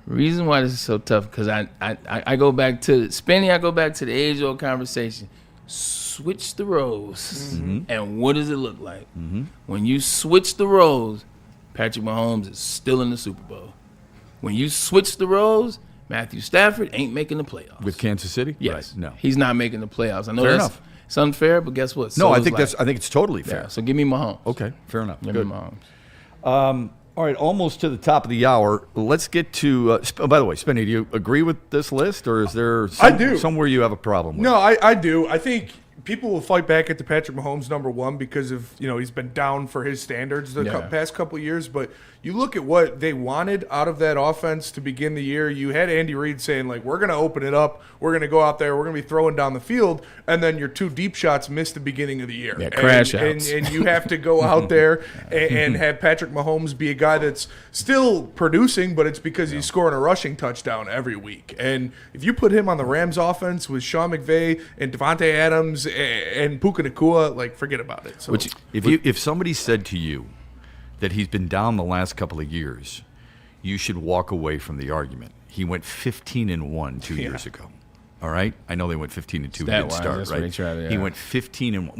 Because I go back to Spenny. I go back to the age-old conversation. Switch the roles, and what does it look like when you switch the roles? Patrick Mahomes is still in the Super Bowl. When you switch the roles, Matthew Stafford ain't making the playoffs With Kansas City? Yes, Right. No. he's not making the playoffs. I know Fair that's enough. it's unfair, but guess what? No, So I is think life. I think it's totally fair. Yeah, so give me Mahomes. Okay, fair enough. Give Good. me Mahomes. All right, almost to the top of the hour. Let's get to. By the way, Spenny, do you agree with this list, or is there I do. somewhere you have a problem with? No, I do. I think people will fight back at the Patrick Mahomes number 1 because of he's been down for his standards the past couple of years. But you look at what they wanted out of that offense to begin the year. You had Andy Reid saying, like, we're going to open it up. We're going to go out there. We're going to be throwing down the field. And then your 2 deep shots missed the beginning of the year. Yeah, crash outs. And you have to go out there and have Patrick Mahomes be a guy that's still producing, but it's because he's scoring a rushing touchdown every week. And if you put him on the Rams offense with Sean McVay and Devontae Adams and Puka Nacua, like, forget about it. So If somebody said to you that he's been down the last couple of years, you should walk away from the argument. He went 15-1 2 years ago. All right? I know they went 15-2. He didn't start, that's right? what they tried, He went 15-1.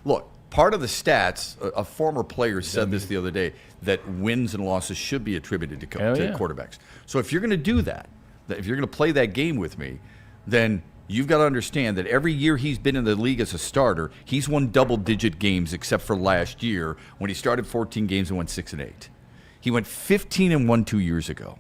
Well, part of the stats, a former player said this the other day, that wins and losses should be attributed to quarterbacks. So if you're going to do that, if you're going to play that game with me, then you've got to understand that every year he's been in the league as a starter, he's won double-digit games except for last year when he started 14 games and went 6-8. He went 15-1 2 years ago.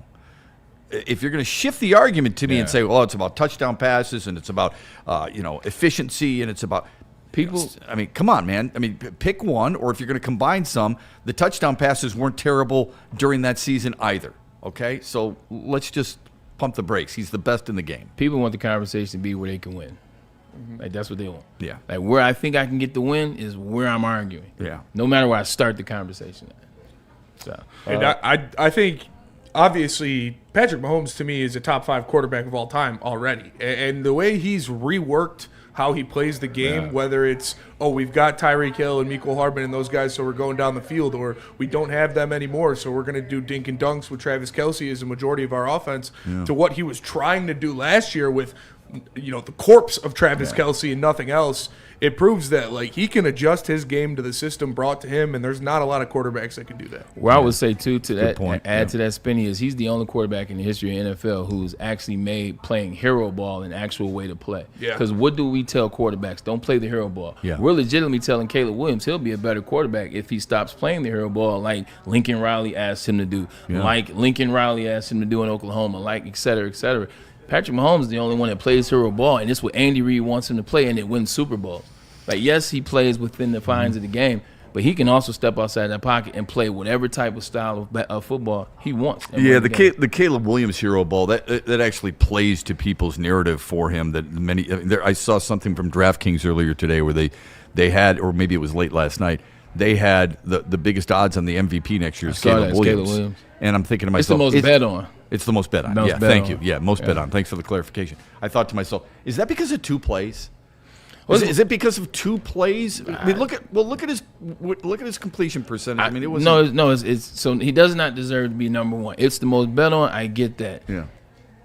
If you're going to shift the argument to me and say, well, it's about touchdown passes and it's about efficiency and it's about people. I mean, come on, man. I mean, pick one, or if you're going to combine some, the touchdown passes weren't terrible during that season either. Okay, so let's just pump the brakes. He's the best in the game. People want the conversation to be where they can win. Like, that's what they want. Yeah. Like, where I think I can get the win is where I'm arguing. Yeah. No matter where I start the conversation at. So, and I think, obviously, Patrick Mahomes to me is a top 5 quarterback of all time already. And the way he's reworked how he plays the game, whether it's, we've got Tyreek Hill and Mecole Hardman and those guys, so we're going down the field, or we don't have them anymore, so we're going to do dink and dunks with Travis Kelce as a majority of our offense, to what he was trying to do last year with, the corpse of Travis Kelce and nothing else. It proves that, like, he can adjust his game to the system brought to him, and there's not a lot of quarterbacks that can do that. Well, I would say, too, to that, point. add to that, Spinny, is he's the only quarterback in the history of NFL who's actually made playing hero ball an actual way to play. Yeah. Because what do we tell quarterbacks? Don't play the hero ball. Yeah. We're legitimately telling Caleb Williams he'll be a better quarterback if he stops playing the hero ball like Lincoln Riley asked him to do, like Lincoln Riley asked him to do in Oklahoma, like et cetera, et cetera. Patrick Mahomes is the only one that plays hero ball, and it's what Andy Reid wants him to play, and it wins Super Bowls. Like, yes, he plays within the confines of the game, but he can also step outside that pocket and play whatever type of style of football he wants. Yeah, the Caleb Williams hero ball, that actually plays to people's narrative for him. That I saw something from DraftKings earlier today where they had, or maybe it was late last night, they had the biggest odds on the MVP next year is Caleb Williams. And I'm thinking to myself, it's the most bet on. It's the most bet on. Most yeah, bet thank on. you. Yeah, most bet on. Thanks for the clarification. I thought to myself, is that because of 2 plays? Is it because of 2 plays? I mean, look at his completion percentage. I mean, it was it's so he does not deserve to be number 1. It's the most bet on. I get that. Yeah.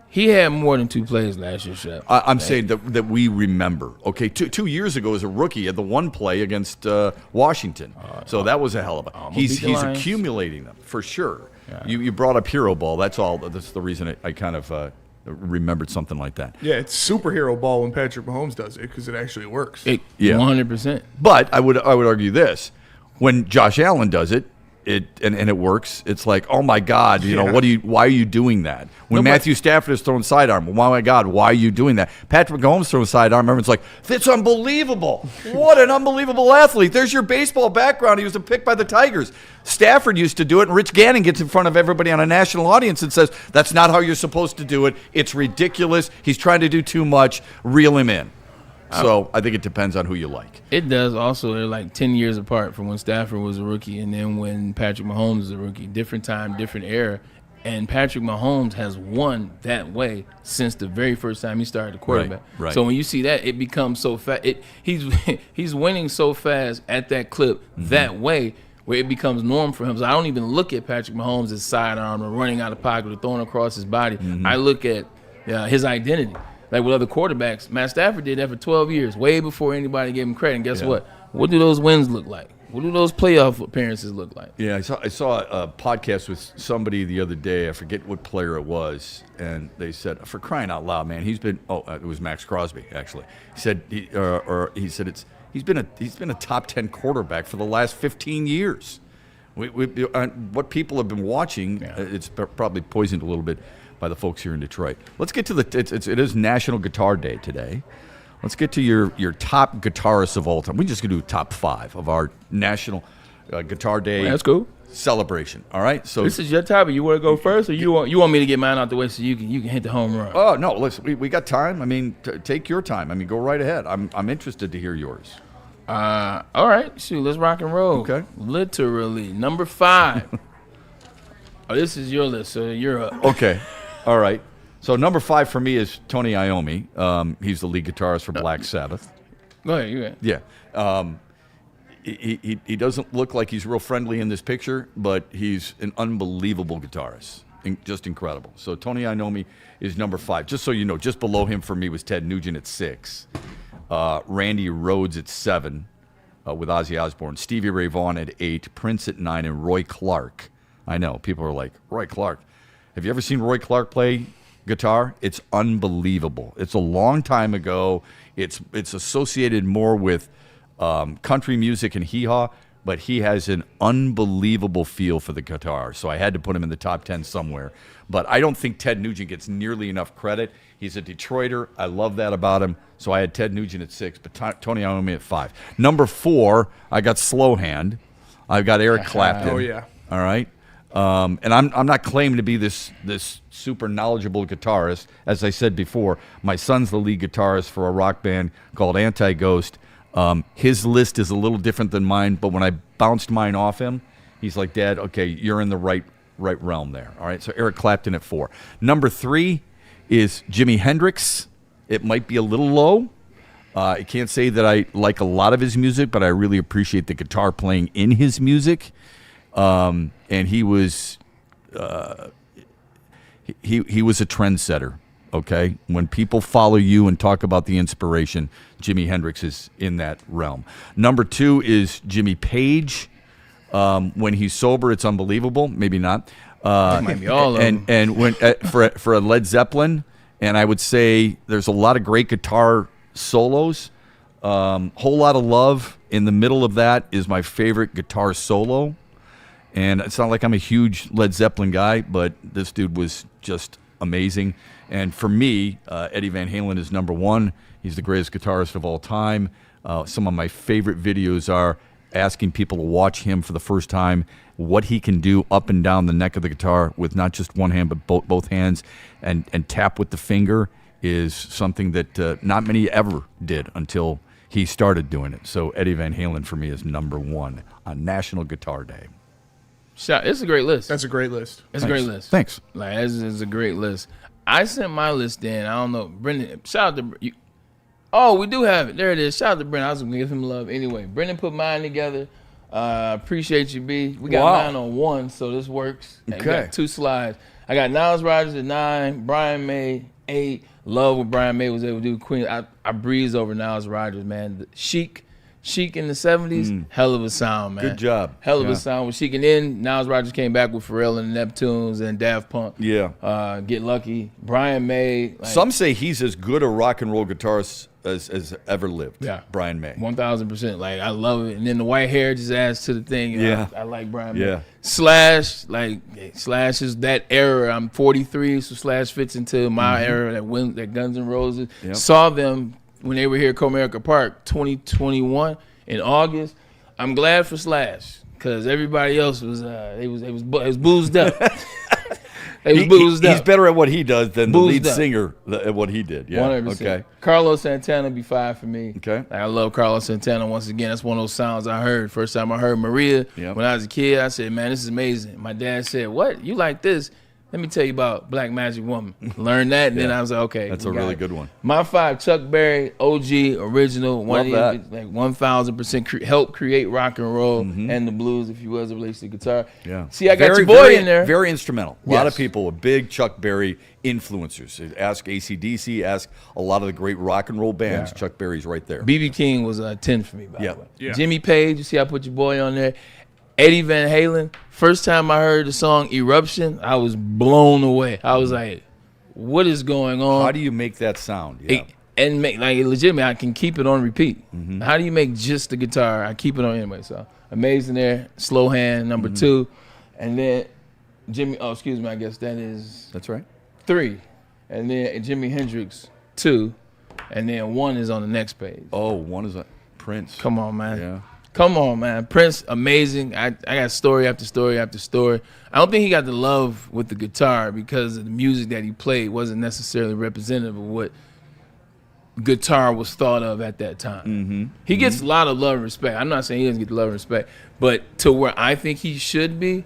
He had more than 2 plays last year, Shep. I'm saying that we remember. Okay, 2 years ago as a rookie, he had the 1 play against Washington. So that was a hell of a. He's accumulating them for sure. Yeah. You brought up hero ball. That's all. That's the reason I kind of remembered something like that. Yeah, it's superhero ball when Patrick Mahomes does it because it actually works. 100%. But I would argue this: when Josh Allen does it, and it works, it's like, oh my God, why are you doing that? When Matthew Stafford is throwing sidearm, oh my God, why are you doing that? Patrick Mahomes throwing sidearm, everyone's like, that's unbelievable. What an unbelievable athlete. There's your baseball background. He was picked by the Tigers. Stafford used to do it, and Rich Gannon gets in front of everybody on a national audience and says, that's not how you're supposed to do it. It's ridiculous. He's trying to do too much. Reel him in. So I think it depends on who you like. It does also. They're like 10 years apart from when Stafford was a rookie and then when Patrick Mahomes was a rookie. Different time, different era. And Patrick Mahomes has won that way since the very first time he started the quarterback. Right. So when you see that, it becomes so fast. He's winning so fast at that clip that way where it becomes norm for him. So I don't even look at Patrick Mahomes as sidearm or running out of pocket or throwing across his body. I look at his identity. Like with other quarterbacks, Matt Stafford did that for 12 years, way before anybody gave him credit. And guess what? What do those wins look like? What do those playoff appearances look like? Yeah, I saw a podcast with somebody the other day. I forget what player it was, and they said, for crying out loud, man, he's been. It was Max Crosby actually. He said he's been a top 10 quarterback for the last 15 years. What people have been watching, it's probably poisoned a little bit by the folks here in Detroit. Let's get to it is National Guitar Day today. Let's get to your top guitarists of all time. We're just going to do top 5 of our National Guitar Day that's cool. celebration. All right? So this is your topic. You want to go first, or you want me to get mine out the way so you can hit the home run? Oh, no. Listen, we got time. I mean, take your time. I mean, go right ahead. I'm interested to hear yours. All right. Shoot, let's rock and roll. Okay. Literally. Number 5. This is your list, so you're up. Okay. All right. So number 5 for me is Tony Iommi. He's the lead guitarist for Black Sabbath. Go ahead. You Yeah. He doesn't look like he's real friendly in this picture, but he's an unbelievable guitarist. Just incredible. So Tony Iommi is number 5. Just so you know, just below him for me was Ted Nugent at 6. Randy Rhoads at 7 with Ozzy Osbourne. Stevie Ray Vaughan at 8. Prince at 9. And Roy Clark. I know. People are like, Roy Clark. Have you ever seen Roy Clark play guitar? It's unbelievable. It's a long time ago. It's associated more with country music and hee-haw, but he has an unbelievable feel for the guitar. So I had to put him in the top 10 somewhere. But I don't think Ted Nugent gets nearly enough credit. He's a Detroiter. I love that about him. So I had Ted Nugent at 6, but Tony Iommi at 5. Number 4, I got Slow Hand. I've got Eric Clapton. Oh, yeah. All right. And I'm not claiming to be this super knowledgeable guitarist. As I said before, my son's the lead guitarist for a rock band called Anti-Ghost. His list is a little different than mine, but when I bounced mine off him, he's like, Dad, okay, you're in the right realm there. All right, so Eric Clapton at 4. Number 3 is Jimi Hendrix. It might be a little low. I can't say that I like a lot of his music, but I really appreciate the guitar playing in his music. And he was he was a trendsetter. Okay, when people follow you and talk about the inspiration, Jimi Hendrix is in that realm. Number 2 is Jimmy Page. When he's sober, it's unbelievable. Maybe not. Might be all of them. And when for a Led Zeppelin, and I would say there's a lot of great guitar solos. Whole Lot of Love in the middle of that is my favorite guitar solo. And it's not like I'm a huge Led Zeppelin guy, but this dude was just amazing. And for me, Eddie Van Halen is number 1. He's the greatest guitarist of all time. Some of my favorite videos are asking people to watch him for the first time, what he can do up and down the neck of the guitar with not just one hand but both hands, and tap with the finger is something that not many ever did until he started doing it. So Eddie Van Halen for me is number 1 on National Guitar Day. It's a great list. That's a great list. It's a great list. Thanks. Like, it's a great list. I sent my list in. I don't know. Brendan, shout out to you. Oh, we do have it. There it is. Shout out to Brendan. I was going to give him love anyway. Brendan put mine together. Appreciate you, B. We got mine on 1, so this works. Okay. We got 2 slides. I got Niles Rodgers at 9, Brian May 8. Love what Brian May was able to do. Queen. I breezed over Niles Rodgers, man. Chic in the 70s, hell of a sound, man. Good job. Hell of a sound with Chic. And then Niles Rodgers came back with Pharrell and the Neptunes and Daft Punk. Yeah. Get Lucky. Brian May. Some say he's as good a rock and roll guitarist as ever lived. Yeah. Brian May. 1,000%. Like, I love it. And then the white hair just adds to the thing. Yeah. I like Brian Yeah. May. Slash is that era. I'm 43, so Slash fits into my era, that Guns N' Roses. Yep. Saw them when they were here at Comerica Park 2021 in August. I'm glad for Slash because everybody else was boozed up. He's better at what he does than the lead up. singer at what he did. Yeah. 100%. Okay. Carlos Santana be 5 for me. Okay. Like, I love Carlos Santana. Once again, that's one of those sounds I heard. First time I heard Maria when I was a kid, I said, man, this is amazing. My dad said, what? You like this? Let me tell you about Black Magic Woman. Learn that, and then I was like, okay. That's a really good one. My 5, Chuck Berry, OG, original. Love that. Like 1,000% helped create rock and roll and the blues, if you will, as it relates to guitar. Yeah. See, I got your boy in there. Very instrumental. A lot of people were big Chuck Berry influencers. Ask AC/DC, ask a lot of the great rock and roll bands. Yeah. Chuck Berry's right there. B.B. King was 10 for me, by the way. Yeah. Jimmy Page, you see I put your boy on there. Eddie Van Halen, first time I heard the song Eruption, I was blown away. I was like, what is going on? How do you make that sound? Yeah. And make, like, legitimate, I can keep it on repeat. How do you make just the guitar? I keep it on anyway. So amazing there. Slow Hand, number 2. And then I guess that's right. 3. And then Jimi Hendrix, 2. And then 1 is on the next page. Oh, 1 is Prince. Come on, man. Yeah. Come on, man. Prince, amazing. I got story after story after story. I don't think he got the love with the guitar because of the music that he played wasn't necessarily representative of what guitar was thought of at that time. He gets a lot of love and respect. I'm not saying he doesn't get the love and respect, but to where I think he should be,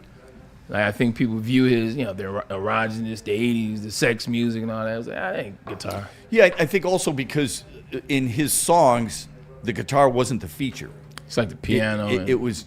like, I think people view his, the erogenous, the 80s, the sex music and all that. I was like, that ain't guitar. Yeah, I think also because in his songs, the guitar wasn't the feature. It's like the piano. It was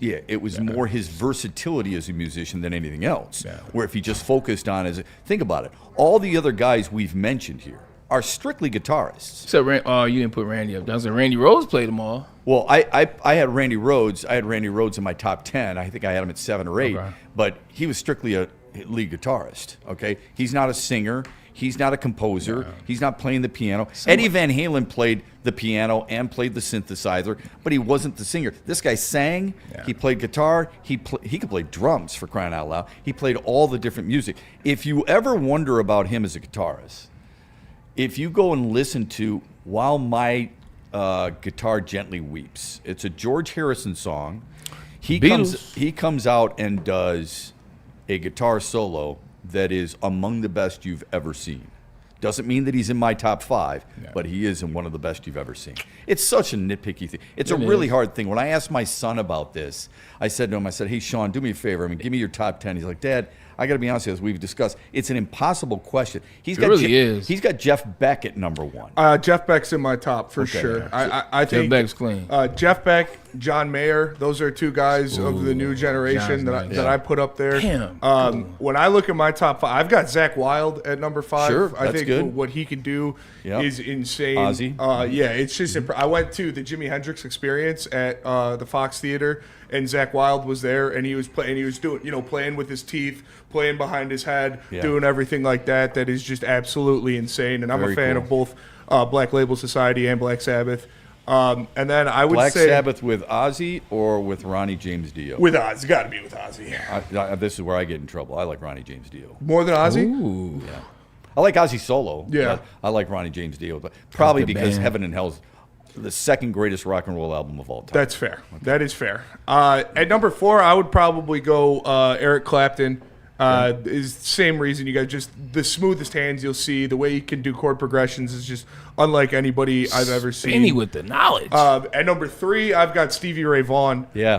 more his versatility as a musician than anything else. Yeah. Where if he just focused on think about it, all the other guys we've mentioned here are strictly guitarists. Except you didn't put Randy up. That was Randy Rhoads played them all. Well, I had Randy Rhoads. I had Randy Rhoads in my top 10. I think I had him at 7 or 8. Okay. But he was strictly a lead guitarist. Okay, he's not a singer. He's not a composer. No. He's not playing the piano. Eddie Van Halen played the piano and played the synthesizer, but he wasn't the singer. This guy sang. Yeah. He played guitar. He could play drums, for crying out loud. He played all the different music. If you ever wonder about him as a guitarist, if you go and listen to While My Guitar Gently Weeps, it's a George Harrison song. He comes out and does a guitar solo that is among the best you've ever seen. Doesn't mean that he's in my top 5, but he is in one of the best you've ever seen. It's such a nitpicky thing. It's a really hard thing. When I asked my son about this, I said to him, hey, Sean, do me a favor. Give me your top 10. He's like, Dad, I got to be honest with you, as we've discussed, it's an impossible question. He's got Jeff Beck at number 1. Jeff Beck's in my top for sure. I think Jeff Beck's clean. Jeff Beck, John Mayer, those are 2 guys of the new generation that I put up there. When I look at my top 5, I've got Zach Wilde at number 5. Sure, I think good. What he can do is insane. Ozzy. It's just I went to the Jimi Hendrix Experience at the Fox Theater, and Zach Wilde was there, and he was doing, playing with his teeth, playing behind his head, doing everything like that. That is just absolutely insane. And I'm a fan of both Black Label Society and Black Sabbath. And then I would Black say Sabbath with Ozzy or with Ronnie James Dio? With Ozzy. Got to be with Ozzy. This is where I get in trouble. I like Ronnie James Dio. More than Ozzy? Ooh. Yeah. I like Ozzy solo. Yeah. I like Ronnie James Dio, but probably because Heaven and Hell's the second greatest rock and roll album of all time. That's fair. That is fair. At number 4, I would probably go Eric Clapton. Is the same reason you guys, just the smoothest hands you'll see. The way he can do chord progressions is just unlike anybody I've ever seen. Spinny with the knowledge. At number 3, I've got Stevie Ray Vaughan. Yeah.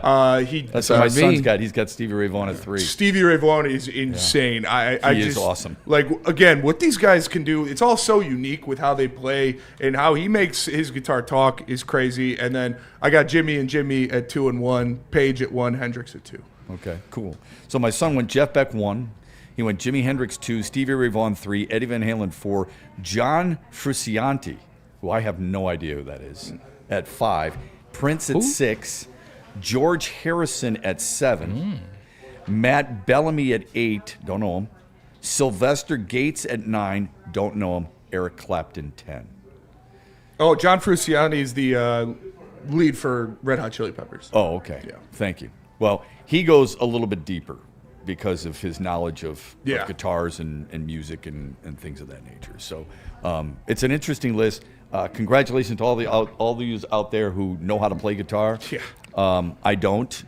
That's what my son's got. He's got Stevie Ray Vaughan at 3. Stevie Ray Vaughan is insane. He is awesome. Again, what these guys can do, it's all so unique with how they play and how he makes his guitar talk is crazy. And then I got Jimmy and Jimmy at 2 and 1, Page at 1, Hendrix at 2. Okay, cool. So my son went Jeff Beck 1. He went Jimi Hendrix 2, Stevie Ray Vaughan 3, Eddie Van Halen 4, John Frusciante, who I have no idea who that is, at 5, Prince at 6, George Harrison at 7, Matt Bellamy at 8, don't know him, Sylvester Gates at 9, don't know him, Eric Clapton 10. Oh, John Frusciante is the lead for Red Hot Chili Peppers. Oh, okay. Yeah. Thank you. Well, he goes a little bit deeper because of his knowledge of guitars and music and things of that nature. So it's an interesting list. Congratulations to all these out there who know how to play guitar. Yeah. I don't.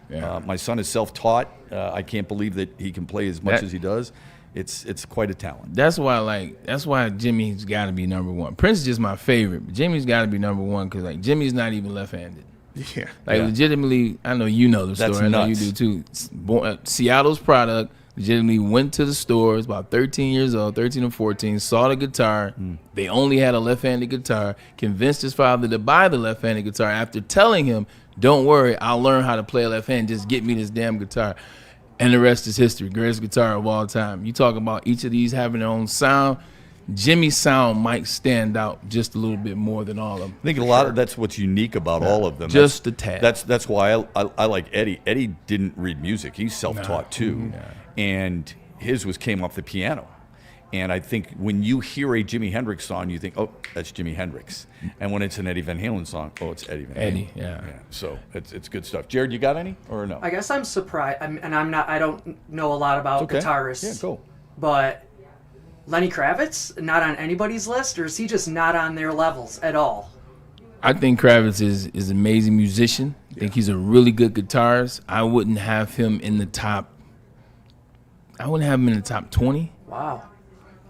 My son is self-taught. I can't believe that he can play as much as he does. It's quite a talent. That's why Jimmy's got to be number 1. Prince is just my favorite, but Jimmy's got to be number 1 because Jimmy's not even left-handed. Yeah. Legitimately, I know you know the story. That's I know nuts. you do too. Seattle's product legitimately went to the stores, about 13 years old, 13 or 14, saw the guitar. They only had a left-handed guitar, convinced his father to buy the left-handed guitar after telling him, don't worry, I'll learn how to play a left hand, just get me this damn guitar. And the rest is history. Greatest guitar of all time. You talk about each of these having their own sound. Jimmy's sound might stand out just a little bit more than all of them. I think a lot of that's what's unique about all of them. Just a tad. That's why I like Eddie. Eddie didn't read music. He's self-taught too, and his came off the piano. And I think when you hear a Jimi Hendrix song, you think, oh, that's Jimi Hendrix. And when it's an Eddie Van Halen song, oh, it's Eddie Van Halen. Eddie, yeah. So it's good stuff. Jared, you got any or no? I guess I'm surprised, I don't know a lot about guitarists. Yeah, go. But Lenny Kravitz, not on anybody's list, or is he just not on their levels at all? I think Kravitz is an amazing musician. I think he's a really good guitarist. I wouldn't have him in the top 20. Wow.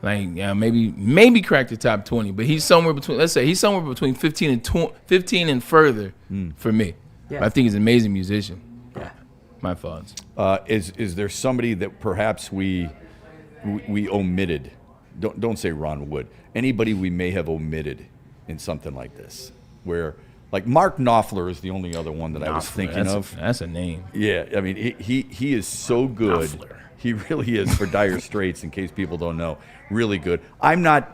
Maybe crack the top 20, but he's somewhere between 15 and further for me. Yeah. But I think he's an amazing musician. Yeah. My thoughts. Is there somebody that perhaps we omitted? Don't say Ron Wood. Anybody we may have omitted in something like this, where like Mark Knopfler is the only other one that I was thinking of. That's a name. Yeah, I mean he is so good. Knopfler. He really is for Dire Straits. In case people don't know, really good. I'm not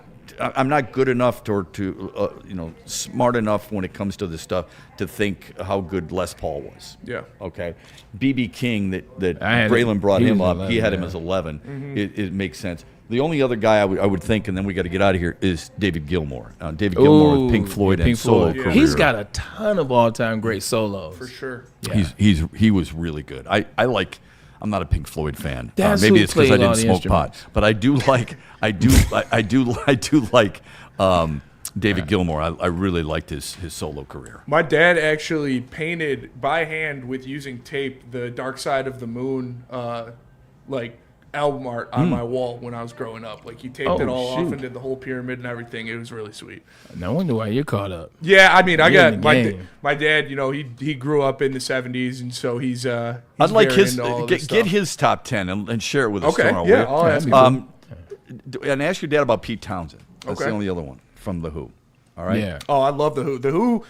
good enough to smart enough when it comes to this stuff to think how good Les Paul was. Yeah. Okay. B.B. King that Braylon brought him up. 11, he had him as 11. Mm-hmm. It makes sense. The only other guy I would think, and then we got to get out of here, is David Gilmour. David Gilmour with Pink Floyd and solo career. He's got a ton of all-time great solos. For sure. Yeah. He was really good. I'm not a Pink Floyd fan. That's maybe who it's because I played all didn't the smoke pot, but I do like David Gilmour. I really liked his solo career. My dad actually painted by hand with using tape the Dark Side of the Moon album art on my wall when I was growing up. Like, he taped it all off and did the whole pyramid and everything. It was really sweet. No wonder why you're caught up. Yeah, I mean, I got my dad. You know, he grew up in the '70s, and so he's I'd like his get his top 10 and share it with us. Okay, tomorrow. yeah, I'll ask him. And ask your dad about Pete Townsend. That's the only other one from The Who. All right. Yeah. Oh, I love The Who. The Who.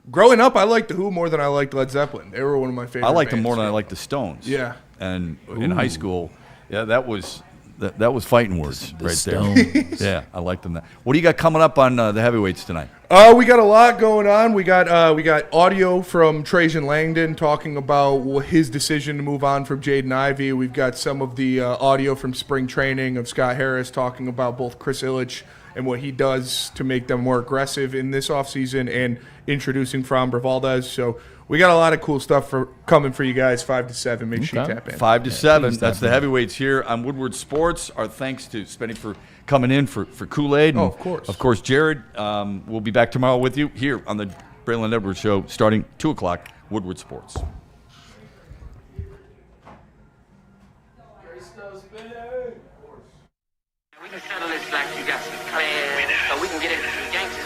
Growing up, I liked The Who more than I liked Led Zeppelin. They were one of my favorite. I liked them bands more than I liked the Stones. Yeah. And in high school, that was fighting words right Stones. there. Yeah, I liked them. What do you got coming up on the heavyweights tonight? We got a lot going on. We got audio from Trajan Langdon talking about his decision to move on from Jaden Ivey. We've got some of the audio from spring training of Scott Harris talking about both Chris Illich and what he does to make them more aggressive in this offseason and introducing Framber Valdez. So we got a lot of cool stuff coming for you guys, 5 to 7. Make sure you tap in. 5 to 7. That's the heavyweights here on Woodward Sports. Our thanks to Spenny for coming in for Kool-Aid. Oh, of course. Of course, Jared. We'll be back tomorrow with you here on the Braylon Edwards Show starting 2 o'clock, Woodward Sports. We can settle this like you got some class, so we can get into some gangster